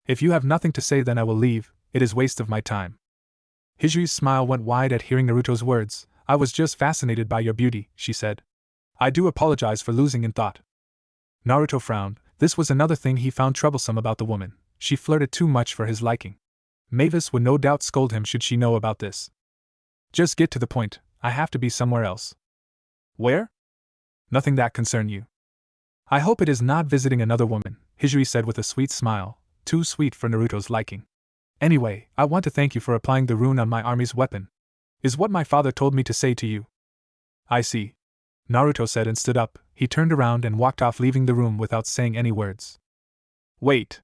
[SPEAKER 1] If you have nothing to say, then I will leave. It is waste of my time. Hijri's smile went wide at hearing Naruto's words. I was just fascinated by your beauty, she said. I do apologize for losing in thought. Naruto frowned. This was another thing he found troublesome about the woman. She flirted too much for his liking. Mavis would no doubt scold him should she know about this. Just get to the point. I have to be somewhere else. Where? Nothing that concern you. I hope it is not visiting another woman, Hijri said with a sweet smile, too sweet for Naruto's liking. Anyway, I want to thank you for applying the rune on my army's weapon. Is what my father told me to say to you. I see. Naruto said and stood up. He turned around and walked off, leaving the room without saying any words. Wait!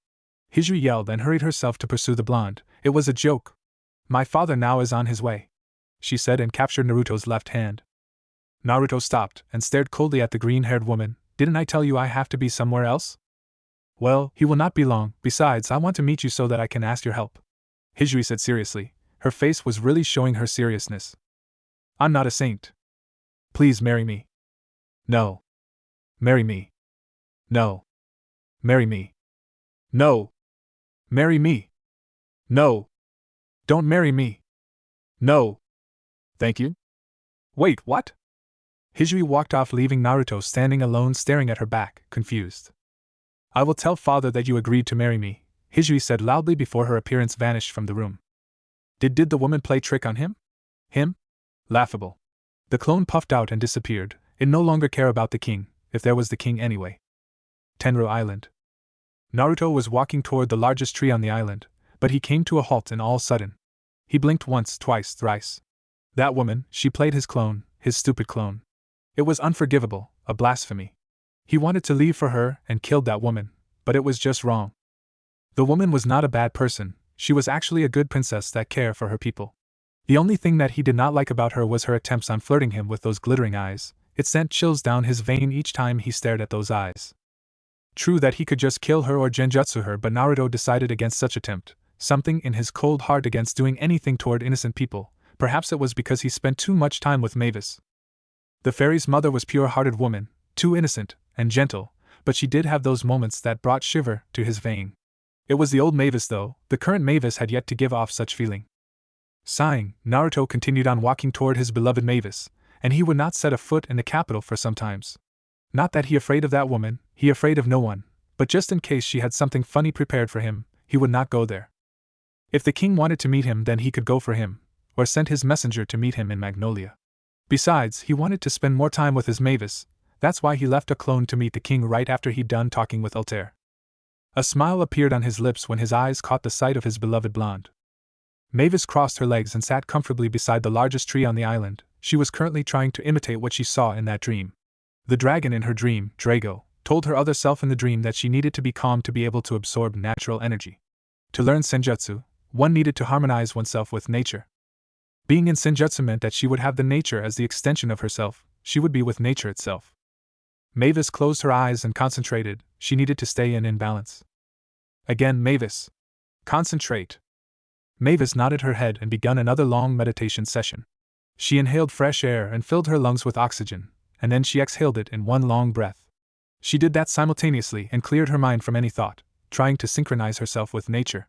[SPEAKER 1] Hijri yelled and hurried herself to pursue the blonde. It was a joke. My father now is on his way, she said and captured Naruto's left hand. Naruto stopped and stared coldly at the green-haired woman. Didn't I tell you I have to be somewhere else? Well, he will not be long. Besides, I want to meet you so that I can ask your help, Hijri said seriously. Her face was really showing her seriousness. I'm not a saint. Please marry me. No. Marry me. No. Marry me. No. Marry me. No. Don't marry me. No. Thank you? Wait, what? Hijri walked off, leaving Naruto standing alone staring at her back, confused. I will tell father that you agreed to marry me, Hijri said loudly before her appearance vanished from the room. Did the woman play trick on him? Him? Laughable. The clone puffed out and disappeared. It no longer cared about the king, if there was the king anyway. Tenrou Island. Naruto was walking toward the largest tree on the island, but he came to a halt and all sudden. He blinked once, twice, thrice. That woman, she played his clone, his stupid clone. It was unforgivable, a blasphemy. He wanted to leave for her and killed that woman, but it was just wrong. The woman was not a bad person, she was actually a good princess that cared for her people. The only thing that he did not like about her was her attempts on flirting him with those glittering eyes. It sent chills down his vein each time he stared at those eyes. True that he could just kill her or genjutsu her, but Naruto decided against such attempt, something in his cold heart against doing anything toward innocent people. Perhaps it was because he spent too much time with Mavis. The fairy's mother was pure-hearted woman, too innocent and gentle, but she did have those moments that brought shiver to his vein. It was the old Mavis though, the current Mavis had yet to give off such feeling. Sighing, Naruto continued on walking toward his beloved Mavis, and he would not set a foot in the capital for some times. Not that he afraid of that woman, he afraid of no one, but just in case she had something funny prepared for him, he would not go there. If the king wanted to meet him, then he could go for him, or send his messenger to meet him in Magnolia. Besides, he wanted to spend more time with his Mavis, that's why he left a clone to meet the king right after he'd done talking with Altair. A smile appeared on his lips when his eyes caught the sight of his beloved blonde. Mavis crossed her legs and sat comfortably beside the largest tree on the island. She was currently trying to imitate what she saw in that dream. The dragon in her dream, Drago, told her other self in the dream that she needed to be calm to be able to absorb natural energy. To learn senjutsu, one needed to harmonize oneself with nature. Being in senjutsu meant that she would have the nature as the extension of herself, she would be with nature itself. Mavis closed her eyes and concentrated, she needed to stay in balance. Again, Mavis. Concentrate. Mavis nodded her head and began another long meditation session. She inhaled fresh air and filled her lungs with oxygen, and then she exhaled it in one long breath. She did that simultaneously and cleared her mind from any thought, trying to synchronize herself with nature.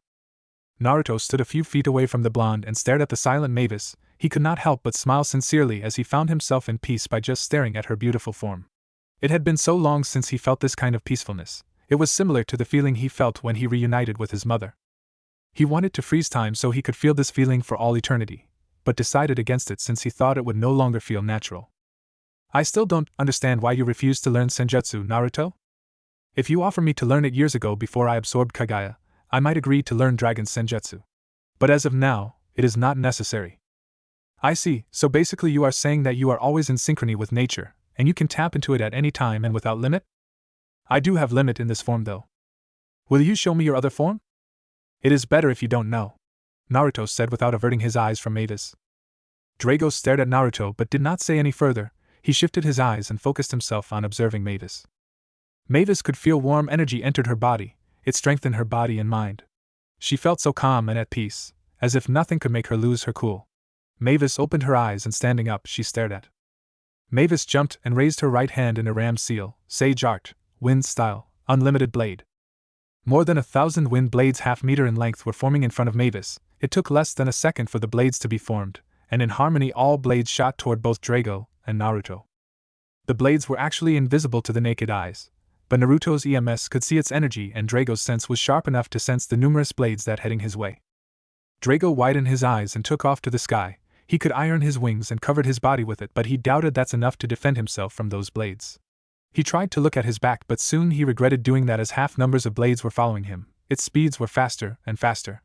[SPEAKER 1] Naruto stood a few feet away from the blonde and stared at the silent Mavis. He could not help but smile sincerely as he found himself in peace by just staring at her beautiful form. It had been so long since he felt this kind of peacefulness. It was similar to the feeling he felt when he reunited with his mother. He wanted to freeze time so he could feel this feeling for all eternity, but decided against it since he thought it would no longer feel natural. I still don't understand why you refuse to learn senjutsu, Naruto? If you offered me to learn it years ago before I absorbed Kaguya, I might agree to learn dragon senjutsu. But as of now, it is not necessary. I see, so basically you are saying that you are always in synchrony with nature, and you can tap into it at any time and without limit? I do have limit in this form though. Will you show me your other form? It is better if you don't know, Naruto said without averting his eyes from Mavis. Drago stared at Naruto but did not say any further. He shifted his eyes and focused himself on observing Mavis. Mavis could feel warm energy entered her body. It strengthened her body and mind. She felt so calm and at peace, as if nothing could make her lose her cool. Mavis opened her eyes and standing up she stared at. Mavis jumped and raised her right hand in a ram seal, sage art, wind style, unlimited blade. More than 1,000 wind blades half-meter in length were forming in front of Mavis. It took less than a second for the blades to be formed, and in harmony all blades shot toward both Drago and Naruto. The blades were actually invisible to the naked eyes, but Naruto's EMS could see its energy and Drago's sense was sharp enough to sense the numerous blades that heading his way. Drago widened his eyes and took off to the sky. He could iron his wings and covered his body with it, but he doubted that's enough to defend himself from those blades. He tried to look at his back, but soon he regretted doing that as half numbers of blades were following him. Its speeds were faster and faster.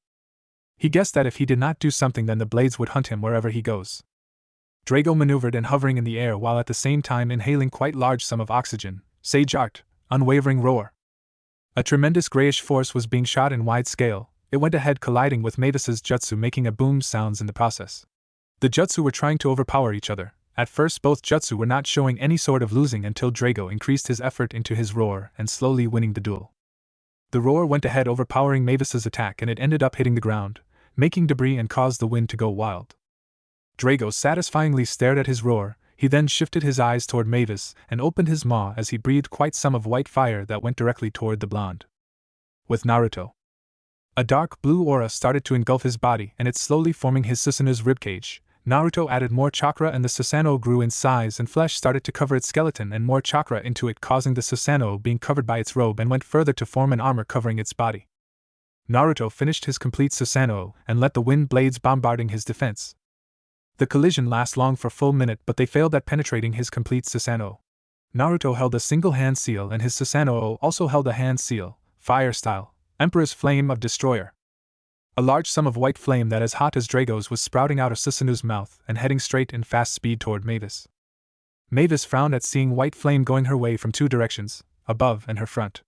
[SPEAKER 1] He guessed that if he did not do something, then the blades would hunt him wherever he goes. Drago maneuvered and hovering in the air while at the same time inhaling quite large sum of oxygen. Sage art, unwavering roar. A tremendous grayish force was being shot in wide scale. It went ahead colliding with Mavis's jutsu, making a boom sounds in the process. The jutsu were trying to overpower each other. At first both jutsu were not showing any sort of losing until Drago increased his effort into his roar and slowly winning the duel. The roar went ahead overpowering Mavis's attack and it ended up hitting the ground, making debris and caused the wind to go wild. Drago satisfyingly stared at his roar. He then shifted his eyes toward Mavis and opened his maw as he breathed quite some of white fire that went directly toward the blonde. With Naruto, a dark blue aura started to engulf his body and it's slowly forming his Susanu's ribcage. Naruto added more chakra and the Susanoo grew in size and flesh started to cover its skeleton and more chakra into it, causing the Susanoo being covered by its robe and went further to form an armor covering its body. Naruto finished his complete Susanoo and let the wind blades bombarding his defense. The collision lasted long for a full minute, but they failed at penetrating his complete Susanoo. Naruto held a single hand seal and his Susanoo also held a hand seal, fire style, Emperor's Flame of Destroyer. A large sum of white flame that as hot as Drago's was sprouting out of Susanu's mouth and heading straight in fast speed toward Mavis. Mavis frowned at seeing white flame going her way from two directions, above and her front.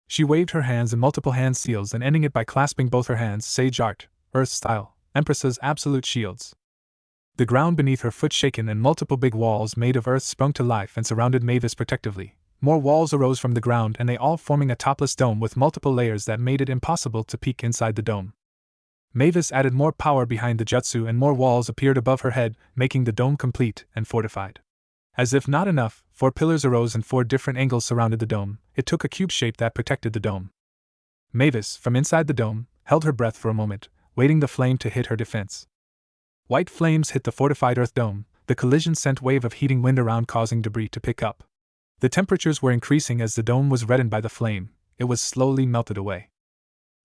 [SPEAKER 1] She waved her hands in multiple hand seals and ending it by clasping both her hands, sage art, earth style, Empress's absolute shields. The ground beneath her foot shaken and multiple big walls made of earth sprung to life and surrounded Mavis protectively. More walls arose from the ground and they all forming a topless dome with multiple layers that made it impossible to peek inside the dome. Mavis added more power behind the jutsu and more walls appeared above her head, making the dome complete and fortified. As if not enough, 4 pillars arose and 4 different angles surrounded the dome. It took a cube shape that protected the dome. Mavis, from inside the dome, held her breath for a moment, waiting the flame to hit her defense. White flames hit the fortified earth dome. The collision sent wave of heating wind around causing debris to pick up. The temperatures were increasing as the dome was reddened by the flame. It was slowly melted away.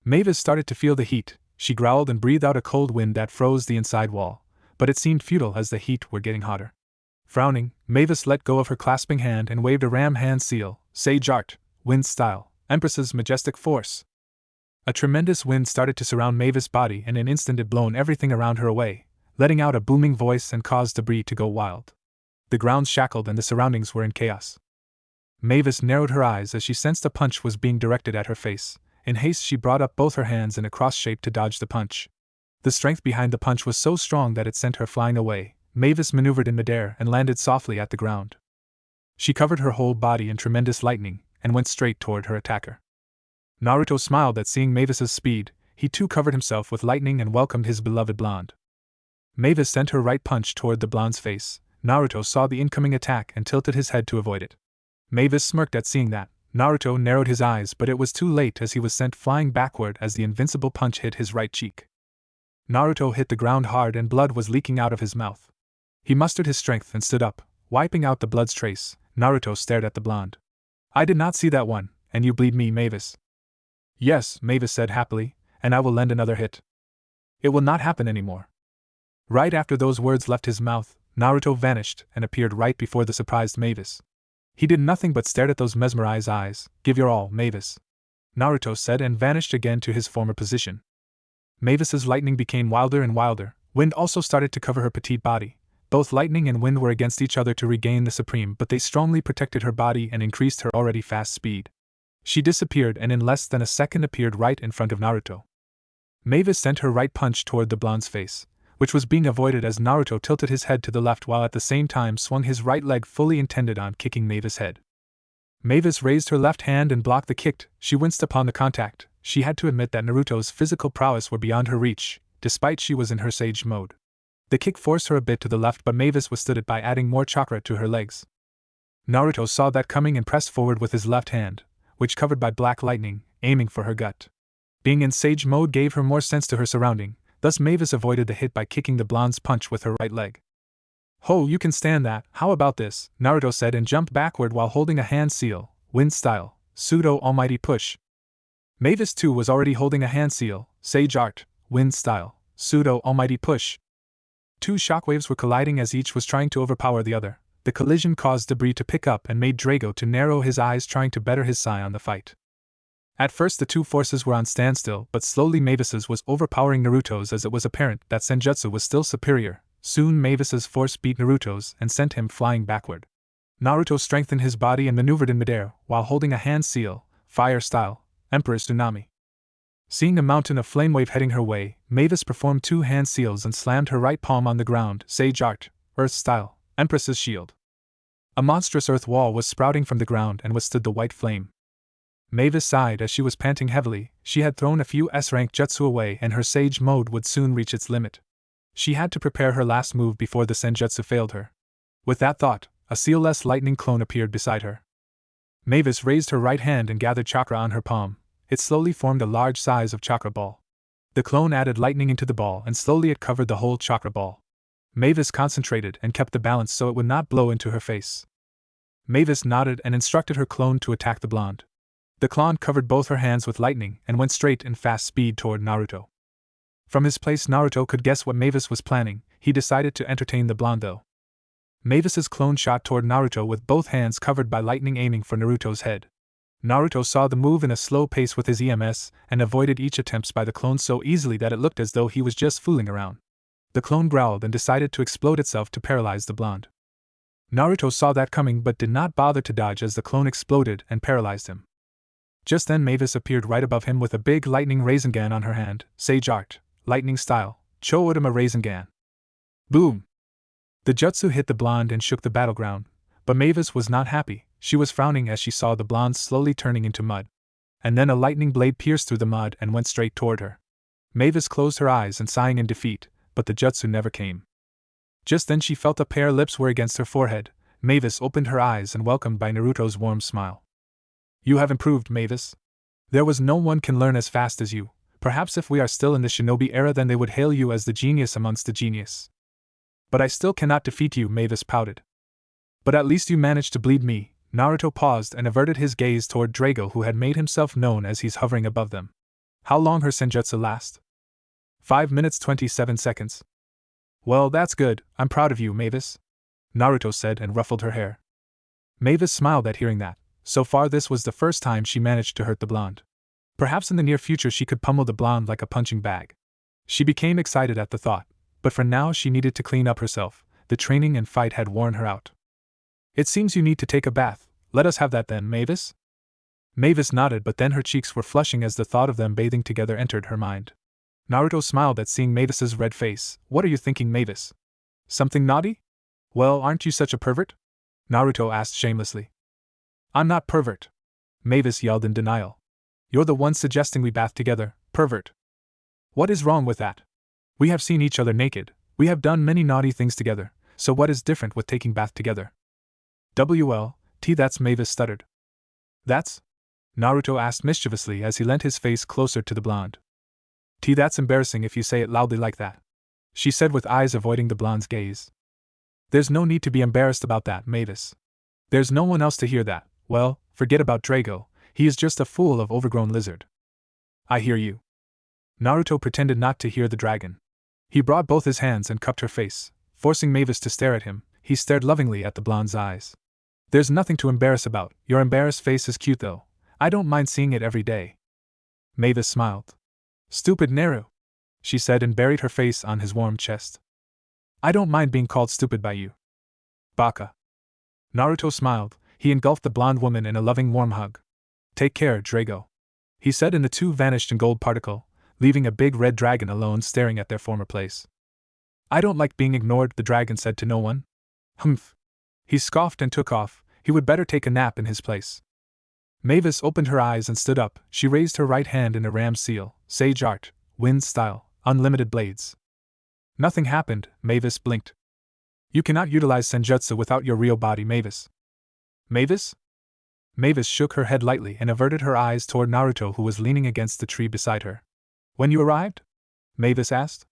[SPEAKER 1] Mavis started to feel the heat. She growled and breathed out a cold wind that froze the inside wall, but it seemed futile as the heat were getting hotter. Frowning, Mavis let go of her clasping hand and waved a ram hand seal, Sage Art, Wind Style, Empress's Majestic Force. A tremendous wind started to surround Mavis' body, and in an instant it blown everything around her away, letting out a booming voice and caused debris to go wild. The ground shackled and the surroundings were in chaos. Mavis narrowed her eyes as she sensed a punch was being directed at her face. In haste she brought up both her hands in a cross shape to dodge the punch. The strength behind the punch was so strong that it sent her flying away. Mavis maneuvered in midair and landed softly at the ground. She covered her whole body in tremendous lightning and went straight toward her attacker. Naruto smiled at seeing Mavis's speed. He too covered himself with lightning and welcomed his beloved blonde. Mavis sent her right punch toward the blonde's face. Naruto saw the incoming attack and tilted his head to avoid it. Mavis smirked at seeing that. Naruto narrowed his eyes, but it was too late as he was sent flying backward as the invincible punch hit his right cheek. Naruto hit the ground hard and blood was leaking out of his mouth. He mustered his strength and stood up, wiping out the blood's trace. Naruto stared at the blonde. I did not see that one, and you bleed me, Mavis. Yes, Mavis said happily, and I will lend another hit. It will not happen anymore. Right after those words left his mouth, Naruto vanished and appeared right before the surprised Mavis. He did nothing but stared at those mesmerized eyes. Give your all, Mavis, Naruto said, and vanished again to his former position. Mavis's lightning became wilder and wilder. Wind also started to cover her petite body. Both lightning and wind were against each other to regain the supreme, but they strongly protected her body and increased her already fast speed. She disappeared and in less than a second appeared right in front of Naruto. Mavis sent her right punch toward the blonde's face, which was being avoided as Naruto tilted his head to the left while at the same time swung his right leg, fully intended on kicking Mavis' head. Mavis raised her left hand and blocked the kick. She winced upon the contact. She had to admit that Naruto's physical prowess were beyond her reach, despite she was in her sage mode. The kick forced her a bit to the left, but Mavis withstood it by adding more chakra to her legs. Naruto saw that coming and pressed forward with his left hand, which covered by black lightning, aiming for her gut. Being in sage mode gave her more sense to her surrounding, thus Mavis avoided the hit by kicking the blonde's punch with her right leg. Ho, you can stand that, how about this? Naruto said and jumped backward while holding a hand seal, Wind Style, Pseudo Almighty Push. Mavis too was already holding a hand seal, Sage Art, Wind Style, Pseudo Almighty Push. Two shockwaves were colliding as each was trying to overpower the other. The collision caused debris to pick up and made Drago to narrow his eyes, trying to better his sight on the fight. At first the two forces were on standstill, but slowly Mavis's was overpowering Naruto's as it was apparent that Senjutsu was still superior. Soon Mavis's force beat Naruto's and sent him flying backward. Naruto strengthened his body and maneuvered in midair while holding a hand seal, Fire Style, Emperor's Tsunami. Seeing a mountain of flame wave heading her way, Mavis performed two hand seals and slammed her right palm on the ground, Sage Art, Earth Style, Empress's Shield. A monstrous earth wall was sprouting from the ground and withstood the white flame. Mavis sighed as she was panting heavily. She had thrown a few S-rank jutsu away and her sage mode would soon reach its limit. She had to prepare her last move before the senjutsu failed her. With that thought, a sealless lightning clone appeared beside her. Mavis raised her right hand and gathered chakra on her palm. It slowly formed a large size of chakra ball. The clone added lightning into the ball and slowly it covered the whole chakra ball. Mavis concentrated and kept the balance so it would not blow into her face. Mavis nodded and instructed her clone to attack the blonde. The clone covered both her hands with lightning and went straight in fast speed toward Naruto. From his place Naruto could guess what Mavis was planning. He decided to entertain the blonde though. Mavis's clone shot toward Naruto with both hands covered by lightning, aiming for Naruto's head. Naruto saw the move in a slow pace with his EMS and avoided each attempts by the clone so easily that it looked as though he was just fooling around. The clone growled and decided to explode itself to paralyze the blonde. Naruto saw that coming but did not bother to dodge as the clone exploded and paralyzed him. Just then Mavis appeared right above him with a big lightning Rasengan on her hand, Sage Art, Lightning Style, Cho-Udama Rasengan. Boom! The jutsu hit the blonde and shook the battleground, but Mavis was not happy. She was frowning as she saw the blonde slowly turning into mud. And then a lightning blade pierced through the mud and went straight toward her. Mavis closed her eyes and sighing in defeat, but the jutsu never came. Just then she felt a pair lips were against her forehead. Mavis opened her eyes and welcomed by Naruto's warm smile. You have improved, Mavis. There was no one can learn as fast as you. Perhaps if we are still in the shinobi era then they would hail you as the genius amongst the genius. But I still cannot defeat you, Mavis pouted. But at least you managed to bleed me, Naruto paused and averted his gaze toward Drago, who had made himself known as he's hovering above them. How long her senjutsu last? 5 minutes 27 seconds. Well, that's good, I'm proud of you, Mavis, Naruto said and ruffled her hair. Mavis smiled at hearing that. So far this was the first time she managed to hurt the blonde. Perhaps in the near future she could pummel the blonde like a punching bag. She became excited at the thought, but for now she needed to clean up herself. The training and fight had worn her out. It seems you need to take a bath. Let us have that then, Mavis? Mavis nodded, but then her cheeks were flushing as the thought of them bathing together entered her mind. Naruto smiled at seeing Mavis's red face. What are you thinking, Mavis? Something naughty? Well, aren't you such a pervert? Naruto asked shamelessly. I'm not pervert, Mavis yelled in denial. You're the one suggesting we bath together, pervert. What is wrong with that? We have seen each other naked, we have done many naughty things together, so what is different with taking bath together? That's Mavis stuttered. That's? Naruto asked mischievously as he leant his face closer to the blonde. That's embarrassing if you say it loudly like that, she said with eyes avoiding the blonde's gaze. There's no need to be embarrassed about that, Mavis. There's no one else to hear that. Well, forget about Drago, he is just a fool of overgrown lizard. I hear you. Naruto pretended not to hear the dragon. He brought both his hands and cupped her face, forcing Mavis to stare at him. He stared lovingly at the blonde's eyes. There's nothing to embarrass about, your embarrassed face is cute though. I don't mind seeing it every day. Mavis smiled. Stupid Naru, she said and buried her face on his warm chest. I don't mind being called stupid by you. Baka. Naruto smiled. He engulfed the blonde woman in a loving warm hug. Take care, Drago, he said, and the two vanished in gold particle, leaving a big red dragon alone staring at their former place. I don't like being ignored, the dragon said to no one. Humph. He scoffed and took off. He would better take a nap in his place. Mavis opened her eyes and stood up. She raised her right hand in a ram seal, sage art, wind style, unlimited blades. Nothing happened. Mavis blinked. You cannot utilize senjutsu without your real body, Mavis. Mavis? Mavis shook her head lightly and averted her eyes toward Naruto, who was leaning against the tree beside her. When you arrived? Mavis asked.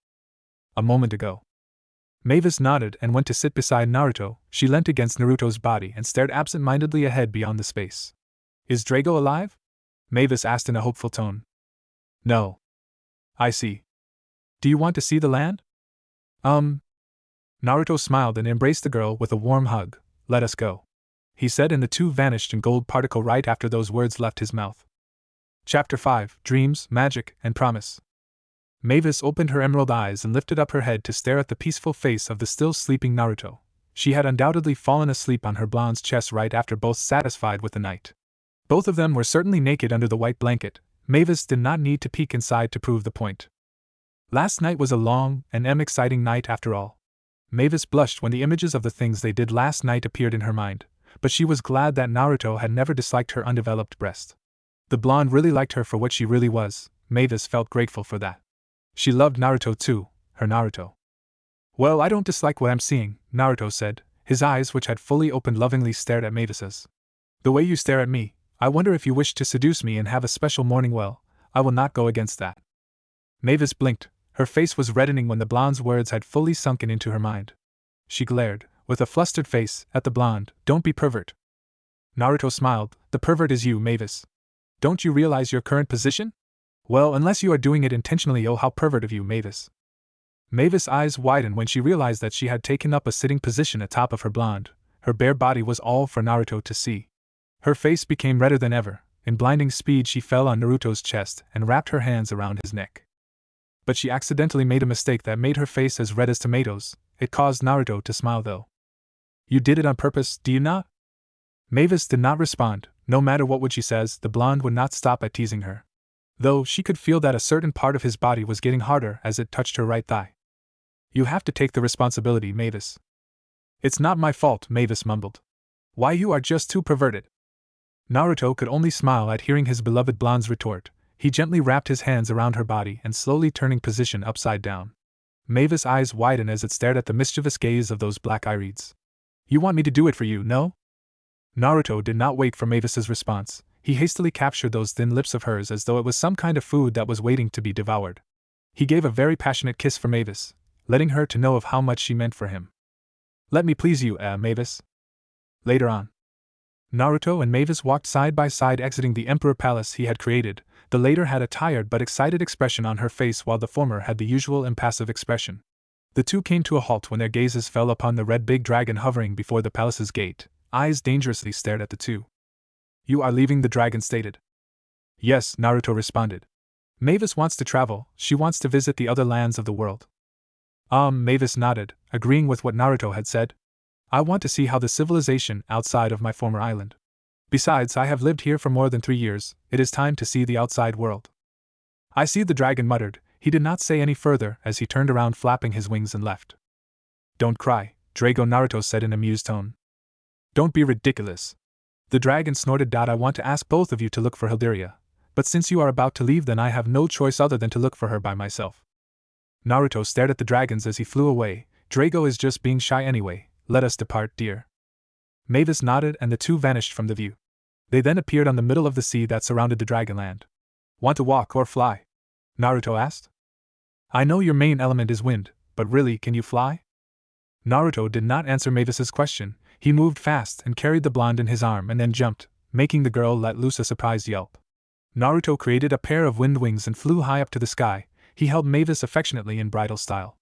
[SPEAKER 1] A moment ago. Mavis nodded and went to sit beside Naruto. She leant against Naruto's body and stared absent-mindedly ahead beyond the space. Is Drago alive? Mavis asked in a hopeful tone. No. I see. Do you want to see the land? Naruto smiled and embraced the girl with a warm hug. Let us go, he said, and the two vanished in gold particle right after those words left his mouth. Chapter 5: Dreams, Magic, and Promise. Mavis opened her emerald eyes and lifted up her head to stare at the peaceful face of the still sleeping Naruto. She had undoubtedly fallen asleep on her blonde's chest right after both satisfied with the night. Both of them were certainly naked under the white blanket. Mavis did not need to peek inside to prove the point. Last night was a long and exciting night after all. Mavis blushed when the images of the things they did last night appeared in her mind, but she was glad that Naruto had never disliked her undeveloped breast. The blonde really liked her for what she really was. Mavis felt grateful for that. She loved Naruto too, her Naruto. Well, I don't dislike what I'm seeing, Naruto said. His eyes, which had fully opened, lovingly stared at Mavis's. The way you stare at me, I wonder if you wish to seduce me and have a special morning. Well, I will not go against that. Mavis blinked. Her face was reddening when the blonde's words had fully sunken into her mind. She glared, with a flustered face, at the blonde. Don't be pervert. Naruto smiled. The pervert is you, Mavis. Don't you realize your current position? Well, unless you are doing it intentionally. Oh, how pervert of you, Mavis. Mavis' eyes widened when she realized that she had taken up a sitting position atop of her blonde. Her bare body was all for Naruto to see. Her face became redder than ever. In blinding speed she fell on Naruto's chest and wrapped her hands around his neck. But she accidentally made a mistake that made her face as red as tomatoes. It caused Naruto to smile though. You did it on purpose, do you not? Mavis did not respond. No matter what she says, the blonde would not stop at teasing her. Though she could feel that a certain part of his body was getting harder as it touched her right thigh. You have to take the responsibility, Mavis. It's not my fault, Mavis mumbled. Why, you are just too perverted. Naruto could only smile at hearing his beloved blonde's retort. He gently wrapped his hands around her body and slowly turning position upside down. Mavis' eyes widened as it stared at the mischievous gaze of those black irides. You want me to do it for you, no? Naruto did not wait for Mavis's response. He hastily captured those thin lips of hers as though it was some kind of food that was waiting to be devoured. He gave a very passionate kiss for Mavis, letting her to know of how much she meant for him. Let me please you, Mavis. Later on. Naruto and Mavis walked side by side exiting the Emperor Palace he had created. The latter had a tired but excited expression on her face while the former had the usual impassive expression. The two came to a halt when their gazes fell upon the red big dragon hovering before the palace's gate. Eyes dangerously stared at the two. "You are leaving?" the dragon stated. "Yes," Naruto responded. "Mavis wants to travel, she wants to visit the other lands of the world." Mavis nodded, agreeing with what Naruto had said. "I want to see how the civilization outside of my former island. Besides, I have lived here for more than 3 years, it is time to see the outside world." "I see," the dragon muttered. He did not say any further as he turned around flapping his wings and left. "Don't cry, Drago," Naruto said in an amused tone. "Don't be ridiculous." The dragon snorted. "I want to ask both of you to look for Hilderia, but since you are about to leave, then I have no choice other than to look for her by myself." Naruto stared at the dragons as he flew away. "Drago is just being shy anyway, let us depart, dear." Mavis nodded and the two vanished from the view. They then appeared on the middle of the sea that surrounded the Dragonland. "Want to walk or fly?" Naruto asked. "I know your main element is wind, but really, can you fly?" Naruto did not answer Mavis's question. He moved fast and carried the blonde in his arm and then jumped, making the girl let loose a surprised yelp. Naruto created a pair of wind wings and flew high up to the sky. He held Mavis affectionately in bridal style.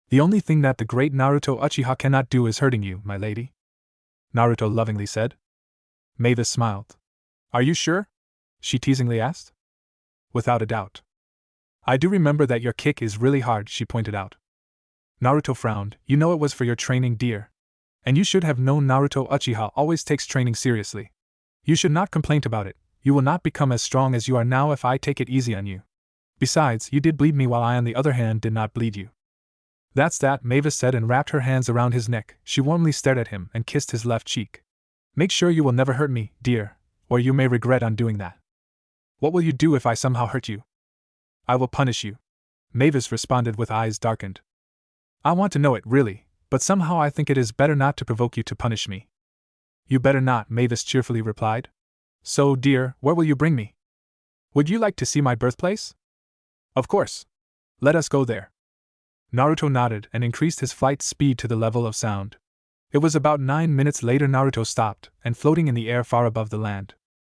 [SPEAKER 1] "The only thing that the great Naruto Uchiha cannot do is hurting you, my lady," Naruto lovingly said. Mavis smiled. "Are you sure?" she teasingly asked. "Without a doubt." "I do remember that your kick is really hard," she pointed out. Naruto frowned. "You know it was for your training, dear. And you should have known Naruto Uchiha always takes training seriously. You should not complain about it. You will not become as strong as you are now if I take it easy on you. Besides, you did bleed me while I on the other hand did not bleed you." "That's that," Mavis said and wrapped her hands around his neck. She warmly stared at him and kissed his left cheek. "Make sure you will never hurt me, dear, or you may regret on doing that." "What will you do if I somehow hurt you?" "I will punish you," Mavis responded with eyes darkened. "I want to know it, really, but somehow I think it is better not to provoke you to punish me." "You better not," Mavis cheerfully replied. "So, dear, where will you bring me? Would you like to see my birthplace?" "Of course. Let us go there." Naruto nodded and increased his flight speed to the level of sound. It was about 9 minutes later Naruto stopped, and floating in the air far above the land.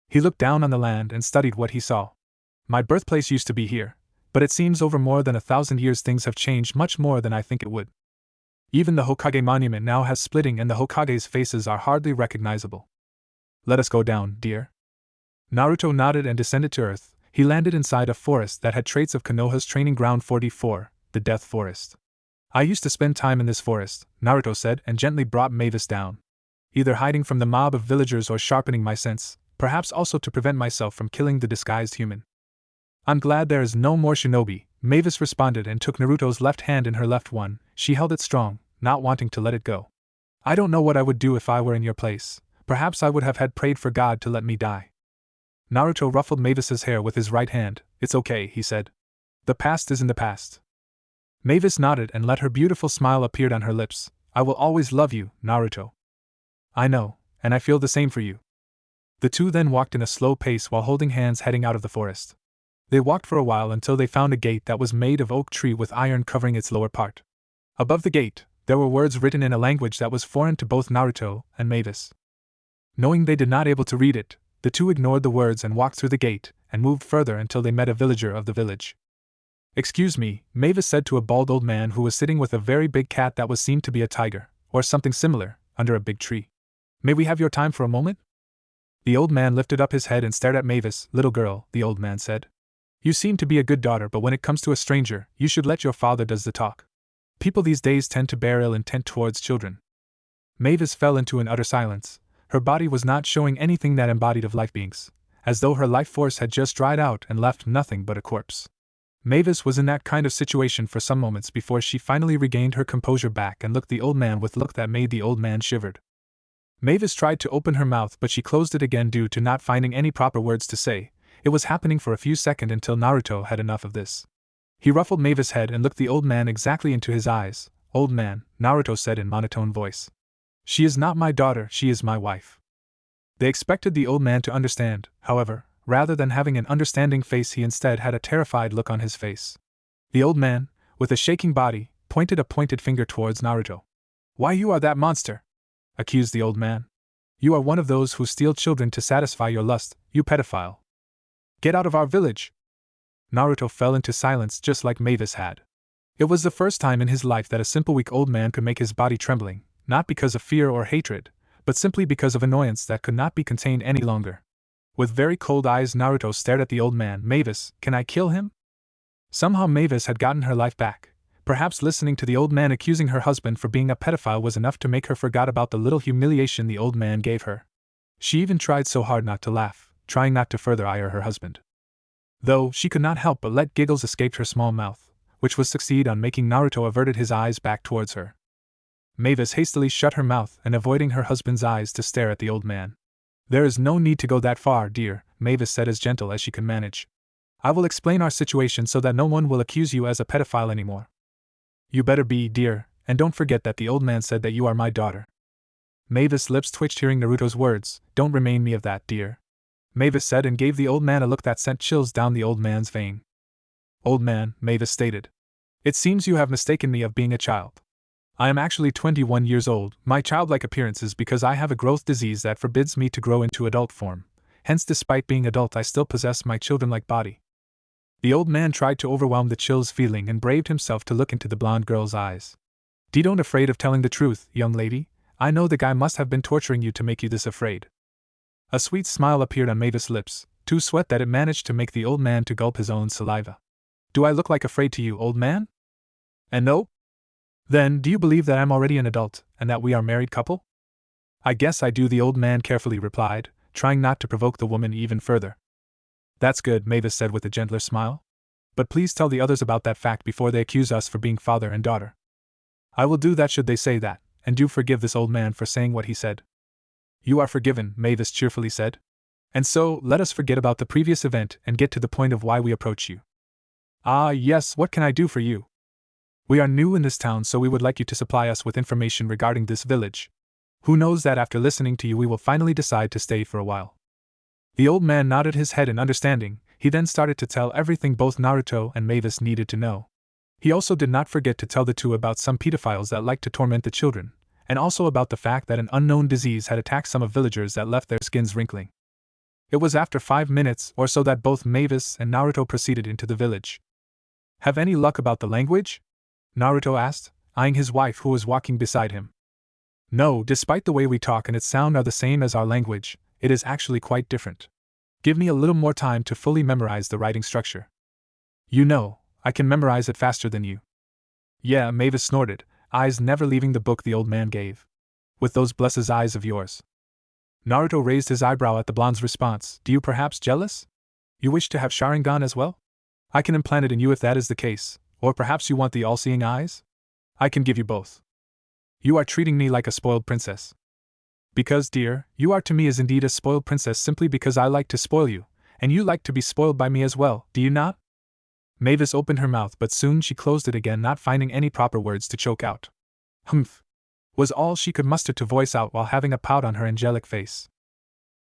[SPEAKER 1] He looked down on the land and studied what he saw. "My birthplace used to be here, but it seems over more than 1,000 years things have changed much more than I think it would. Even the Hokage monument now has splitting and the Hokage's faces are hardly recognizable. Let us go down, dear." Naruto nodded and descended to earth. He landed inside a forest that had traits of Konoha's training ground 44, the Death Forest. "I used to spend time in this forest," Naruto said and gently brought Mavis down. "Either hiding from the mob of villagers or sharpening my sense, perhaps also to prevent myself from killing the disguised human." "I'm glad there is no more shinobi," Mavis responded and took Naruto's left hand in her left one. She held it strong, not wanting to let it go. "I don't know what I would do if I were in your place. Perhaps I would have had prayed for God to let me die." Naruto ruffled Mavis's hair with his right hand. "It's okay," he said. "The past is in the past." Mavis nodded and let her beautiful smile appear on her lips. "I will always love you, Naruto." "I know, and I feel the same for you." The two then walked in a slow pace while holding hands heading out of the forest. They walked for a while until they found a gate that was made of oak tree with iron covering its lower part. Above the gate, there were words written in a language that was foreign to both Naruto and Mavis. Knowing they did not able to read it, the two ignored the words and walked through the gate, and moved further until they met a villager of the village. "Excuse me," Mavis said to a bald old man who was sitting with a very big cat that was seen to be a tiger, or something similar, under a big tree. "May we have your time for a moment?" The old man lifted up his head and stared at Mavis. "Little girl," the old man said. "You seem to be a good daughter, but when it comes to a stranger, you should let your father does the talk. People these days tend to bear ill intent towards children." Mavis fell into an utter silence. Her body was not showing anything that embodied of life beings, as though her life force had just dried out and left nothing but a corpse. Mavis was in that kind of situation for some moments before she finally regained her composure back and looked the old man with a look that made the old man shivered. Mavis tried to open her mouth, but she closed it again due to not finding any proper words to say. It was happening for a few seconds until Naruto had enough of this. He ruffled Mavis' head and looked the old man exactly into his eyes. "Old man," Naruto said in monotone voice. "She is not my daughter, she is my wife." They expected the old man to understand, however. Rather than having an understanding face, he instead had a terrified look on his face. The old man, with a shaking body, pointed a pointed finger towards Naruto. "Why, you are that monster!" accused the old man. You are one of those who steal children to satisfy your lust, you pedophile. Get out of our village! Naruto fell into silence just like Mavis had. It was the first time in his life that a simple weak old man could make his body trembling, not because of fear or hatred, but simply because of annoyance that could not be contained any longer. With very cold eyes, Naruto stared at the old man. Mavis, can I kill him? Somehow Mavis had gotten her life back. Perhaps listening to the old man accusing her husband for being a pedophile was enough to make her forget about the little humiliation the old man gave her. She even tried so hard not to laugh, trying not to further ire her husband. Though she could not help but let giggles escape her small mouth, which was succeed on making Naruto averted his eyes back towards her. Mavis hastily shut her mouth and avoiding her husband's eyes to stare at the old man. There is no need to go that far, dear, Mavis said as gentle as she could manage. I will explain our situation so that no one will accuse you as a pedophile anymore. You better be, dear, and don't forget that the old man said that you are my daughter. Mavis' lips twitched hearing Naruto's words. Don't remind me of that, dear, Mavis said and gave the old man a look that sent chills down the old man's vein. Old man, Mavis stated. It seems you have mistaken me of being a child. I am actually 21 years old. My childlike appearance is because I have a growth disease that forbids me to grow into adult form. Hence, despite being adult, I still possess my children-like body. The old man tried to overwhelm the chills feeling and braved himself to look into the blonde girl's eyes. Don't afraid of telling the truth, young lady. I know the guy must have been torturing you to make you this afraid. A sweet smile appeared on Mavis' lips, too sweet that it managed to make the old man to gulp his own saliva. Do I look like afraid to you, old man? And no? Then, do you believe that I'm already an adult, and that we are a married couple? I guess I do, the old man carefully replied, trying not to provoke the woman even further. That's good, Mavis said with a gentler smile. But please tell the others about that fact before they accuse us for being father and daughter. I will do that should they say that, and do forgive this old man for saying what he said. You are forgiven, Mavis cheerfully said. And so, let us forget about the previous event and get to the point of why we approach you. Ah, yes, what can I do for you? We are new in this town, so we would like you to supply us with information regarding this village. Who knows that after listening to you we will finally decide to stay for a while. The old man nodded his head in understanding. He then started to tell everything both Naruto and Mavis needed to know. He also did not forget to tell the two about some pedophiles that liked to torment the children, and also about the fact that an unknown disease had attacked some of villagers that left their skins wrinkling. It was after 5 minutes or so that both Mavis and Naruto proceeded into the village. Have any luck about the language? Naruto asked, eyeing his wife who was walking beside him. No, despite the way we talk and its sound are the same as our language, it is actually quite different. Give me a little more time to fully memorize the writing structure. You know, I can memorize it faster than you. Yeah, Mavis snorted, eyes never leaving the book the old man gave. With those blessed eyes of yours. Naruto raised his eyebrow at the blonde's response. Do you perhaps jealous? You wish to have Sharingan as well? I can implant it in you if that is the case, or perhaps you want the all-seeing eyes? I can give you both. You are treating me like a spoiled princess. Because, dear, you are to me as indeed a spoiled princess simply because I like to spoil you, and you like to be spoiled by me as well, do you not? Mavis opened her mouth but soon she closed it again, not finding any proper words to choke out. Humph! Was all she could muster to voice out while having a pout on her angelic face.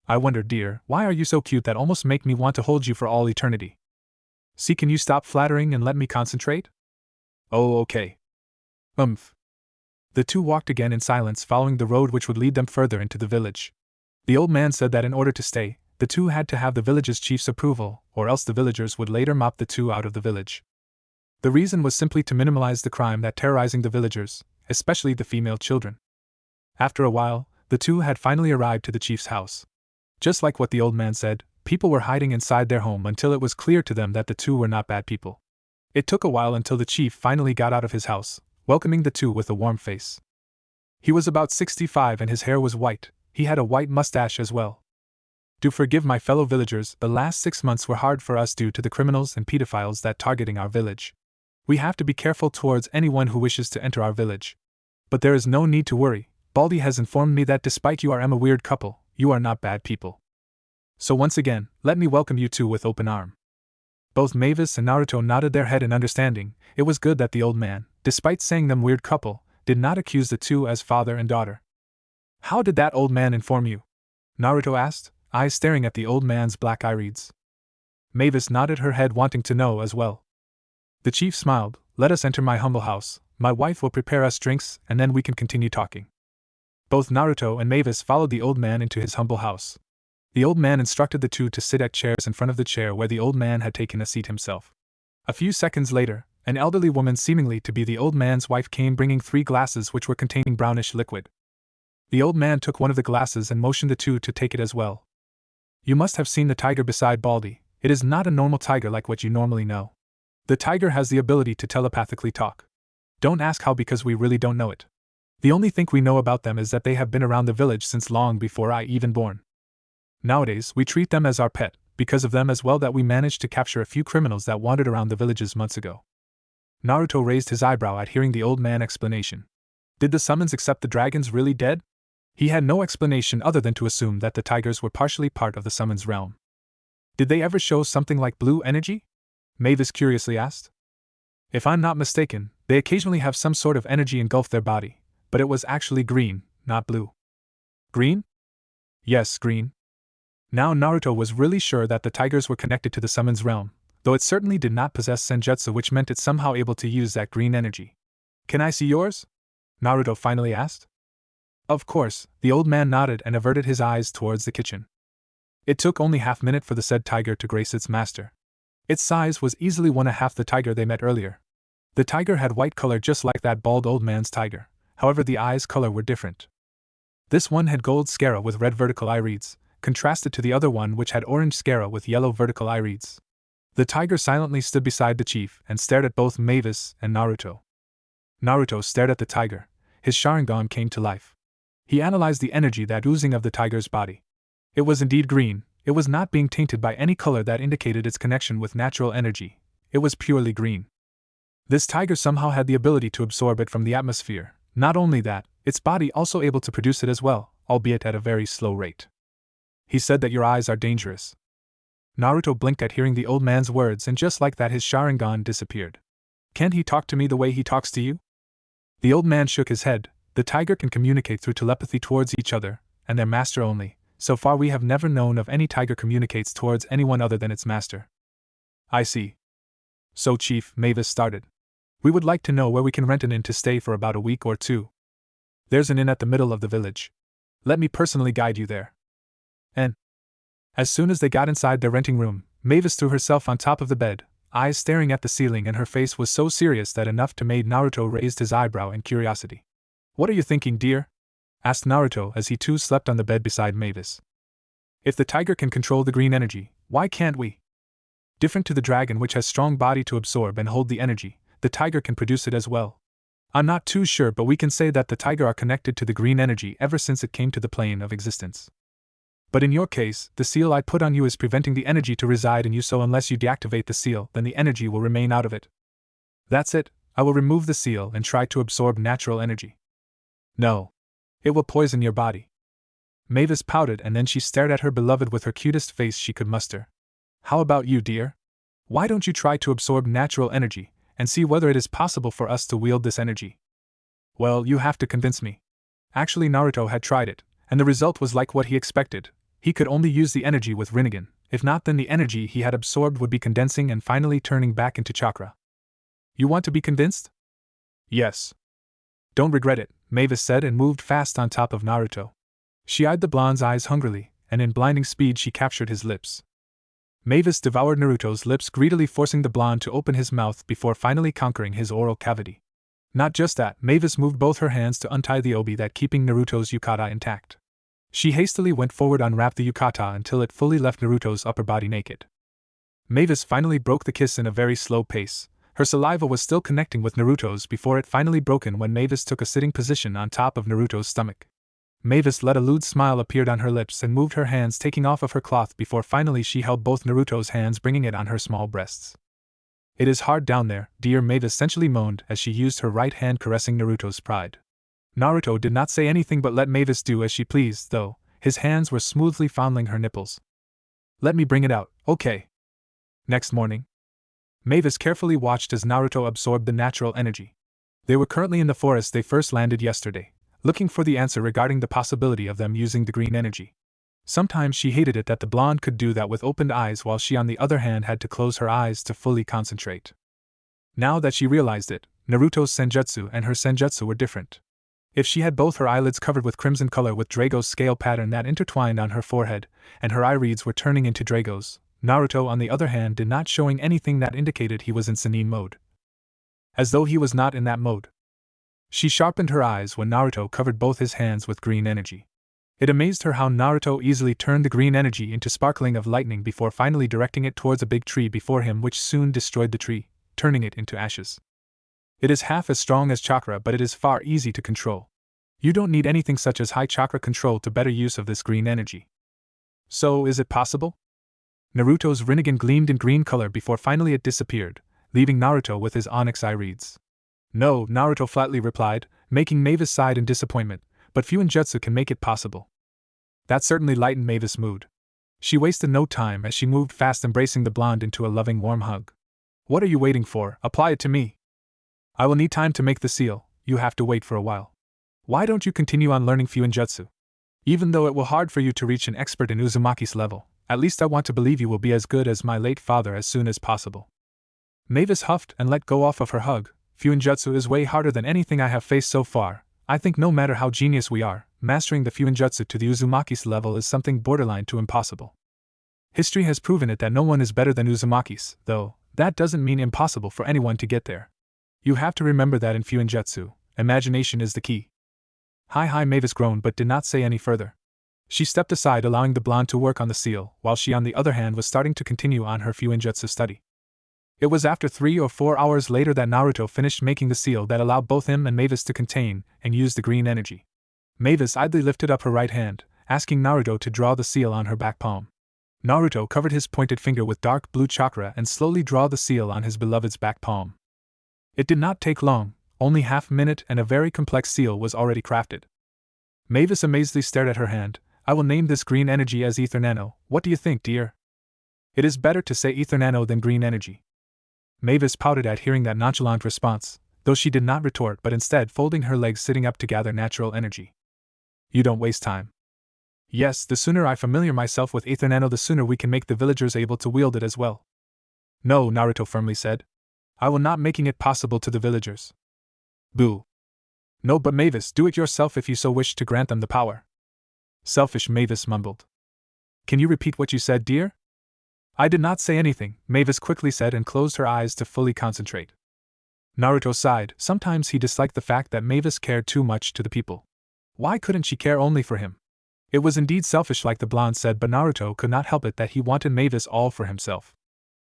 [SPEAKER 1] I wonder, dear, why are you so cute that almost make me want to hold you for all eternity? See, can you stop flattering and let me concentrate? Oh, okay. The two walked again in silence, following the road which would lead them further into the village. The old man said that in order to stay, the two had to have the village's chief's approval, or else the villagers would later mop the two out of the village. The reason was simply to minimize the crime that terrorizing the villagers, especially the female children. After a while, the two had finally arrived to the chief's house. Just like what the old man said, people were hiding inside their home until it was clear to them that the two were not bad people. It took a while until the chief finally got out of his house, welcoming the two with a warm face. He was about 65 and his hair was white. He had a white mustache as well. Do forgive my fellow villagers, the last 6 months were hard for us due to the criminals and pedophiles that targeting our village. We have to be careful towards anyone who wishes to enter our village. But there is no need to worry. Baldy has informed me that despite you are a weird couple, you are not bad people. So once again, let me welcome you two with open arm. Both Mavis and Naruto nodded their head in understanding. It was good that the old man, despite saying them weird couple, did not accuse the two as father and daughter. How did that old man inform you? Naruto asked, eyes staring at the old man's black irides. Mavis nodded her head, wanting to know as well. The chief smiled. Let us enter my humble house. My wife will prepare us drinks, and then we can continue talking. Both Naruto and Mavis followed the old man into his humble house. The old man instructed the two to sit at chairs in front of the chair where the old man had taken a seat himself. A few seconds later, an elderly woman seemingly to be the old man's wife came bringing 3 glasses which were containing brownish liquid. The old man took one of the glasses and motioned the two to take it as well. You must have seen the tiger beside Baldy. It is not a normal tiger like what you normally know. The tiger has the ability to telepathically talk. Don't ask how because we really don't know it. The only thing we know about them is that they have been around the village since long before I even born. Nowadays, we treat them as our pet, because of them as well that we managed to capture a few criminals that wandered around the villages months ago. Naruto raised his eyebrow at hearing the old man's explanation. Did the summons accept the dragons really dead? He had no explanation other than to assume that the tigers were partially part of the summons realm. Did they ever show something like blue energy? Mavis curiously asked. If I'm not mistaken, they occasionally have some sort of energy engulf their body, but it was actually green, not blue. Green? Yes, green. Now Naruto was really sure that the tigers were connected to the summons realm, though it certainly did not possess senjutsu which meant it somehow able to use that green energy. Can I see yours? Naruto finally asked. Of course, the old man nodded and averted his eyes towards the kitchen. It took only half-minute for the said tiger to grace its master. Its size was easily 1/2 the tiger they met earlier. The tiger had white color just like that bald old man's tiger, however the eyes' color were different. This one had gold sclera with red vertical irides, contrasted to the other one which had orange sclera with yellow vertical irides. The tiger silently stood beside the chief and stared at both Mavis and Naruto. Naruto stared at the tiger. His Sharingan came to life. He analyzed the energy that oozing of the tiger's body. It was indeed green. It was not being tainted by any color that indicated its connection with natural energy. It was purely green. This tiger somehow had the ability to absorb it from the atmosphere. Not only that, its body also able to produce it as well, albeit at a very slow rate. He said that your eyes are dangerous. Naruto blinked at hearing the old man's words and just like that his Sharingan disappeared. Can't he talk to me the way he talks to you? The old man shook his head. The tiger can communicate through telepathy towards each other, and their master only. So far we have never known of any tiger communicates towards anyone other than its master. I see. So Chief, Mavis started. We would like to know where we can rent an inn to stay for about a week or 2. There's an inn at the middle of the village. Let me personally guide you there. And as soon as they got inside their renting room, Mavis threw herself on top of the bed, eyes staring at the ceiling, and her face was so serious that enough to made Naruto raised his eyebrow in curiosity. What are you thinking, dear? Asked Naruto as he too slept on the bed beside Mavis. If the tiger can control the green energy, why can't we? Different to the dragon which has strong body to absorb and hold the energy, the tiger can produce it as well. I'm not too sure, but we can say that the tiger are connected to the green energy ever since it came to the plane of existence. But in your case, the seal I put on you is preventing the energy to reside in you, so unless you deactivate the seal, then the energy will remain out of it. That's it, I will remove the seal and try to absorb natural energy. No. It will poison your body. Mavis pouted and then she stared at her beloved with her cutest face she could muster. How about you, dear? Why don't you try to absorb natural energy, and see whether it is possible for us to wield this energy? Well, you have to convince me. Actually, Naruto had tried it, and the result was like what he expected. He could only use the energy with Rinnegan, if not then the energy he had absorbed would be condensing and finally turning back into chakra. You want to be convinced? Yes. Don't regret it, Mavis said and moved fast on top of Naruto. She eyed the blonde's eyes hungrily, and in blinding speed she captured his lips. Mavis devoured Naruto's lips, greedily forcing the blonde to open his mouth before finally conquering his oral cavity. Not just that, Mavis moved both her hands to untie the obi that keeping Naruto's yukata intact. She hastily went forward, unwrapped the yukata until it fully left Naruto's upper body naked. Mavis finally broke the kiss in a very slow pace. Her saliva was still connecting with Naruto's before it finally broken when Mavis took a sitting position on top of Naruto's stomach. Mavis let a lewd smile appear on her lips and moved her hands, taking off of her cloth before finally she held both Naruto's hands, bringing it on her small breasts. It is hard down there, dear, Mavis essentially moaned as she used her right hand caressing Naruto's pride. Naruto did not say anything but let Mavis do as she pleased, though. His hands were smoothly fondling her nipples. Let me bring it out, okay? Next morning, Mavis carefully watched as Naruto absorbed the natural energy. They were currently in the forest they first landed yesterday, looking for the answer regarding the possibility of them using the green energy. Sometimes she hated it that the blonde could do that with opened eyes while she on the other hand had to close her eyes to fully concentrate. Now that she realized it, Naruto's senjutsu and her senjutsu were different. If she had both her eyelids covered with crimson color with Drago's scale pattern that intertwined on her forehead, and her irides were turning into Dragos, Naruto on the other hand did not showing anything that indicated he was in Sannin mode. As though he was not in that mode. She sharpened her eyes when Naruto covered both his hands with green energy. It amazed her how Naruto easily turned the green energy into sparkling of lightning before finally directing it towards a big tree before him which soon destroyed the tree, turning it into ashes. It is half as strong as chakra but it is far easy to control. You don't need anything such as high chakra control to better use of this green energy. So, is it possible? Naruto's Rinnegan gleamed in green color before finally it disappeared, leaving Naruto with his onyx irides. No, Naruto flatly replied, making Mavis sigh in disappointment, but Fuinjutsu can make it possible. That certainly lightened Mavis' mood. She wasted no time as she moved fast embracing the blonde into a loving warm hug. What are you waiting for? Apply it to me. I will need time to make the seal, you have to wait for a while. Why don't you continue on learning Fuinjutsu? Even though it will hard for you to reach an expert in Uzumaki's level, at least I want to believe you will be as good as my late father as soon as possible. Mavis huffed and let go off of her hug. Fuinjutsu is way harder than anything I have faced so far. I think no matter how genius we are, mastering the Fuinjutsu to the Uzumaki's level is something borderline to impossible. History has proven it that no one is better than Uzumaki's, though, that doesn't mean impossible for anyone to get there. You have to remember that in Fuinjutsu, imagination is the key. Hi, Mavis groaned but did not say any further. She stepped aside allowing the blonde to work on the seal, while she on the other hand was starting to continue on her Fuinjutsu study. It was after 3 or 4 hours later that Naruto finished making the seal that allowed both him and Mavis to contain and use the green energy. Mavis idly lifted up her right hand, asking Naruto to draw the seal on her back palm. Naruto covered his pointed finger with dark blue chakra and slowly draw the seal on his beloved's back palm. It did not take long, only half a minute and a very complex seal was already crafted. Mavis amazedly stared at her hand. I will name this green energy as ether-nano, what do you think, dear? It is better to say ether-nano than green energy. Mavis pouted at hearing that nonchalant response, though she did not retort but instead folding her legs sitting up to gather natural energy. You don't waste time. Yes, the sooner I familiar myself with ether-nano the sooner we can make the villagers able to wield it as well. No, Naruto firmly said. I will not making it possible to the villagers. Boo. No, but Mavis, do it yourself if you so wish to grant them the power. Selfish, Mavis mumbled. Can you repeat what you said, dear? I did not say anything, Mavis quickly said and closed her eyes to fully concentrate. Naruto sighed. Sometimes he disliked the fact that Mavis cared too much to the people. Why couldn't she care only for him? It was indeed selfish like the blonde said, but Naruto could not help it that he wanted Mavis all for himself.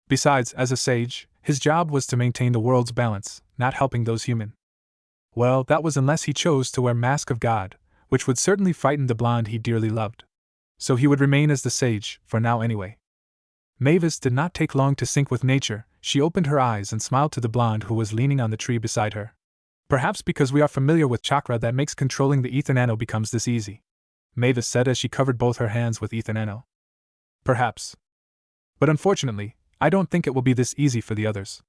[SPEAKER 1] Besides, as a sage, his job was to maintain the world's balance, not helping those human. Well, that was unless he chose to wear Mask of God, which would certainly frighten the blonde he dearly loved. So he would remain as the sage, for now anyway. Mavis did not take long to sync with nature. She opened her eyes and smiled to the blonde who was leaning on the tree beside her. Perhaps because we are familiar with chakra that makes controlling the ether-nano becomes this easy, Mavis said as she covered both her hands with ether-nano. Perhaps. But unfortunately, I don't think it will be this easy for the others.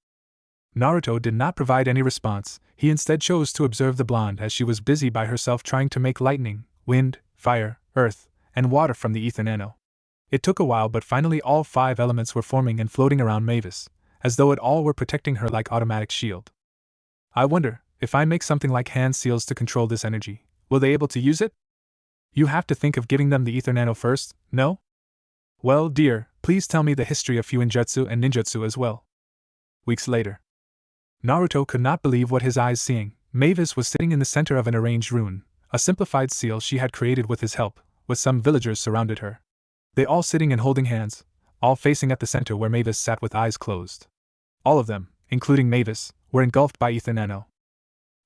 [SPEAKER 1] Naruto did not provide any response. He instead chose to observe the blonde as she was busy by herself trying to make lightning, wind, fire, earth, and water from the ether-nano. It took a while but finally all 5 elements were forming and floating around Mavis, as though it all were protecting her like automatic shield. I wonder, if I make something like hand seals to control this energy, will they able to use it? You have to think of giving them the ether-nano first, no? Well, dear, please tell me the history of Fuinjutsu and ninjutsu as well. Weeks later. Naruto could not believe what his eyes seeing. Mavis was sitting in the center of an arranged rune, a simplified seal she had created with his help, with some villagers surrounded her. They all sitting and holding hands, all facing at the center where Mavis sat with eyes closed. All of them, including Mavis, were engulfed by ether-nano.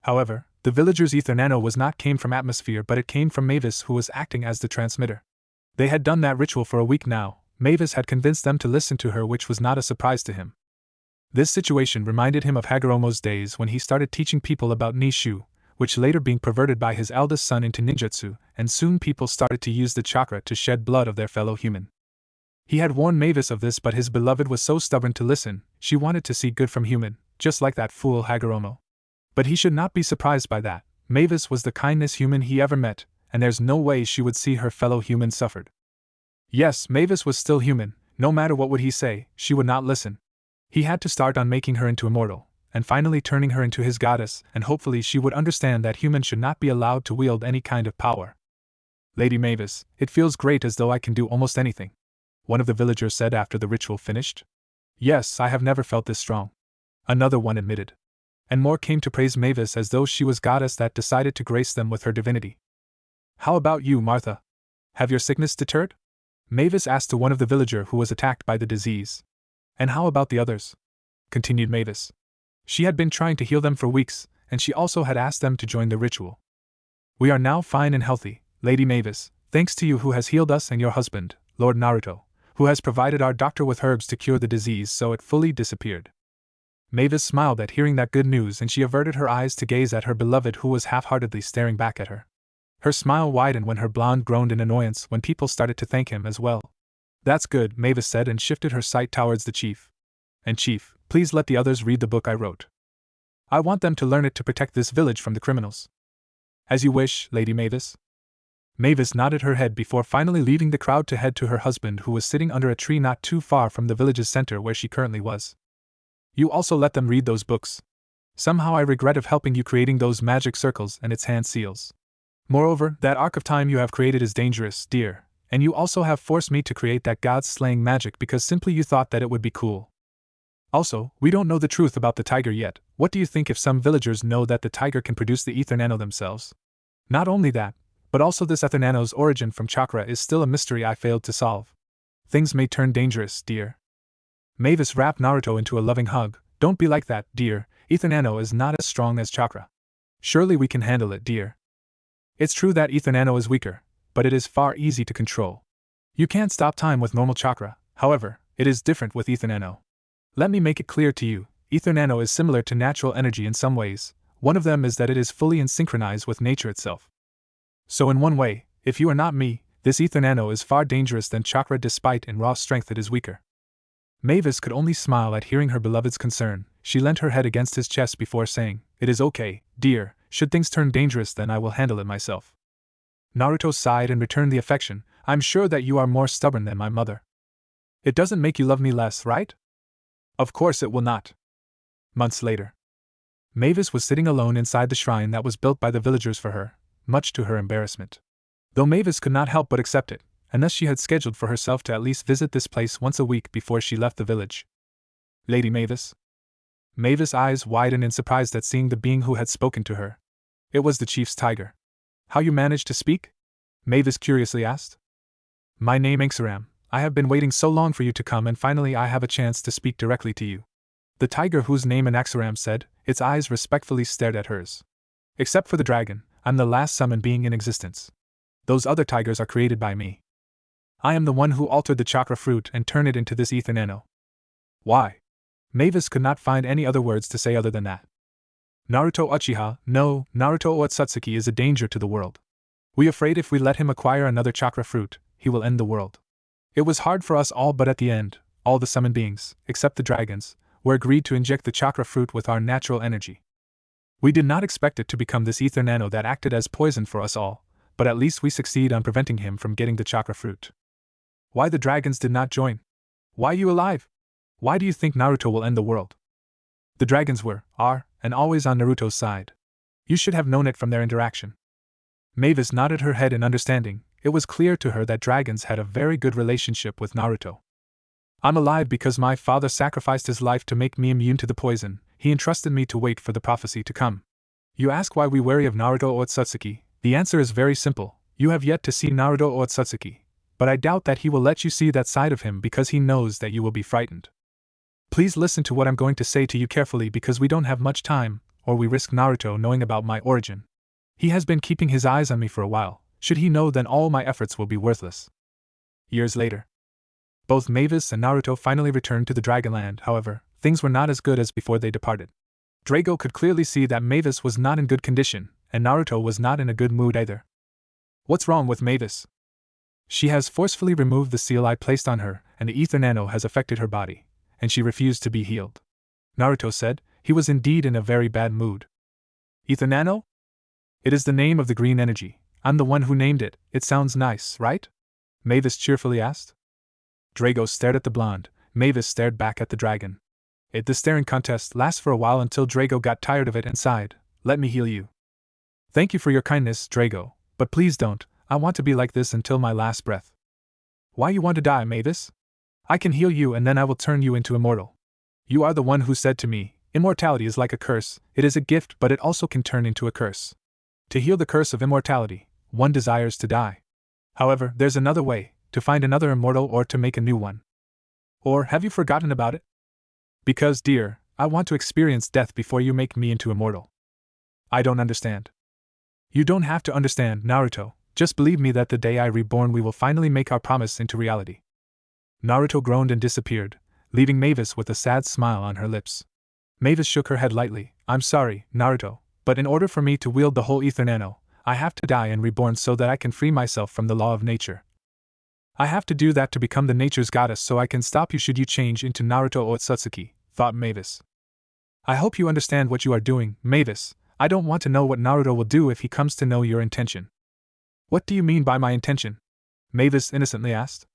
[SPEAKER 1] However, the villagers' ether-nano was not came from atmosphere but it came from Mavis who was acting as the transmitter. They had done that ritual for a week now. Mavis had convinced them to listen to her, which was not a surprise to him. This situation reminded him of Hagoromo's days when he started teaching people about Nishu, which later being perverted by his eldest son into ninjutsu, and soon people started to use the chakra to shed blood of their fellow human. He had warned Mavis of this but his beloved was so stubborn to listen. She wanted to see good from human, just like that fool Hagoromo. But he should not be surprised by that. Mavis was the kindest human he ever met, and there's no way she would see her fellow human suffered. Yes, Mavis was still human. No matter what would he say, she would not listen. He had to start on making her into immortal, and finally turning her into his goddess, and hopefully she would understand that humans should not be allowed to wield any kind of power. Lady Mavis, it feels great, as though I can do almost anything, one of the villagers said after the ritual finished. Yes, I have never felt this strong, another one admitted. And more came to praise Mavis as though she was goddess that decided to grace them with her divinity. How about you, Martha? Have your sickness deterred? Mavis asked to one of the villager who was attacked by the disease. And how about the others? Continued Mavis. She had been trying to heal them for weeks, and she also had asked them to join the ritual. We are now fine and healthy, Lady Mavis, thanks to you who has healed us and your husband, Lord Naruto, who has provided our doctor with herbs to cure the disease so it fully disappeared. Mavis smiled at hearing that good news, and she averted her eyes to gaze at her beloved who was half-heartedly staring back at her. Her smile widened when her blonde groaned in annoyance when people started to thank him as well. That's good, Mavis said, and shifted her sight towards the chief. And chief, please let the others read the book I wrote. I want them to learn it to protect this village from the criminals. As you wish, Lady Mavis. Mavis nodded her head before finally leaving the crowd to head to her husband, who was sitting under a tree not too far from the village's center where she currently was. You also let them read those books. Somehow I regret of helping you creating those magic circles and its hand seals. Moreover, that arc of time you have created is dangerous, dear, and you also have forced me to create that god-slaying magic because simply you thought that it would be cool. Also, we don't know the truth about the tiger yet. What do you think if some villagers know that the tiger can produce the ether-nano themselves? Not only that, but also this ether-nano's origin from chakra is still a mystery I failed to solve. Things may turn dangerous, dear. Mavis wrapped Naruto into a loving hug. Don't be like that, dear. Ether-nano is not as strong as chakra. Surely we can handle it, dear. It's true that ether-nano is weaker, but it is far easy to control. You can't stop time with normal chakra, however, it is different with ether-nano. Let me make it clear to you, ether-nano is similar to natural energy in some ways. One of them is that it is fully synchronized with nature itself. So in one way, if you are not me, this ether-nano is far dangerous than chakra, despite in raw strength it is weaker. Mavis could only smile at hearing her beloved's concern. She leant her head against his chest before saying, It is okay, dear, should things turn dangerous then I will handle it myself. Naruto sighed and returned the affection. I'm sure that you are more stubborn than my mother. It doesn't make you love me less, right? Of course it will not. Months later. Mavis was sitting alone inside the shrine that was built by the villagers for her, much to her embarrassment. Though Mavis could not help but accept it, and thus she had scheduled for herself to at least visit this place once a week before she left the village. Lady Mavis? Mavis' eyes widened in surprise at seeing the being who had spoken to her. It was the chief's tiger. How you managed to speak? Mavis curiously asked. My name Anxaram. I have been waiting so long for you to come, and finally I have a chance to speak directly to you. The tiger, whose name Anxaram said, its eyes respectfully stared at hers. Except for the dragon, I'm the last summoned being in existence. Those other tigers are created by me. I am the one who altered the chakra fruit and turned it into this ether-nano. Why? Mavis could not find any other words to say other than that. Naruto Uchiha, no, Naruto Otsutsuki is a danger to the world. We afraid if we let him acquire another chakra fruit, he will end the world. It was hard for us all, but at the end, all the summoned beings, except the dragons, were agreed to inject the chakra fruit with our natural energy. We did not expect it to become this ether-nano that acted as poison for us all, but at least we succeed on preventing him from getting the chakra fruit. Why the dragons did not join? Why you alive? Why do you think Naruto will end the world? The dragons were, are, and always on Naruto's side. You should have known it from their interaction. Mavis nodded her head in understanding. It was clear to her that dragons had a very good relationship with Naruto. I'm alive because my father sacrificed his life to make me immune to the poison. He entrusted me to wait for the prophecy to come. You ask why we wary of Naruto Otsutsuki. The answer is very simple. You have yet to see Naruto Otsutsuki, but I doubt that he will let you see that side of him because he knows that you will be frightened. Please listen to what I'm going to say to you carefully because we don't have much time, or we risk Naruto knowing about my origin. He has been keeping his eyes on me for a while. Should he know, then all my efforts will be worthless. Years later. Both Mavis and Naruto finally returned to the Dragonland. However, things were not as good as before they departed. Drago could clearly see that Mavis was not in good condition, and Naruto was not in a good mood either. What's wrong with Mavis? She has forcefully removed the seal I placed on her, and the ether-nano has affected her body, and she refused to be healed. Naruto said. He was indeed in a very bad mood. Ether-nano? It is the name of the green energy. I'm the one who named it. It sounds nice, right? Mavis cheerfully asked. Drago stared at the blonde. Mavis stared back at the dragon. The staring contest lasts for a while until Drago got tired of it and sighed, "Let me heal you." "Thank you for your kindness, Drago, but please don't. I want to be like this until my last breath." "Why you want to die, Mavis? I can heal you and then I will turn you into immortal. You are the one who said to me, immortality is like a curse, it is a gift but it also can turn into a curse. To heal the curse of immortality, one desires to die. However, there's another way, to find another immortal or to make a new one. Or have you forgotten about it? Because, dear, I want to experience death before you make me into immortal." "I don't understand." "You don't have to understand, Naruto. Just believe me that the day I reborn we will finally make our promise into reality." Naruto groaned and disappeared, leaving Mavis with a sad smile on her lips. Mavis shook her head lightly. "I'm sorry, Naruto, but in order for me to wield the whole ether-nano, I have to die and reborn so that I can free myself from the law of nature. I have to do that to become the nature's goddess so I can stop you should you change into Naruto Otsutsuki," thought Mavis. "I hope you understand what you are doing, Mavis. I don't want to know what Naruto will do if he comes to know your intention." "What do you mean by my intention?" Mavis innocently asked.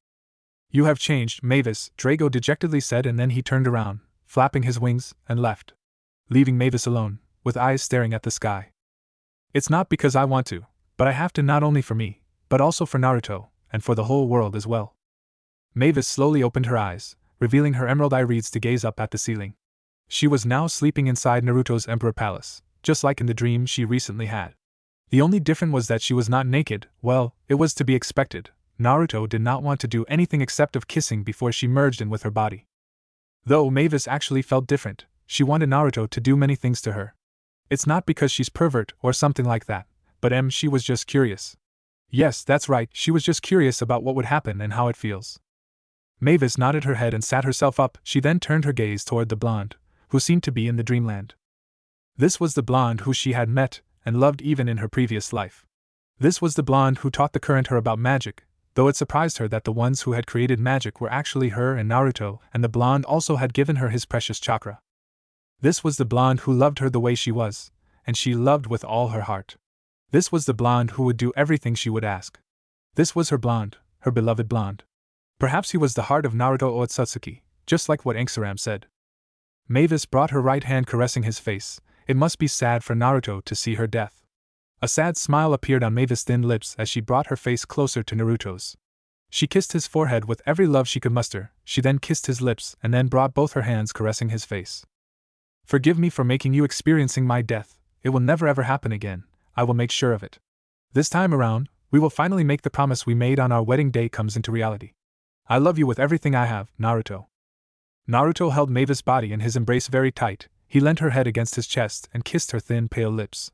[SPEAKER 1] "You have changed, Mavis," Drago dejectedly said, and then he turned around, flapping his wings, and left, leaving Mavis alone, with eyes staring at the sky. "It's not because I want to, but I have to, not only for me, but also for Naruto, and for the whole world as well." Mavis slowly opened her eyes, revealing her emerald irides to gaze up at the ceiling. She was now sleeping inside Naruto's Emperor Palace, just like in the dream she recently had. The only difference was that she was not naked. Well, it was to be expected. Naruto did not want to do anything except of kissing before she merged in with her body. Though Mavis actually felt different, she wanted Naruto to do many things to her. It's not because she's pervert or something like that, but she was just curious. Yes, that's right, she was just curious about what would happen and how it feels. Mavis nodded her head and sat herself up. She then turned her gaze toward the blonde, who seemed to be in the dreamland. This was the blonde who she had met and loved even in her previous life. This was the blonde who taught the current her about magic, though it surprised her that the ones who had created magic were actually her and Naruto, and the blonde also had given her his precious chakra. This was the blonde who loved her the way she was, and she loved with all her heart. This was the blonde who would do everything she would ask. This was her blonde, her beloved blonde. Perhaps he was the heart of Naruto Otsutsuki, just like what Anxaram said. Mavis brought her right hand caressing his face. It must be sad for Naruto to see her death. A sad smile appeared on Mavis' thin lips as she brought her face closer to Naruto's. She kissed his forehead with every love she could muster. She then kissed his lips and then brought both her hands caressing his face. "Forgive me for making you experiencing my death. It will never ever happen again. I will make sure of it. This time around, we will finally make the promise we made on our wedding day comes into reality. I love you with everything I have, Naruto." Naruto held Mavis' body in his embrace very tight. He leant her head against his chest and kissed her thin, pale lips.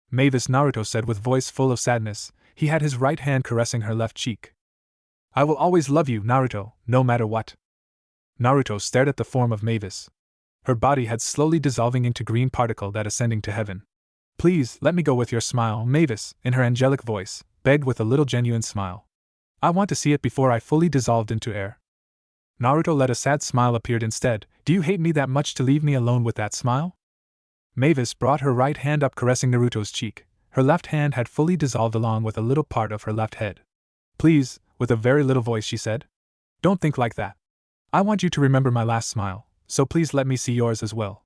[SPEAKER 1] "Mavis," Naruto said with voice full of sadness. He had his right hand caressing her left cheek. "I will always love you, Naruto, no matter what." Naruto stared at the form of Mavis. Her body had slowly dissolving into green particle that ascending to heaven. "Please, let me go with your smile," Mavis, in her angelic voice, begged with a little genuine smile. "I want to see it before I fully dissolved into air." Naruto let a sad smile appear instead. "Do you hate me that much to leave me alone with that smile?" Mavis brought her right hand up caressing Naruto's cheek. Her left hand had fully dissolved along with a little part of her left head. "Please," with a very little voice she said. "Don't think like that. I want you to remember my last smile, so please let me see yours as well.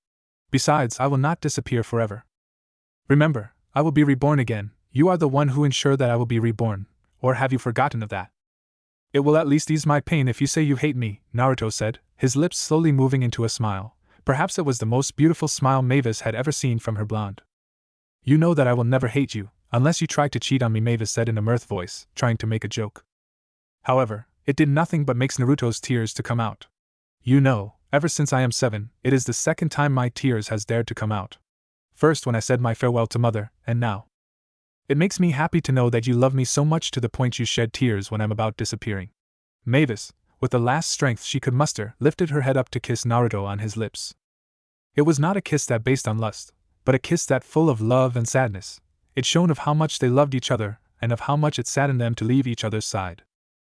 [SPEAKER 1] Besides, I will not disappear forever. Remember, I will be reborn again. You are the one who ensured that I will be reborn, or have you forgotten of that?" "It will at least ease my pain if you say you hate me," Naruto said, his lips slowly moving into a smile. Perhaps it was the most beautiful smile Mavis had ever seen from her blonde. "You know that I will never hate you, unless you try to cheat on me," Mavis said in a mirth voice, trying to make a joke. However, it did nothing but makes Naruto's tears to come out. "You know, ever since I am 7, it is the second time my tears has dared to come out. First when I said my farewell to mother, and now. It makes me happy to know that you love me so much to the point you shed tears when I'm about disappearing." Mavis, with the last strength she could muster, lifted her head up to kiss Naruto on his lips. It was not a kiss that based on lust, but a kiss that full of love and sadness. It shone of how much they loved each other, and of how much it saddened them to leave each other's side.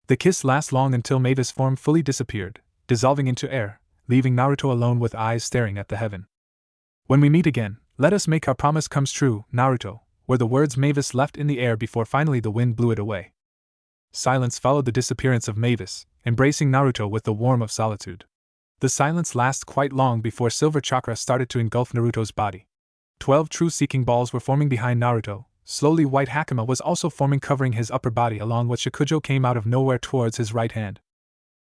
[SPEAKER 1] The kiss lasted long until Mavis' form fully disappeared, dissolving into air, leaving Naruto alone with eyes staring at the heaven. "When we meet again, let us make our promise comes true, Naruto," were the words Mavis left in the air before finally the wind blew it away. Silence followed the disappearance of Mavis, embracing Naruto with the warmth of solitude. The silence lasted quite long before silver chakra started to engulf Naruto's body. 12 true seeking balls were forming behind Naruto. Slowly white Hakama was also forming, covering his upper body, along with Shikujo came out of nowhere towards his right hand.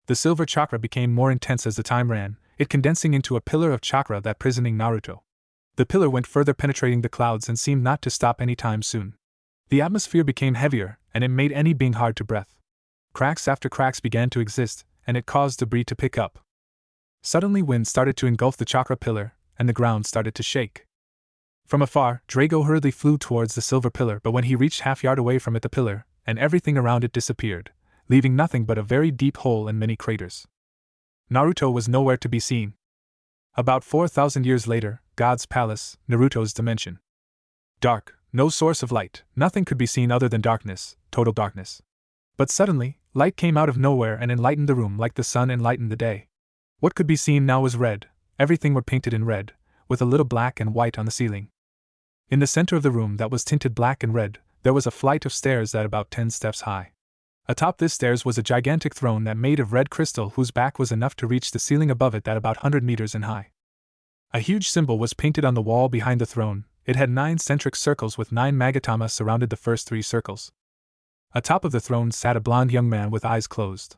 [SPEAKER 1] The silver chakra became more intense as the time ran, it condensing into a pillar of chakra that prisoning Naruto. The pillar went further, penetrating the clouds and seemed not to stop any time soon. The atmosphere became heavier, and it made any being hard to breathe. Cracks after cracks began to exist, and it caused debris to pick up. Suddenly wind started to engulf the chakra pillar, and the ground started to shake. From afar, Drago hurriedly flew towards the silver pillar, but when he reached half-yard away from it, the pillar, and everything around it disappeared, leaving nothing but a very deep hole and many craters. Naruto was nowhere to be seen. About 4,000 years later, God's Palace, Naruto's dimension. Dark, no source of light, nothing could be seen other than darkness, total darkness. But suddenly, light came out of nowhere and enlightened the room like the sun enlightened the day. What could be seen now was red, everything were painted in red, with a little black and white on the ceiling. In the center of the room that was tinted black and red, there was a flight of stairs that about 10 steps high. Atop this stairs was a gigantic throne that made of red crystal whose back was enough to reach the ceiling above it, that about 100 meters in high. A huge symbol was painted on the wall behind the throne. It had 9 centric circles with 9 magatama surrounded the first 3 circles. Atop of the throne sat a blond young man with eyes closed.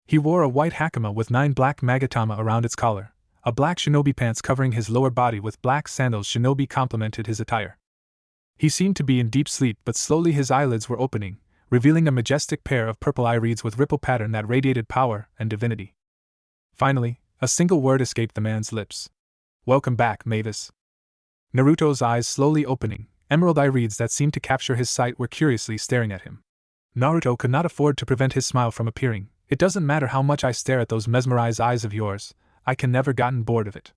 [SPEAKER 1] He wore a white hakama with 9 black magatama around its collar. A black shinobi pants covering his lower body with black sandals. Shinobi complemented his attire. He seemed to be in deep sleep, but slowly his eyelids were opening, revealing a majestic pair of purple eye-reeds with ripple pattern that radiated power and divinity. Finally, a single word escaped the man's lips. "Welcome back, Mavis." Naruto's eyes slowly opening, emerald eye-reeds that seemed to capture his sight were curiously staring at him. Naruto could not afford to prevent his smile from appearing. "It doesn't matter how much I stare at those mesmerized eyes of yours, I can never gotten bored of it."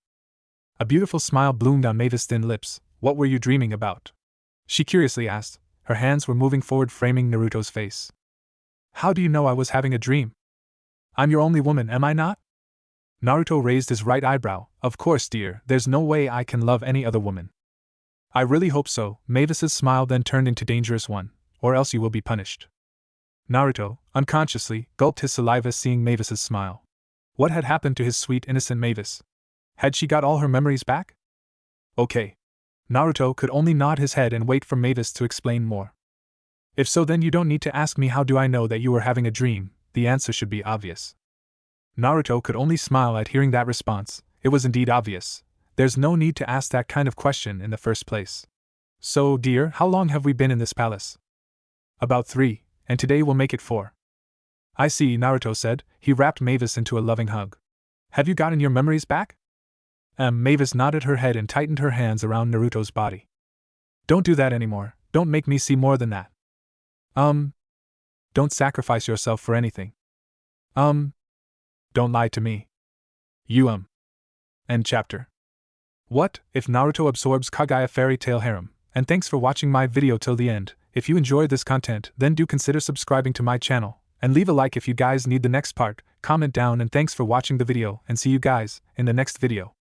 [SPEAKER 1] A beautiful smile bloomed on Mavis' thin lips. "What were you dreaming about?" she curiously asked. Her hands were moving forward, framing Naruto's face. "How do you know I was having a dream? I'm your only woman, am I not?" Naruto raised his right eyebrow. "Of course, dear, there's no way I can love any other woman." "I really hope so." Mavis's smile then turned into dangerous one. "Or else you will be punished." Naruto, unconsciously, gulped his saliva seeing Mavis's smile. What had happened to his sweet innocent Mavis? Had she got all her memories back? Okay. Naruto could only nod his head and wait for Mavis to explain more. "If so, then you don't need to ask me how do I know that you were having a dream, the answer should be obvious." Naruto could only smile at hearing that response. It was indeed obvious. There's no need to ask that kind of question in the first place. "So, dear, how long have we been in this palace?" "About 3, and today will make it 4. "I see," Naruto said. He wrapped Mavis into a loving hug. "Have you gotten your memories back?" Mavis nodded her head and tightened her hands around Naruto's body. "Don't do that anymore. Don't make me see more than that." Don't sacrifice yourself for anything. Don't lie to me. You, End chapter. What if Naruto absorbs Kaguya fairy tale harem? And thanks for watching my video till the end. If you enjoyed this content, then do consider subscribing to my channel, and leave a like if you guys need the next part, comment down, and thanks for watching the video, and see you guys in the next video.